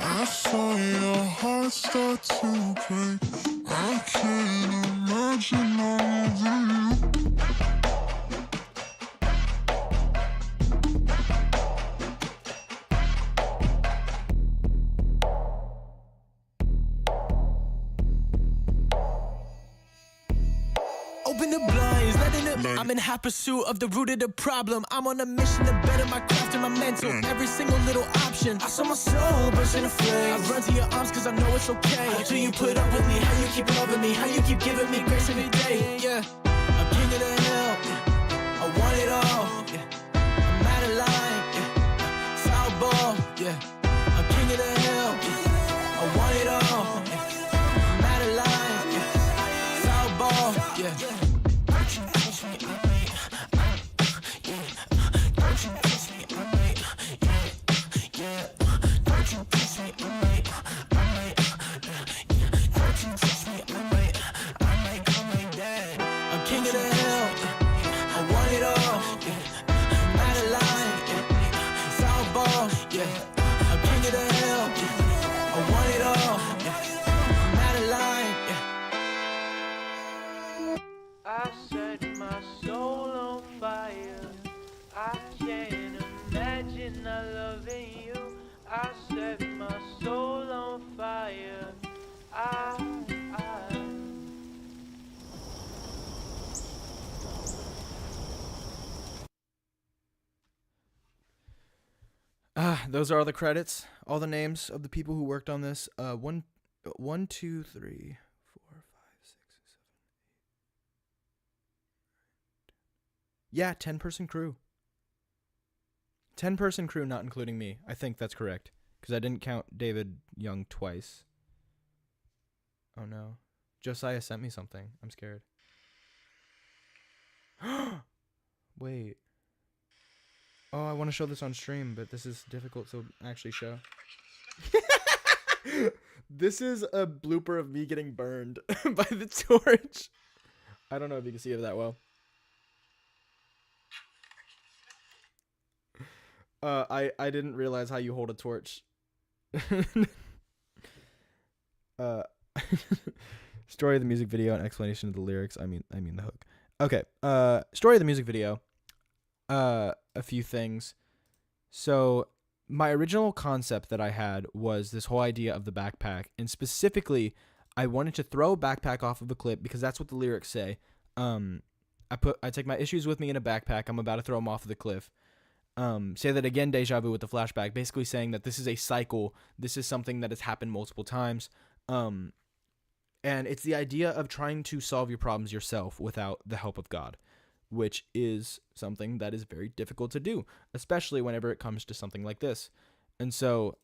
open the blinds, letting it. I'm in hot pursuit of the root of the problem. I'm on a mission to better my craft and my mental. Every single little option. I saw my soul burst into flames. I run to your arms cause I know it's okay. How do you put up with me? How you keep loving me? How you keep giving me grace every day? Yeah, I'm king of the hill. I want it all. Yeah, I'm out of line. Yeah, foul ball. Yeah, I'm king of the hill. I want it all. Yeah, I'm out of line. Yeah, foul ball. Yeah. Don't you push me, don't you push me, yeah. Don't you push me, don't you push me, I might come like that. I'm king of the hill, I want it all, yeah. I'm out of line, yeah. Foul ball, yeah. I'm king of the hill, I want it all, yeah. I'm out of line, yeah. I set my soul on fire. I can't imagine not loving you. I set my soul on fire. Those are all the credits, all the names of the people who worked on this. 1, 2, 3, 4, 5, 6, 7, 8. 10-person crew. 10-person crew, not including me. I think that's correct. Because I didn't count David Young twice. Oh no. Josiah sent me something. I'm scared. Wait. Oh, I want to show this on stream, but this is difficult to actually show. This is a blooper of me getting burned by the torch. I don't know if you can see it that well. I didn't realize how you hold a torch. Story of the music video and explanation of the lyrics. I mean the hook. Okay. Story of the music video. A few things. So my original concept that I had was this whole idea of the backpack, and specifically I wanted to throw a backpack off of a cliff because that's what the lyrics say. I take my issues with me in a backpack. I'm about to throw them off of the cliff. Say that again, deja vu with the flashback, basically saying that this is a cycle. This is something that has happened multiple times. And it's the idea of trying to solve your problems yourself without the help of God, which is something that is very difficult to do, especially whenever it comes to something like this. And so,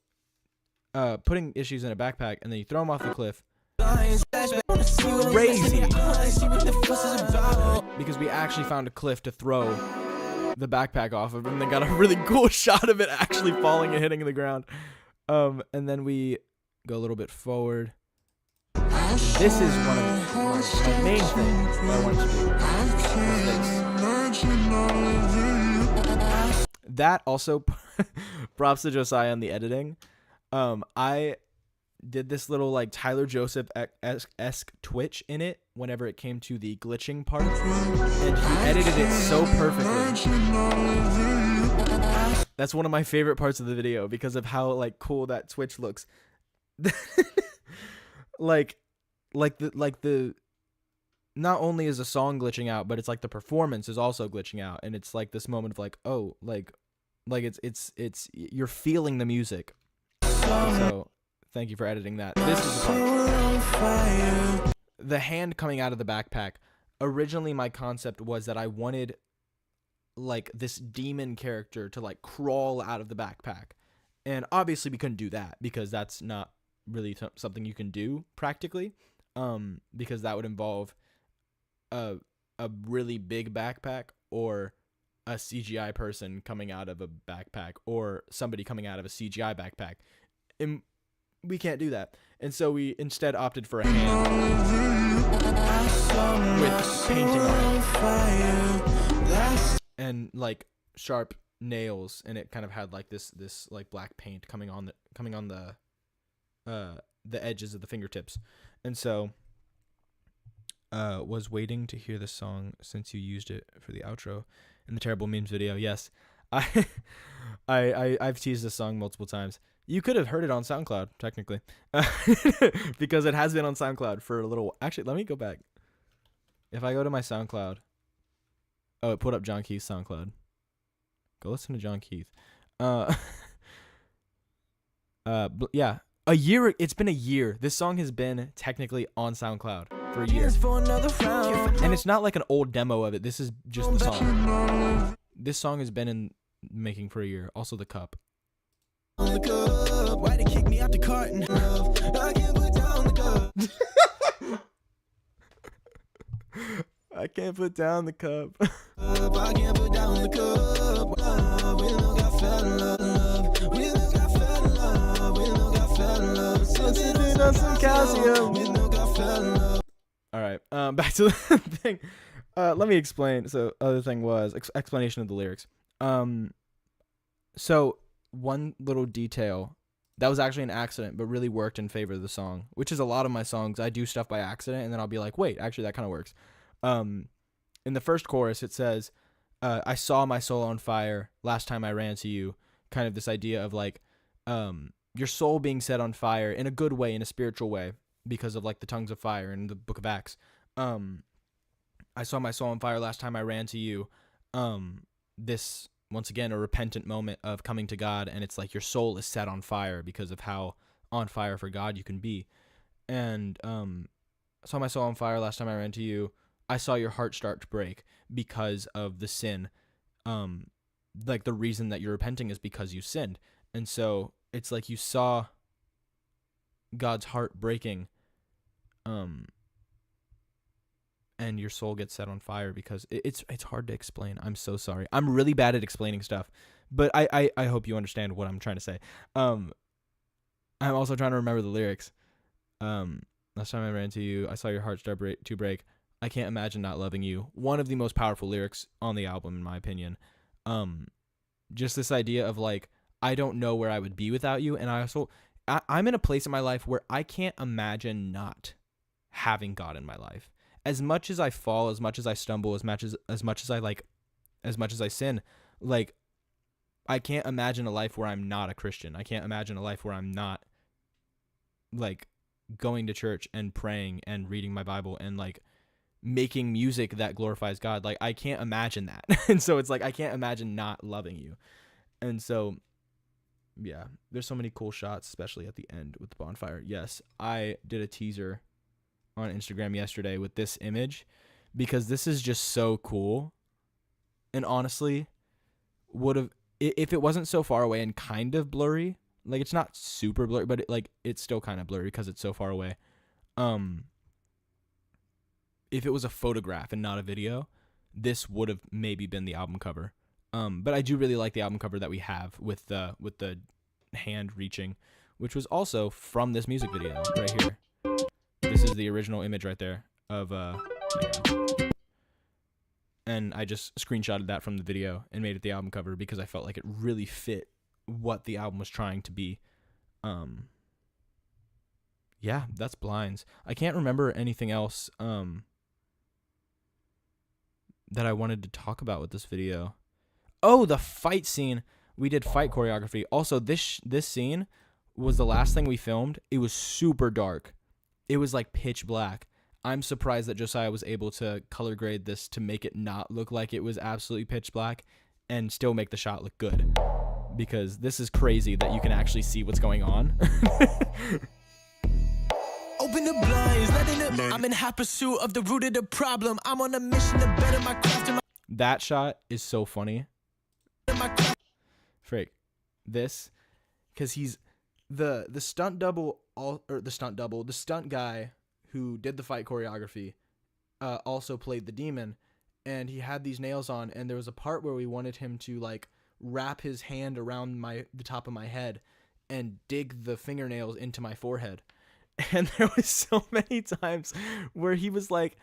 putting issues in a backpack and then you throw them off the cliff, crazy, because we actually found a cliff to throw the backpack off of, and then got a really cool shot of it actually falling and hitting the ground. And then we go a little bit forward. This is one of my main things that I want to do. That also, props to Josiah on the editing. I did this little like Tyler Joseph-esque twitch in it whenever it came to the glitching part, and he edited it so perfectly. That's one of my favorite parts of the video because of how like cool that twitch looks. like the not only is a song glitching out, but it's like the performance is also glitching out, and it's like this moment of like, oh, like it's you're feeling the music. So thank you for editing that. This is the part. The hand coming out of the backpack. Originally, my concept was that I wanted like this demon character to like crawl out of the backpack, and obviously we couldn't do that because that's not really something you can do practically, because that would involve a really big backpack or a CGI person coming out of a backpack or somebody coming out of a CGI backpack, and we can't do that. And so we instead opted for a hand with painting on it and like sharp nails, and it kind of had like this like black paint coming on the edges of the fingertips. And so was waiting to hear the song since you used it for the outro in the Terrible Memes video. Yes, I've teased this song multiple times. You could have heard it on SoundCloud, technically, because it has been on SoundCloud for a little. Actually, let me go back if I go to my SoundCloud, oh, it put up John Keith's SoundCloud. Go listen to John Keith. Yeah, a year. It's been a year. This song has been technically on SoundCloud for a year, and it's not like an old demo of it. This is just the song. This song has been in making for a year. Also, the cup. On the cup, why they kick me out the carton? I can't put down the cup. I can't put down the cup. I can't put down the cup. We don't got fell in love. We don't got fell in love. We don't got fell in love. Sipping on some calcium. We don't got fell in love. All right. Back to the thing. Let me explain. So, other thing was explanation of the lyrics. So one little detail that was actually an accident, but really worked in favor of the song, which is a lot of my songs. I do stuff by accident, and then I'll be like, wait, actually, that kind of works. In the first chorus, it says, I saw my soul on fire last time I ran to you. Kind of this idea of like, your soul being set on fire in a good way, in a spiritual way, because of like the tongues of fire in the book of Acts. I saw my soul on fire last time I ran to you. This, once again, a repentant moment of coming to God, and it's like your soul is set on fire because of how on fire for God you can be. And I saw my soul on fire last time I ran to you. I saw your heart start to break because of the sin. Like the reason that you're repenting is because you sinned. And so it's like you saw God's heart breaking, and your soul gets set on fire because it's hard to explain. I'm so sorry. I'm really bad at explaining stuff, but I hope you understand what I'm trying to say. I'm also trying to remember the lyrics. Last time I ran to you, I saw your heart start to break. I can't imagine not loving you. One of the most powerful lyrics on the album, in my opinion. Just this idea of like, I don't know where I would be without you. And I'm in a place in my life where I can't imagine not having God in my life. As much as I fall, as much as I stumble, as much as I sin, like, I can't imagine a life where I'm not a Christian. I can't imagine a life where I'm not like going to church and praying and reading my Bible and like making music that glorifies God. Like, I can't imagine that. And so it's like, I can't imagine not loving you. And so, yeah, there's so many cool shots, especially at the end with the bonfire. Yes, I did a teaser on Instagram yesterday with this image because this is just so cool. And honestly, if it wasn't so far away and kind of blurry, like it's not super blurry, but it's still kind of blurry because it's so far away. If it was a photograph and not a video, this would have maybe been the album cover. But I do really like the album cover that we have with the hand reaching, which was also from this music video right here. This is the original image right there of yeah. And I just screenshotted that from the video and made it the album cover because I felt like it really fit what the album was trying to be. Yeah, that's Blinds. I can't remember anything else that I wanted to talk about with this video. Oh, the fight scene. We did fight choreography. Also, this scene was the last thing we filmed. It was super dark. It was like pitch black. I'm surprised that Josiah was able to color grade this to make it not look like it was absolutely pitch black and still make the shot look good. Because this is crazy that you can actually see what's going on. Open the blinds, letting it. I'm in hot pursuit of the root of the problem. I'm on a mission to better my craft and That shot is so funny. Freak. This, because he's the stunt double, the stunt guy who did the fight choreography, also played the demon, and he had these nails on, and there was a part where we wanted him to like wrap his hand around the top of my head and dig the fingernails into my forehead. And there was so many times where he was like,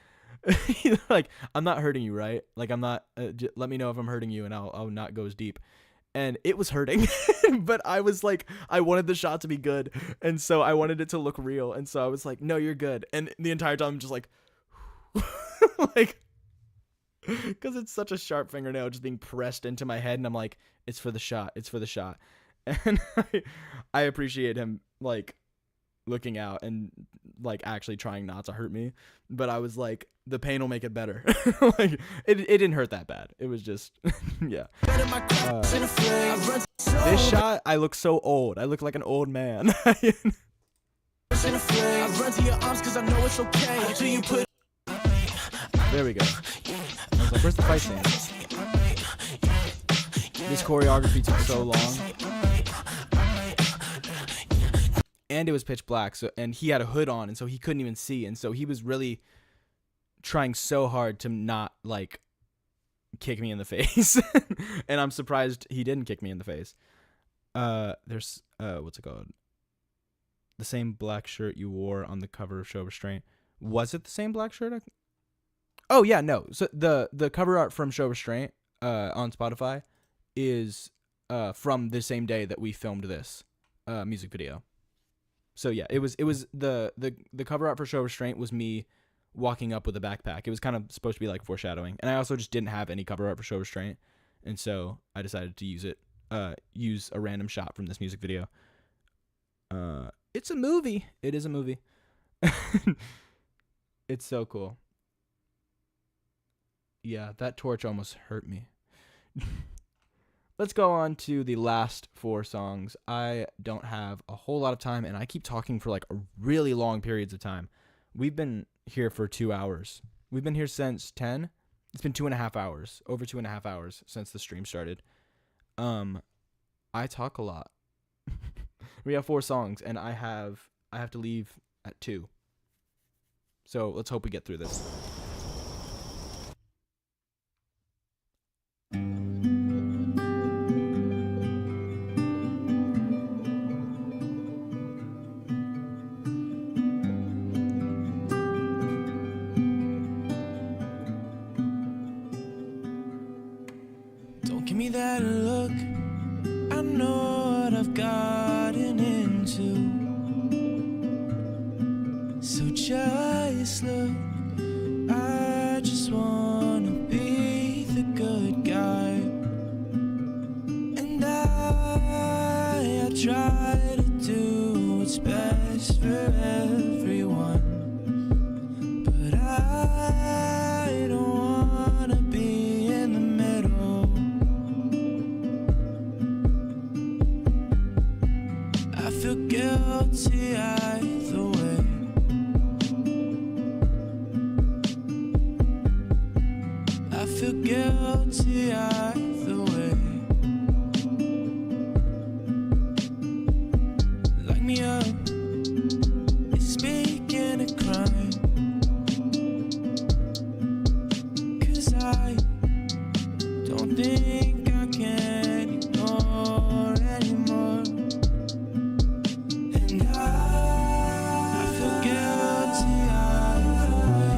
like, I'm not hurting you, right? Like, I'm not, let me know if I'm hurting you and I'll not go as deep. And it was hurting, but I was like, I wanted the shot to be good. And so I wanted it to look real. And so I was like, no, you're good. And the entire time I'm just like, like, because it's such a sharp fingernail just being pressed into my head. And I'm like, it's for the shot. It's for the shot. And I appreciate him, like, looking out and like actually trying not to hurt me, but I was like, the pain will make it better. Like it didn't hurt that bad. It was just yeah. This shot, I look so old. I look like an old man. There we go. I was like, where's the fight scene? This choreography took so long. And it was pitch black, and he had a hood on, and so he couldn't even see, and so he was really trying so hard to not like kick me in the face. And I'm surprised he didn't kick me in the face. There's what's it called? The same black shirt you wore on the cover of Show Restraint. Was it the same black shirt? Oh yeah, no. So the cover art from Show Restraint on Spotify is from the same day that we filmed this music video. So yeah, it was the cover art for Show Restraint was me walking up with a backpack. It was kind of supposed to be like foreshadowing, and I also just didn't have any cover art for Show Restraint, and so I decided to use a random shot from this music video. It's a movie. It is a movie. It's so cool. Yeah, that torch almost hurt me. Let's go on to the last 4 songs. I don't have a whole lot of time, and I keep talking for like a really long periods of time. We've been here for 2 hours. We've been here since 10. It's been 2.5 hours, over 2.5 hours since the stream started. I talk a lot. We have 4 songs, and I have to leave at 2. So let's hope we get through this. Don't give me that look. I know what I've gotten into. So just look. I just wanna be the good guy. And I try to do what's best for everyone. But I don't wanna be in the middle. I feel guilty either way. I feel guilty either way. Lock me up, it's speaking a crime. 'Cause I don't think I can ignore anymore. And I feel guilty either way.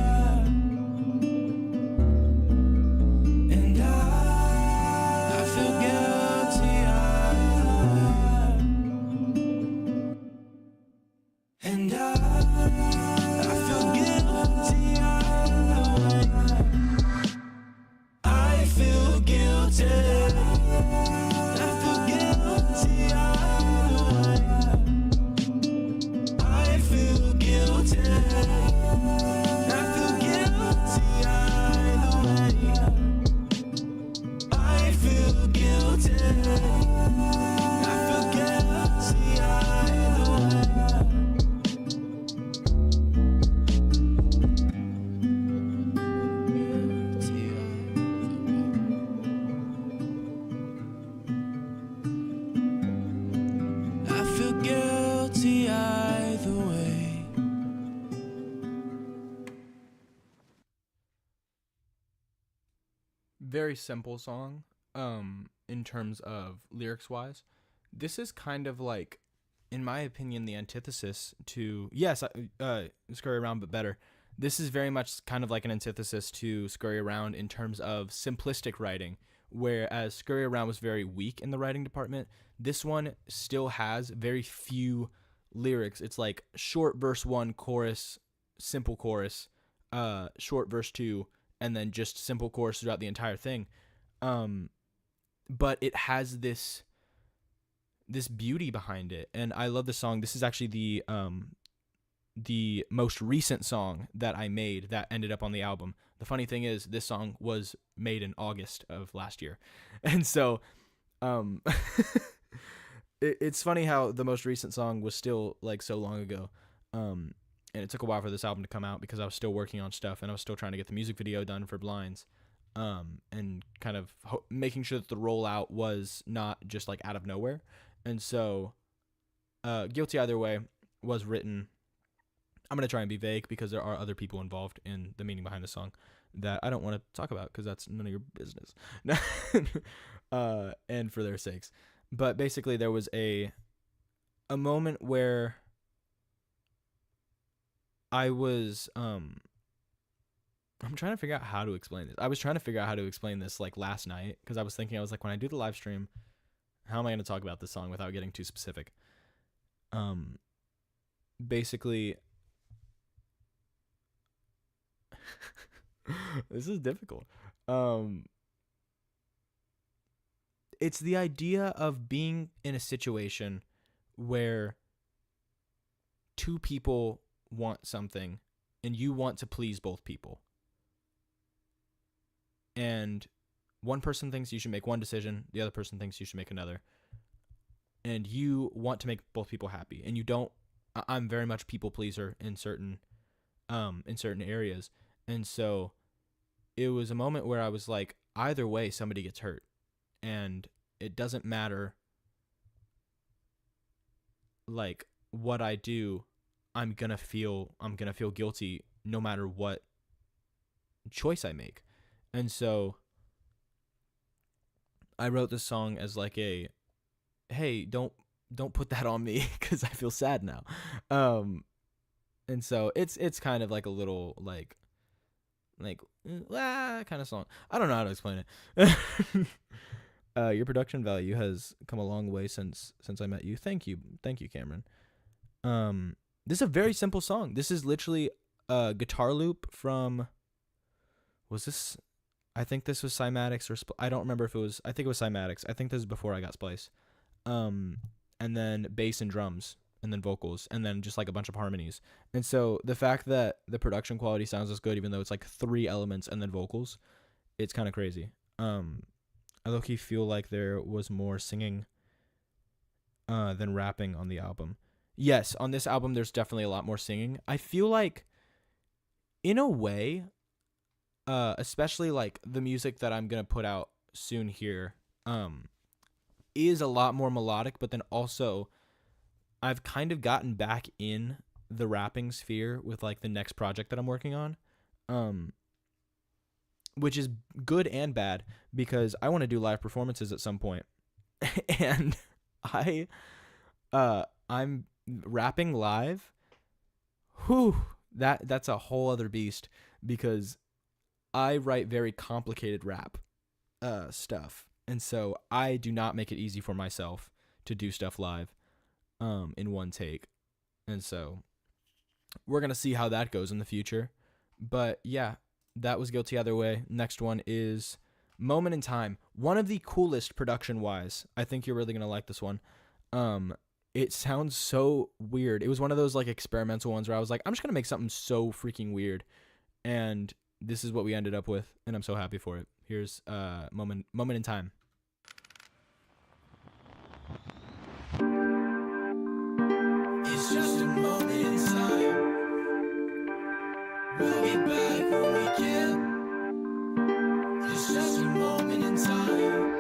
And I feel guilty either way. And I feel guilty either way. I feel guilty. I feel guilty either way. I feel guilty. I feel guilty either way. I feel guilty. I feel guilty either way. I feel guilty either way. Very simple song, in terms of lyrics wise. This is kind of like, in my opinion, the antithesis to, yes, Scurry Around, but better. This is very much kind of like an antithesis to Scurry Around in terms of simplistic writing, whereas Scurry Around was very weak in the writing department. This one still has very few lyrics. It's like short verse 1, chorus, simple chorus, short verse 2, and then just simple chorus throughout the entire thing. But it has this beauty behind it, and I love the song. This is actually the the most recent song that I made that ended up on the album. The funny thing is, this song was made in August of last year. And so it's funny how the most recent song was still like so long ago. And it took a while for this album to come out because I was still working on stuff and I was still trying to get the music video done for Blinds. And kind of making sure that the rollout was not just like out of nowhere. And so Guilty Either Way was written. I'm going to try and be vague because there are other people involved in the meaning behind the song that I don't want to talk about because that's none of your business. And for their sakes. But basically there was a moment where I was I'm trying to figure out how to explain this. I was trying to figure out how to explain this like last night because I was thinking, I was like, when I do the live stream, how am I going to talk about this song without getting too specific? Basically, this is difficult. It's the idea of being in a situation where two people want something and you want to please both people. And one person thinks you should make one decision, the other person thinks you should make another. And you want to make both people happy. And you don't, I'm very much people pleaser in certain areas. And so it was a moment where I was like, either way, somebody gets hurt. And it doesn't matter like what I do, I'm gonna feel guilty no matter what choice I make. And so I wrote this song as like a, hey, don't put that on me because I feel sad now. And so it's kind of like a little like kind of song. I don't know how to explain it. Your production value has come a long way since I met you. Thank you, Cameron. This is a very simple song. This is literally a guitar loop from, was this? I think this was Cymatics or I don't remember if it was. I think it was Cymatics. I think this is before I got Splice. And then bass and drums, and then vocals, and then just like a bunch of harmonies. And so the fact that the production quality sounds as good, even though it's like 3 elements and then vocals, it's kind of crazy. I low-key feel like there was more singing than rapping on the album. Yes, on this album there's definitely a lot more singing. I feel like, in a way, especially like the music that I'm gonna put out soon here, is a lot more melodic, but then also I've kind of gotten back in the rapping sphere with like the next project that I'm working on, which is good and bad because I want to do live performances at some point. And I'm rapping live. Whew, that's a whole other beast because I write very complicated rap stuff. And so I do not make it easy for myself to do stuff live in one take. And so we're going to see how that goes in the future. But yeah, that was Guilty Either Way. Next one is Moment in Time. One of the coolest production-wise. I think you're really going to like this one. It sounds so weird. It was one of those like experimental ones where I was like, I'm just going to make something so freaking weird. And this is what we ended up with, and I'm so happy for it. Here's Moment in Time. It's just a moment in time. We'll get back when we can. It's just a moment in time.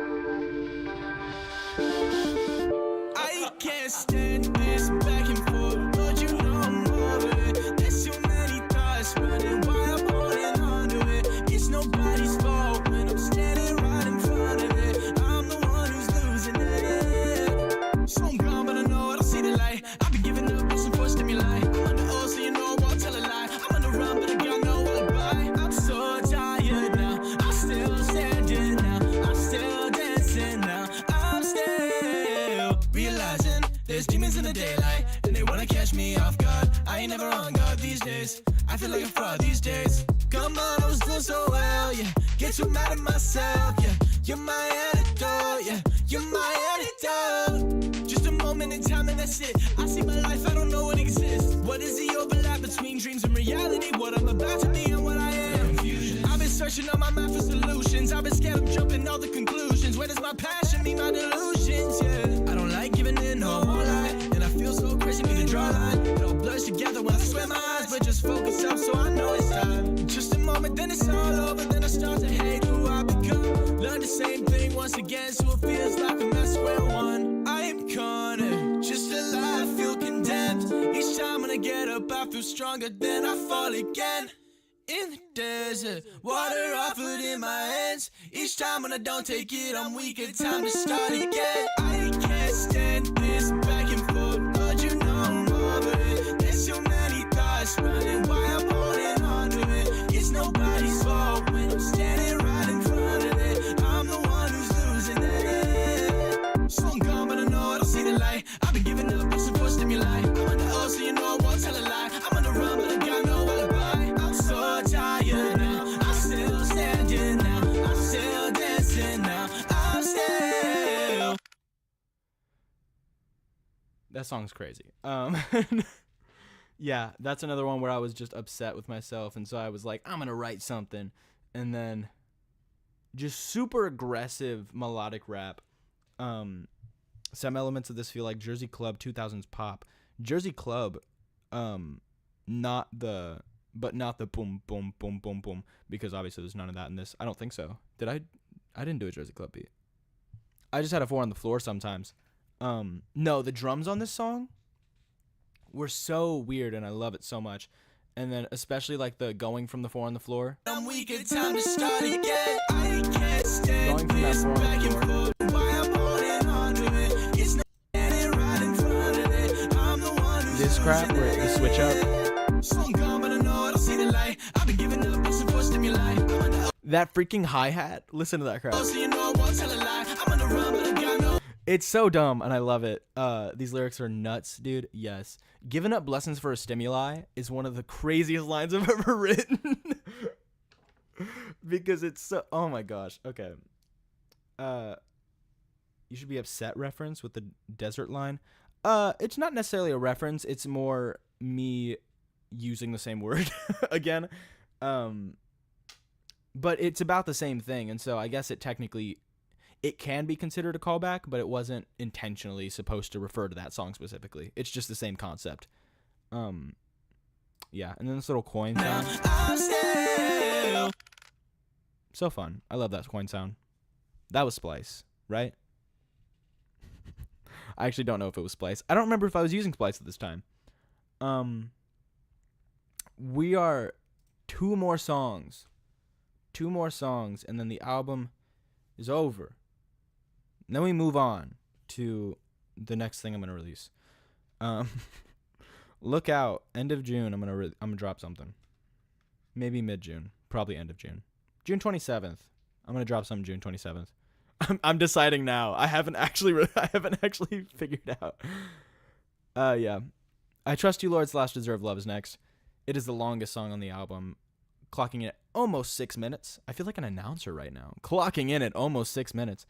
I can't stand this back and forth, but you know I'm over it. There's so many thoughts running while I'm holding on to it. It's nobody's fault when I'm standing right in front of it. I'm the one who's losing it. So I'm gone, but I know I don't see the light. I've been giving up listen for stimuli. I'm under oath, so you know I won't tell a lie. I'm on the run, but I got no alibi. I'm so tired now. I'm still standing now. I'm still dancing now. I'm still realizing there's demons in the daylight, and they wanna catch me off guard. I ain't never on guard these days. I feel like a fraud these days. Come on, I was doing so well, yeah. Get too mad at myself, yeah. You're my antidote, yeah. You're my antidote. Just a moment moment in time and that's it. I see my life, I don't know what exists. What is the overlap between dreams and reality? What I'm about to be and what I am. I've been searching on my mind for solutions. I've been scared of jumping all the conclusions. Where does my passion meet my delusions? Yeah, I don't like giving in, no, I won't lie. And I feel so crazy, need to draw a line. It all blurs together when I swear my eyes, but just focus up so I know it's time. Just a moment, then it's all over. Then I start to hate who I become. Learn the same thing once again, so it feels like I'm at square one. I am cornered, just alive, feel condemned. Each time when I get up, I feel stronger, then I fall again. In the desert, water offered in my hands. Each time when I don't take it, I'm weaker, time to start again. I can't stand this back and forth, Lord, you know I'm over it. There's so many thoughts running, why I'm holding on to it. It's nobody's fault when I'm standing right in front of it. I'm the one who's losing it. So I'm gone, but I know I don't see the light. I've been giving up, looking for stimuli. I'm on the O, so you know I won't tell a lie. I'm on the run, but I got no alibi. I'm so tired now, I'm still standing now, I'm still dancing now, I'm still. That song's crazy. Yeah, that's another one where I was just upset with myself, and so I was like, I'm gonna write something, and then just super aggressive melodic rap. Some elements of this feel like Jersey Club 2000s pop. Jersey Club, not the boom boom boom boom boom, because obviously there's none of that in this. I don't think so. Did I didn't do a Jersey Club beat. I just had a 4 on the floor sometimes. No, the drums on this song were so weird, and I love it so much. And then especially like the going from the 4 on the floor. I'm weak, it's time to start again. I can't stand Going from that 4 on back the and floor. forth, why I'm holding on to it. It's not standing right in front of it. I'm the one who's This crap where it, the switch up. so I'm gone, but I know I don't see the light. I've been giving up, looking for stimuli. I'm on the That freaking hi-hat. Listen to that crap. O, so you know I won't tell a lie. I'm on the run, but I got no. It's so dumb, and I love it. These lyrics are nuts, dude. Yes. Giving up blessings for a stimuli is one of the craziest lines I've ever written. Because it's so... Oh, my gosh. Okay. You should be upset reference with the desert line. It's not necessarily a reference. It's more me using the same word again. But it's about the same thing, and so I guess it technically... It can be considered a callback, but it wasn't intentionally supposed to refer to that song specifically. It's just the same concept. Yeah, and then this little coin sound. So fun. I love that coin sound. That was Splice, right? I actually don't know if it was Splice. I don't remember if I was using Splice at this time. We are 2 more songs. 2 more songs, and then the album is over. And then we move on to the next thing I'm gonna release. Look out, end of June. I'm gonna drop something. Maybe mid-June, probably end of June. June 27th. I'm gonna drop something June 27th. I'm deciding now. I haven't actually figured it out. Yeah. I Trust You, Lord / Deserve Love is next. It is the longest song on the album, clocking in at almost 6 minutes. I feel like an announcer right now. Clocking in at almost 6 minutes.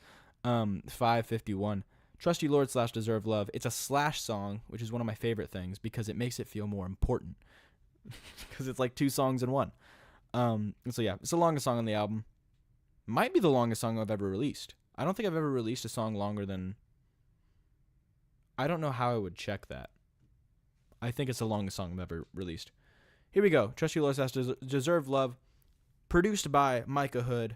5:51. Trust You, Lord / Deserve Love. It's a Slash song, which is one of my favorite things because it makes it feel more important. Because it's like 2 songs in one. So yeah, it's the longest song on the album. Might be the longest song I've ever released. I don't think I've ever released a song longer than... I don't know how I would check that. I think it's the longest song I've ever released. Here we go. Trust You, Lord / Deserve Love. Produced by Micah Hood.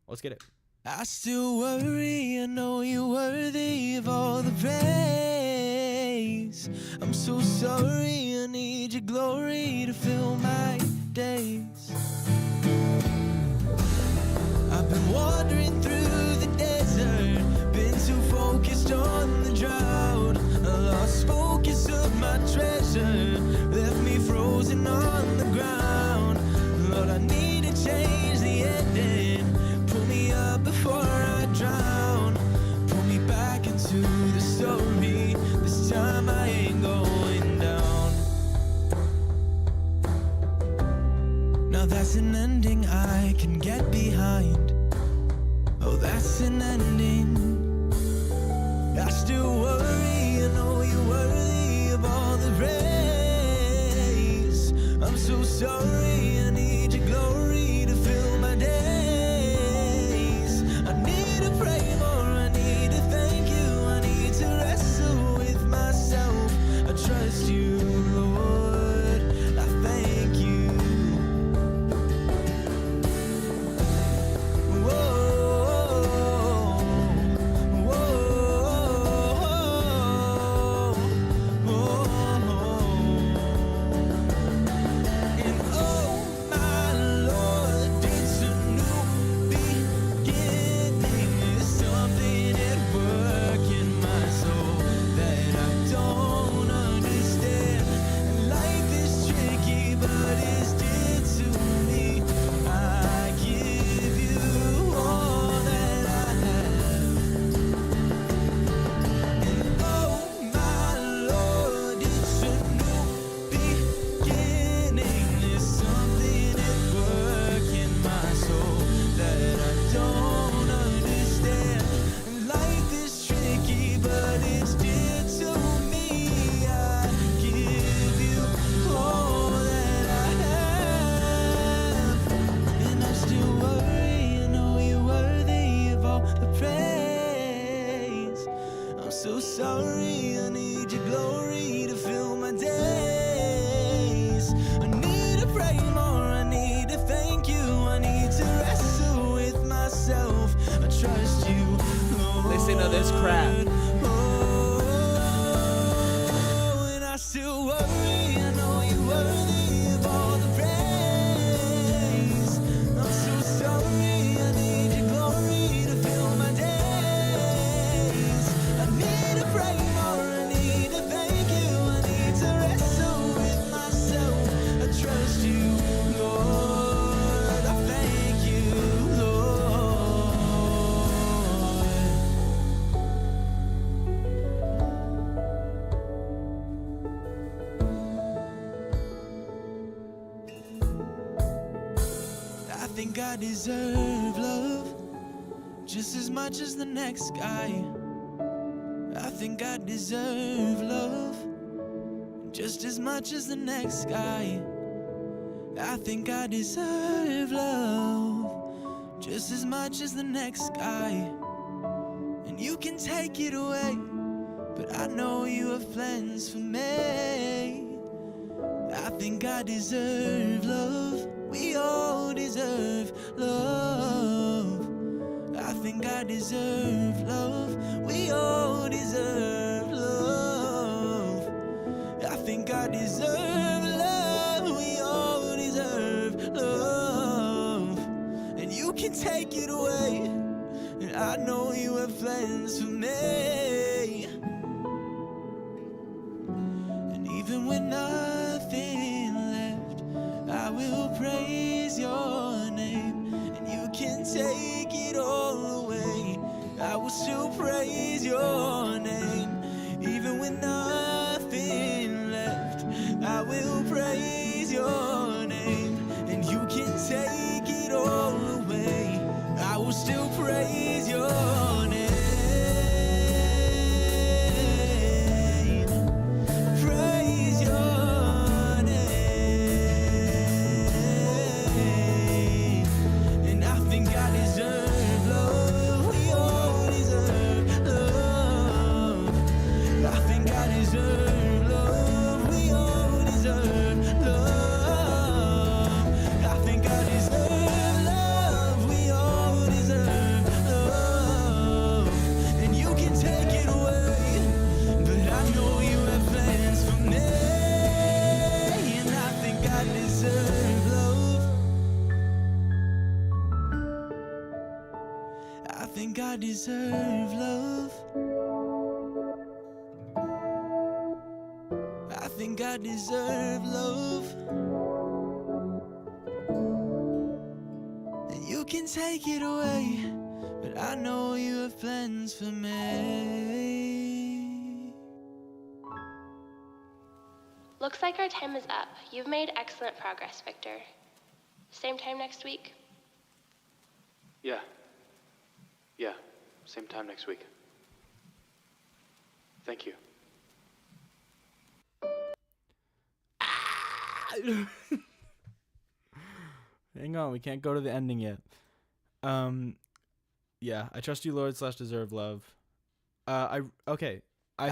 Let's get it. I still worry, I know you're worthy of all the praise. I'm so sorry, I need your glory to fill my days. I've been wandering through the desert, been too focused on the drought. I lost focus of my treasure, left me frozen on the ground. Lord, I need to change the ending. Pull me up before I drown. Pull me back into the story. This time I ain't going down. Now that's an ending I can get behind. Oh, that's an ending I still worry, I know you're worthy of all the praise. I'm so sorry, I need your glory to fill my days. I need to pray more, I need to thank you, I need to wrestle with myself. I trust you, Lord, I thank you. Whoa. So sorry, I need your glory to fill my days. I need to pray more, I need to thank you, I need to wrestle with myself. I trust you, Lord. Listen to this crap. Oh, and I still worry, I know you're worthy of all the praise. I'm so sorry, I need your glory to fill my days. I need to pray more, I need to thank you, I need to wrestle with myself. I trust you, Lord, I thank you, Lord. I think I deserve love just as much as the next guy. I think I deserve love just as much as the next guy. I think I deserve love just as much as the next guy. And you can take it away, but I know you have plans for me. I think I deserve love. We all deserve love. I think I deserve love. We all deserve love. I think I deserve love. We all deserve love. And you can take it away, and I know you have plans for me. And even with nothing left, I will praise your name. And you can take it all away, I will still praise your name. Even with nothing left, I will praise your name. And you can take it all away, I will still praise your name. Praise your name. And I think I deserve love. We all deserve love. I think I deserve love. We all deserve love. I think I deserve love. We all deserve love. And you can take it away, but I know you have plans for me. And I think I deserve love. I think I deserve love. I think I deserve love. And you can take it away, but I know you have plans for me. Looks like our time is up. You've made excellent progress, Victor. Same time next week? Yeah. Yeah, same time next week. Thank you. Hang on, we can't go to the ending yet. Yeah, I trust you, Lord / deserve love. I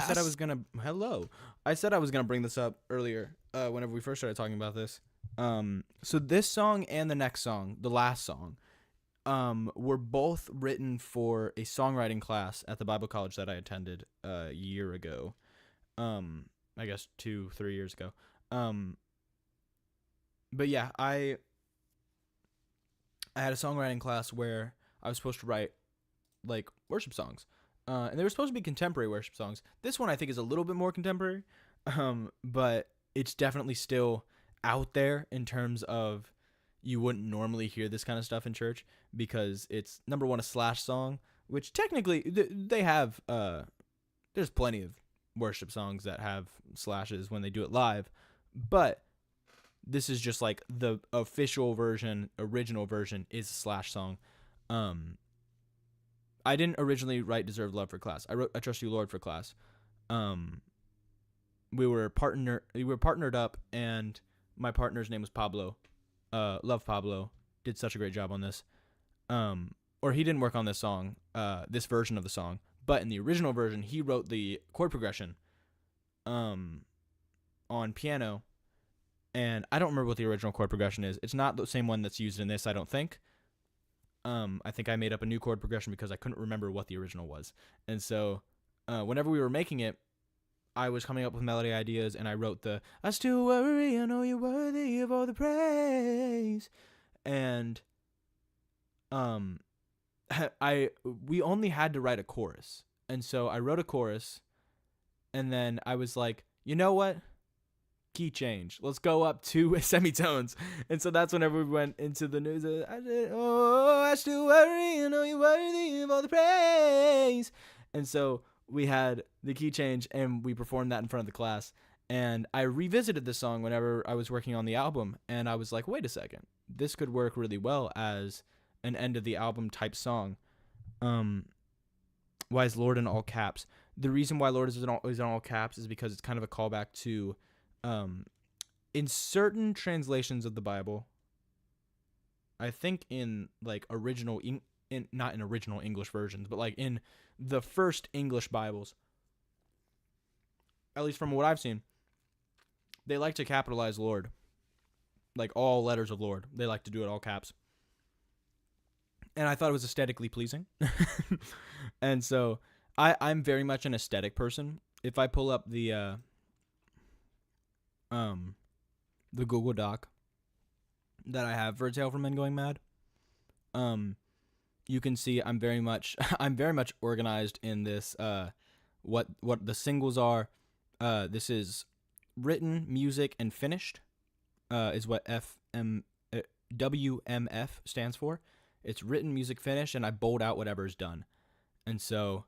said I was gonna. Hello. I said I was gonna bring this up earlier. Whenever we first started talking about this. So this song and the next song, the last song, were both written for a songwriting class at the Bible college that I attended a year ago. I guess 2-3 years ago. But yeah, I had a songwriting class where I was supposed to write like worship songs. And they were supposed to be contemporary worship songs. This one I think is a little bit more contemporary. But it's definitely still out there in terms of you wouldn't normally hear this kind of stuff in church because it's number one, a Slash song, which technically they have, there's plenty of worship songs that have slashes when they do it live, but this is just like the official version, original version is a Slash song. I didn't originally write Deserve Love for class. I wrote I Trust You, Lord for class. We were partnered up, and my partner's name was Pablo. Love Pablo. Did such a great job on this. Or he didn't work on this song, this version of the song, but in the original version, he wrote the chord progression on piano, and I don't remember what the original chord progression is. It's not the same one that's used in this, I don't think. I think I made up a new chord progression because I couldn't remember what the original was. And so whenever we were making it, I was coming up with melody ideas, and I wrote the I still worry, I know you're worthy of all the praise. And we only had to write a chorus. And so I wrote a chorus, and then I was like, you know what? Key change. Let's go up 2 semitones. And so that's whenever we went into the news. I said, oh, I still worry, I know you're worthy of all the praise. And so we had the key change, and we performed that in front of the class. And I revisited this song whenever I was working on the album, and I was like, wait a second. This could work really well as an end of the album type song. Why is Lord in all caps? The reason why Lord is in all caps is because it's kind of a callback to, in certain translations of the Bible, I think in like original, not in original English versions, but like in the first English Bibles, at least from what I've seen, they like to capitalize Lord, like all letters of Lord. They like to do it all caps. And I thought it was aesthetically pleasing. And so I'm very much an aesthetic person. If I pull up the Google Doc that I have for A Tale for Men Going Mad, you can see I'm very much organized in this. What the singles are. This is written, music, and finished. Is what WMF stands for. It's written, music, finished, and I bold out whatever is done. And so,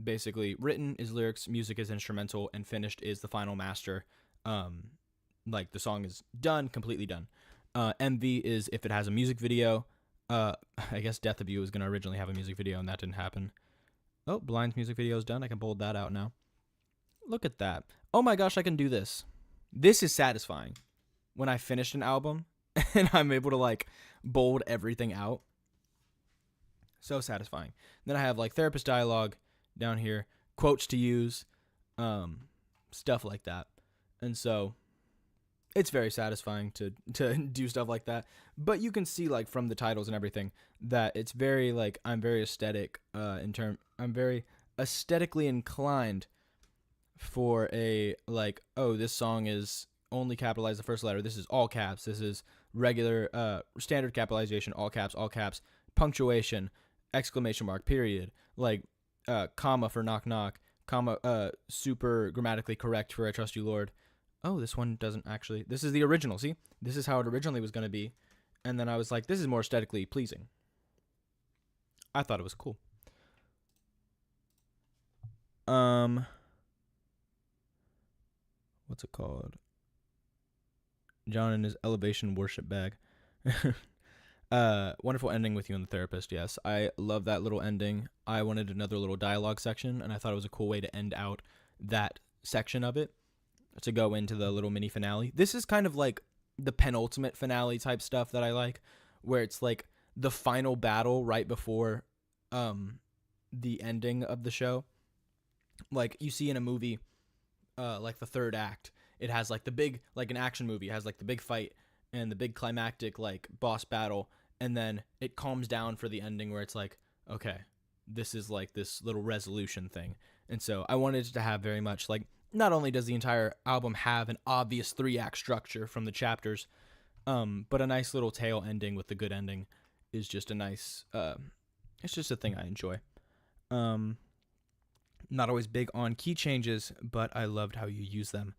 basically, written is lyrics, music is instrumental, and finished is the final master. Like the song is done, completely done. MV is if it has a music video. I guess Death of You was going to originally have a music video, and that didn't happen. Oh, Blind's music video is done. I can bold that out now. Look at that. Oh my gosh, I can do this. This is satisfying. When I finished an album, and I'm able to, like, bold everything out. So satisfying. Then I have, like, therapist dialogue down here, quotes to use, stuff like that. And so it's very satisfying to do stuff like that. But you can see, like, from the titles and everything that it's very, like, I'm very aesthetic I'm very aesthetically inclined for a, like, oh, this song is only capitalize the first letter. This is all caps. This is regular, standard capitalization, all caps, punctuation, exclamation mark, period, like, comma for knock knock, comma, super grammatically correct for I Trust You, Lord. Oh, this one doesn't actually, this is the original, see? This is how it originally was going to be. And then I was like, this is more aesthetically pleasing. I thought it was cool. What's it called? John and his elevation worship bag. Wonderful ending with you and the therapist. Yes, I love that little ending. I wanted another little dialogue section, and I thought it was a cool way to end out that section of it, to go into the little mini finale. This is kind of like the penultimate finale type stuff that I like, where it's like the final battle right before the ending of the show. Like you see in a movie, like the third act, it has like the big, like an action movie, it has like the big fight and the big climactic like boss battle, and then it calms down for the ending where it's like, okay, this is like this little resolution thing. And so I wanted it to have very much like, not only does the entire album have an obvious 3-act structure from the chapters, but a nice little tail ending with the good ending is just a nice, it's just a thing I enjoy. Not always big on key changes, but I loved how you use them.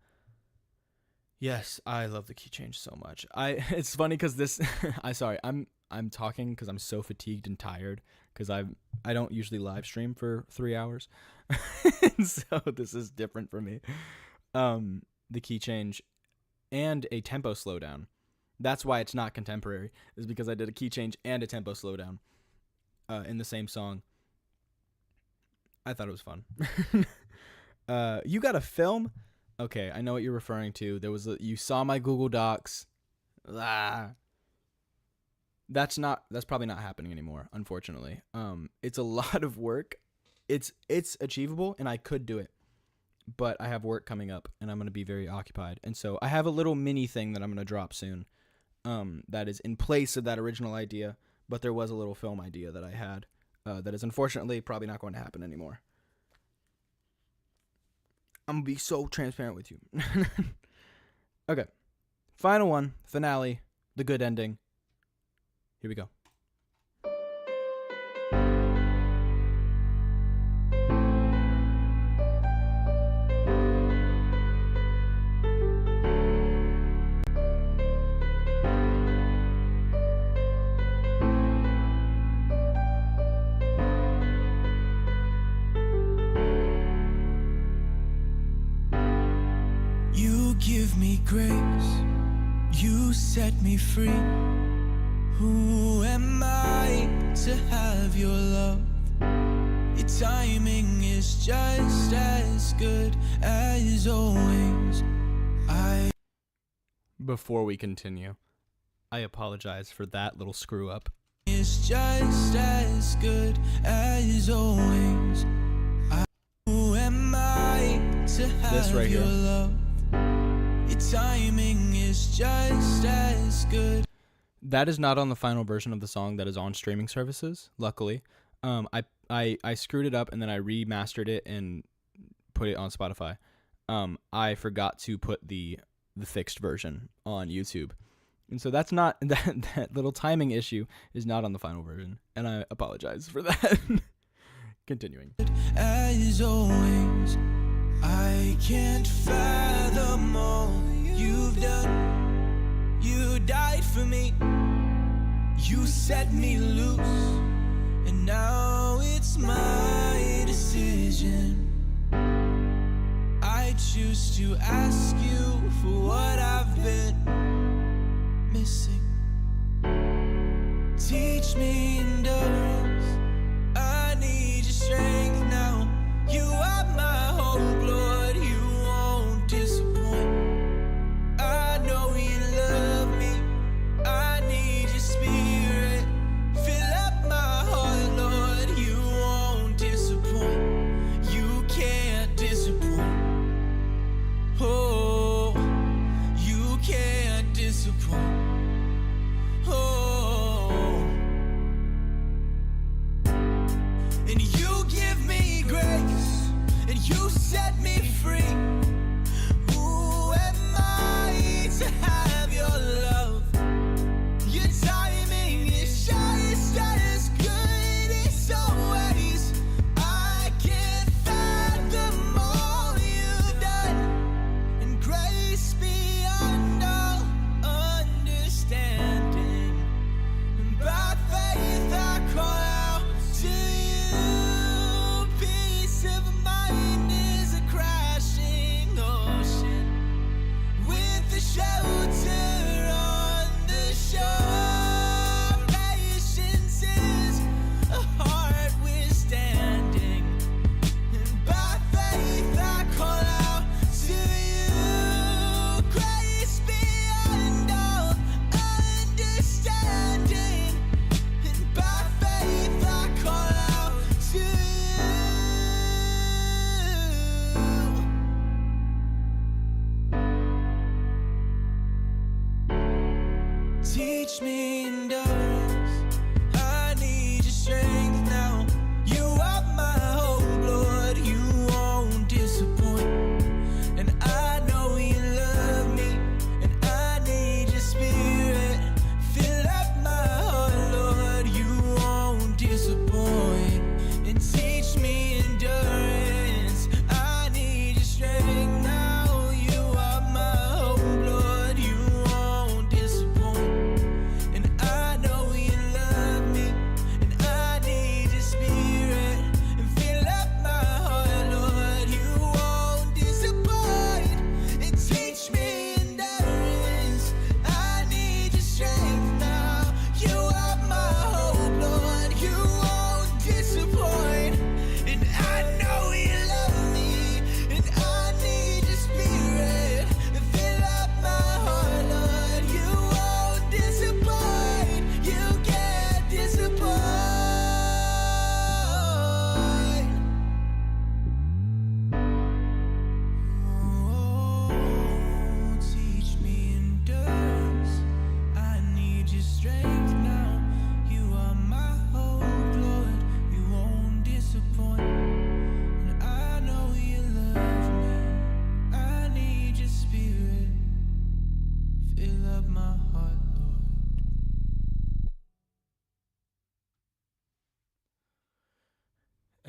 Yes, I love the key change so much. It's funny because this, I'm talking because I'm so fatigued and tired because I don't usually live stream for 3 hours. So this is different for me. The key change and a tempo slowdown. That's why it's not contemporary, is because I did a key change and a tempo slowdown in the same song. I thought it was fun. You got a film? Okay, I know what you're referring to. You saw my Google Docs. That's probably not happening anymore, unfortunately. It's a lot of work. It's achievable, and I could do it, but I have work coming up, and I'm going to be very occupied. And so I have a little mini thing that I'm going to drop soon that is in place of that original idea, but there was a little film idea that I had that is unfortunately probably not going to happen anymore. I'm going to be so transparent with you. Okay. Final one, finale, the good ending. Here we go. You give me grace, you set me free. Who am I to have your love? Your timing is just as good as always. Before we continue, I apologize for that little screw up. It's just as good as always. Who am I to have right your here. love? Your timing is just as good. That is not on the final version of the song that is on streaming services, luckily. I screwed it up and then I remastered it and put it on Spotify. I forgot to put the fixed version on YouTube. And so that's not that little timing issue is not on the final version, and I apologize for that. Continuing. As always, I can't fathom all you've done. You died for me, you set me loose, and now it's my decision. I choose to ask you for what I've been missing. Teach me endurance, I need your strength now. You are my hope, Lord, you won't disappoint. I know you love me, I need your spirit. Fill up my heart, Lord, you won't disappoint. You can't disappoint. Oh, you can't disappoint. Oh,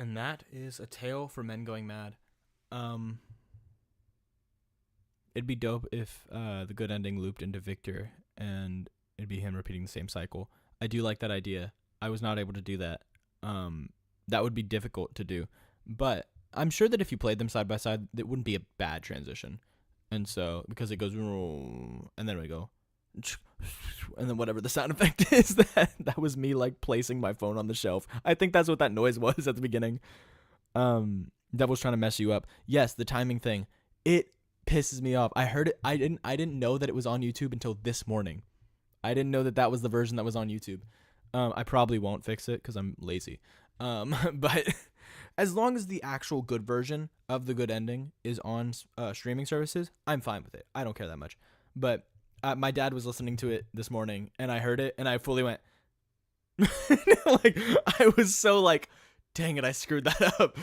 And that is A Tale for Men Going Mad. It'd be dope if the good ending looped into Victor and it'd be him repeating the same cycle. I do like that idea. I was not able to do that. That would be difficult to do. But I'm sure that if you played them side by side, it wouldn't be a bad transition. And so, because it goes, and then we go, and then whatever the sound effect is, that was me like placing my phone on the shelf. I think that's what that noise was at the beginning. Devil's trying to mess you up. Yes, the timing thing. It pisses me off. I heard it. I didn't know that it was on YouTube until this morning. I didn't know that was the version that was on YouTube. I probably won't fix it because I'm lazy. But as long as the actual good version of the good ending is on streaming services, I'm fine with it. I don't care that much. But my dad was listening to it this morning, and I heard it, and I fully went, like, I was so like, dang it, I screwed that up.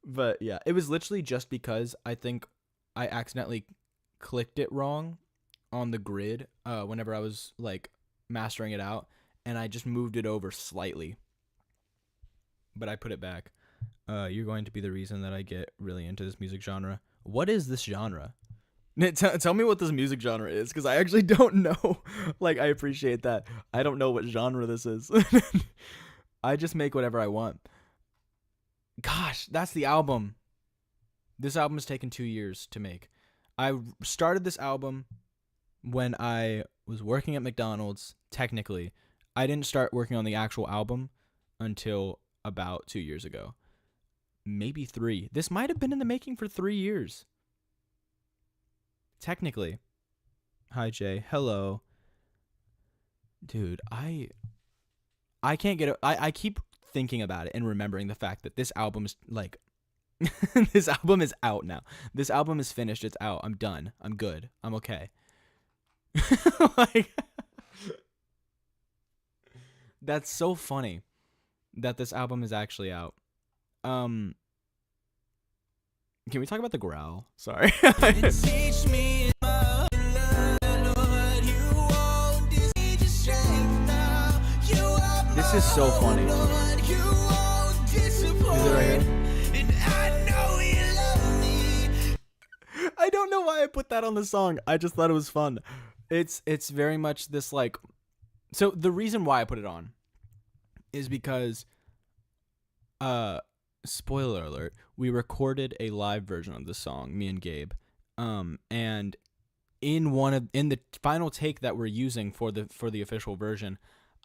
But yeah, it was literally just because I think I accidentally clicked it wrong on the grid whenever I was like mastering it out, and I just moved it over slightly. But I put it back. You're going to be the reason that I get really into this music genre. What is this genre? Tell me what this music genre is, because I actually don't know. Like, I appreciate that. I don't know what genre this is. I just make whatever I want. Gosh, that's the album. This album has taken 2 years to make. I started this album when I was working at McDonald's, technically. I didn't start working on the actual album until about 2 years ago. Maybe 3. This might have been in the making for 3 years. Technically. Hi, Jay. Hello. Dude, I can't get it. I keep thinking about it and remembering the fact that this album is like this album is out now. This album is finished. It's out. I'm done. I'm good. I'm okay. Like, that's so funny that this album is actually out. Can we talk about the growl? Sorry. This is so funny. Is it right here? I don't know why I put that on the song. I just thought it was fun. It's very much this like. So the reason why I put it on is because, spoiler alert, we recorded a live version of the song, me and Gabe, and in the final take that we're using for the official version,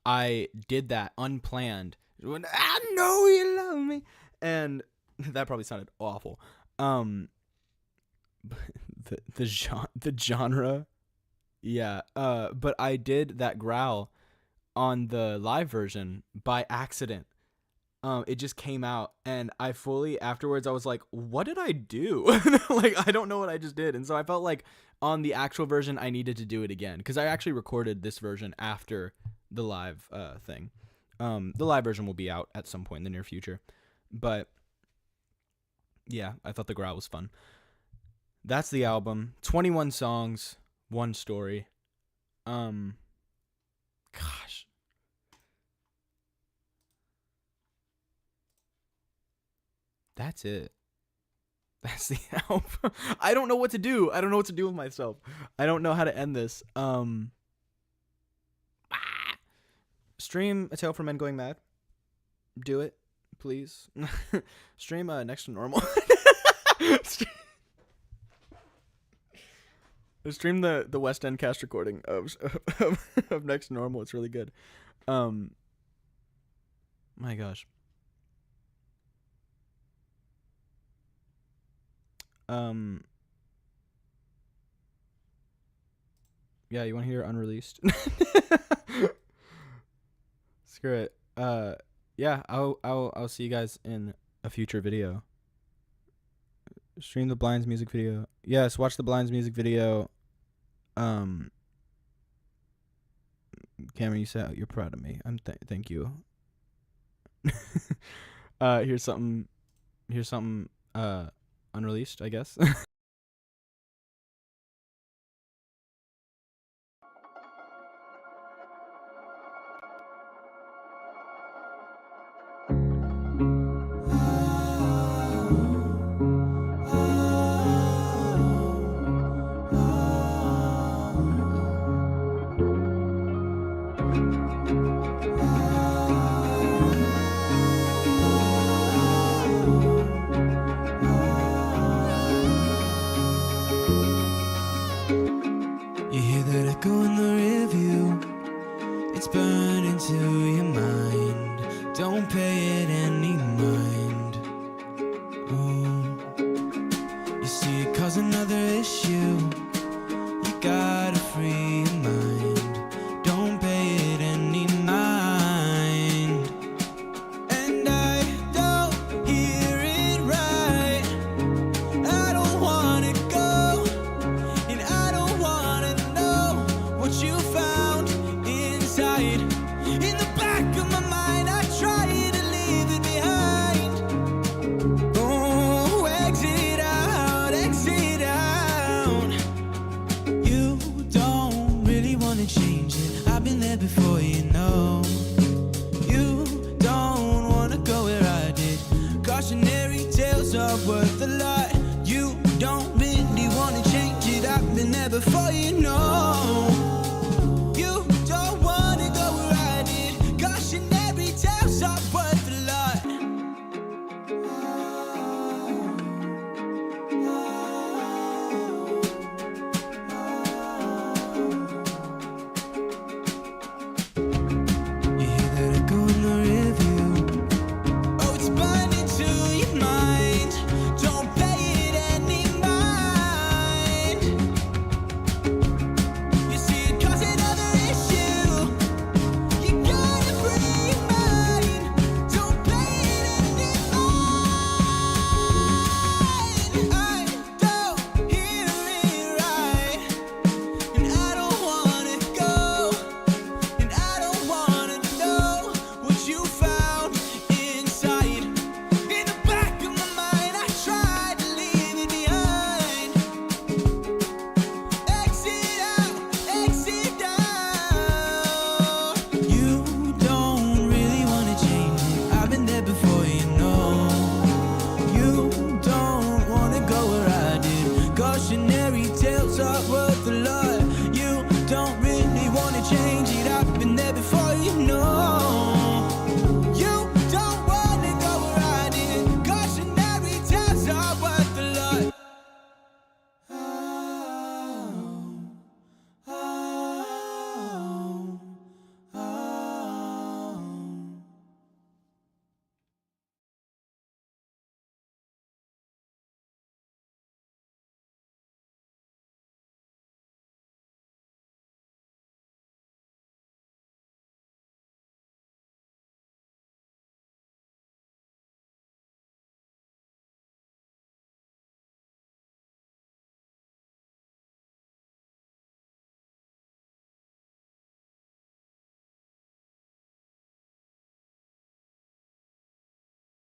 I did that unplanned. When I know you love me, and that probably sounded awful. The genre, yeah. But I did that growl on the live version by accident. It just came out, and I fully afterwards I was like, what did I do? Like, I don't know what I just did. And so I felt like on the actual version I needed to do it again, because I actually recorded this version after the live thing. The live version will be out at some point in the near future, but yeah, I thought the growl was fun. That's the album. 21 songs, one story. Gosh. That's it. That's the album. I don't know what to do. I don't know what to do with myself. I don't know how to end this. Stream A Tale for Men Going Mad. Do it, please. Stream Next to Normal. Stream the West End cast recording of Next to Normal. It's really good. My gosh. Yeah, you want to hear Unreleased? Screw it. Yeah, I'll see you guys in a future video. Stream the Blinds music video. Yes, watch the Blinds music video. Cameron, you said you're proud of me. Thank you. Here's something unreleased, I guess.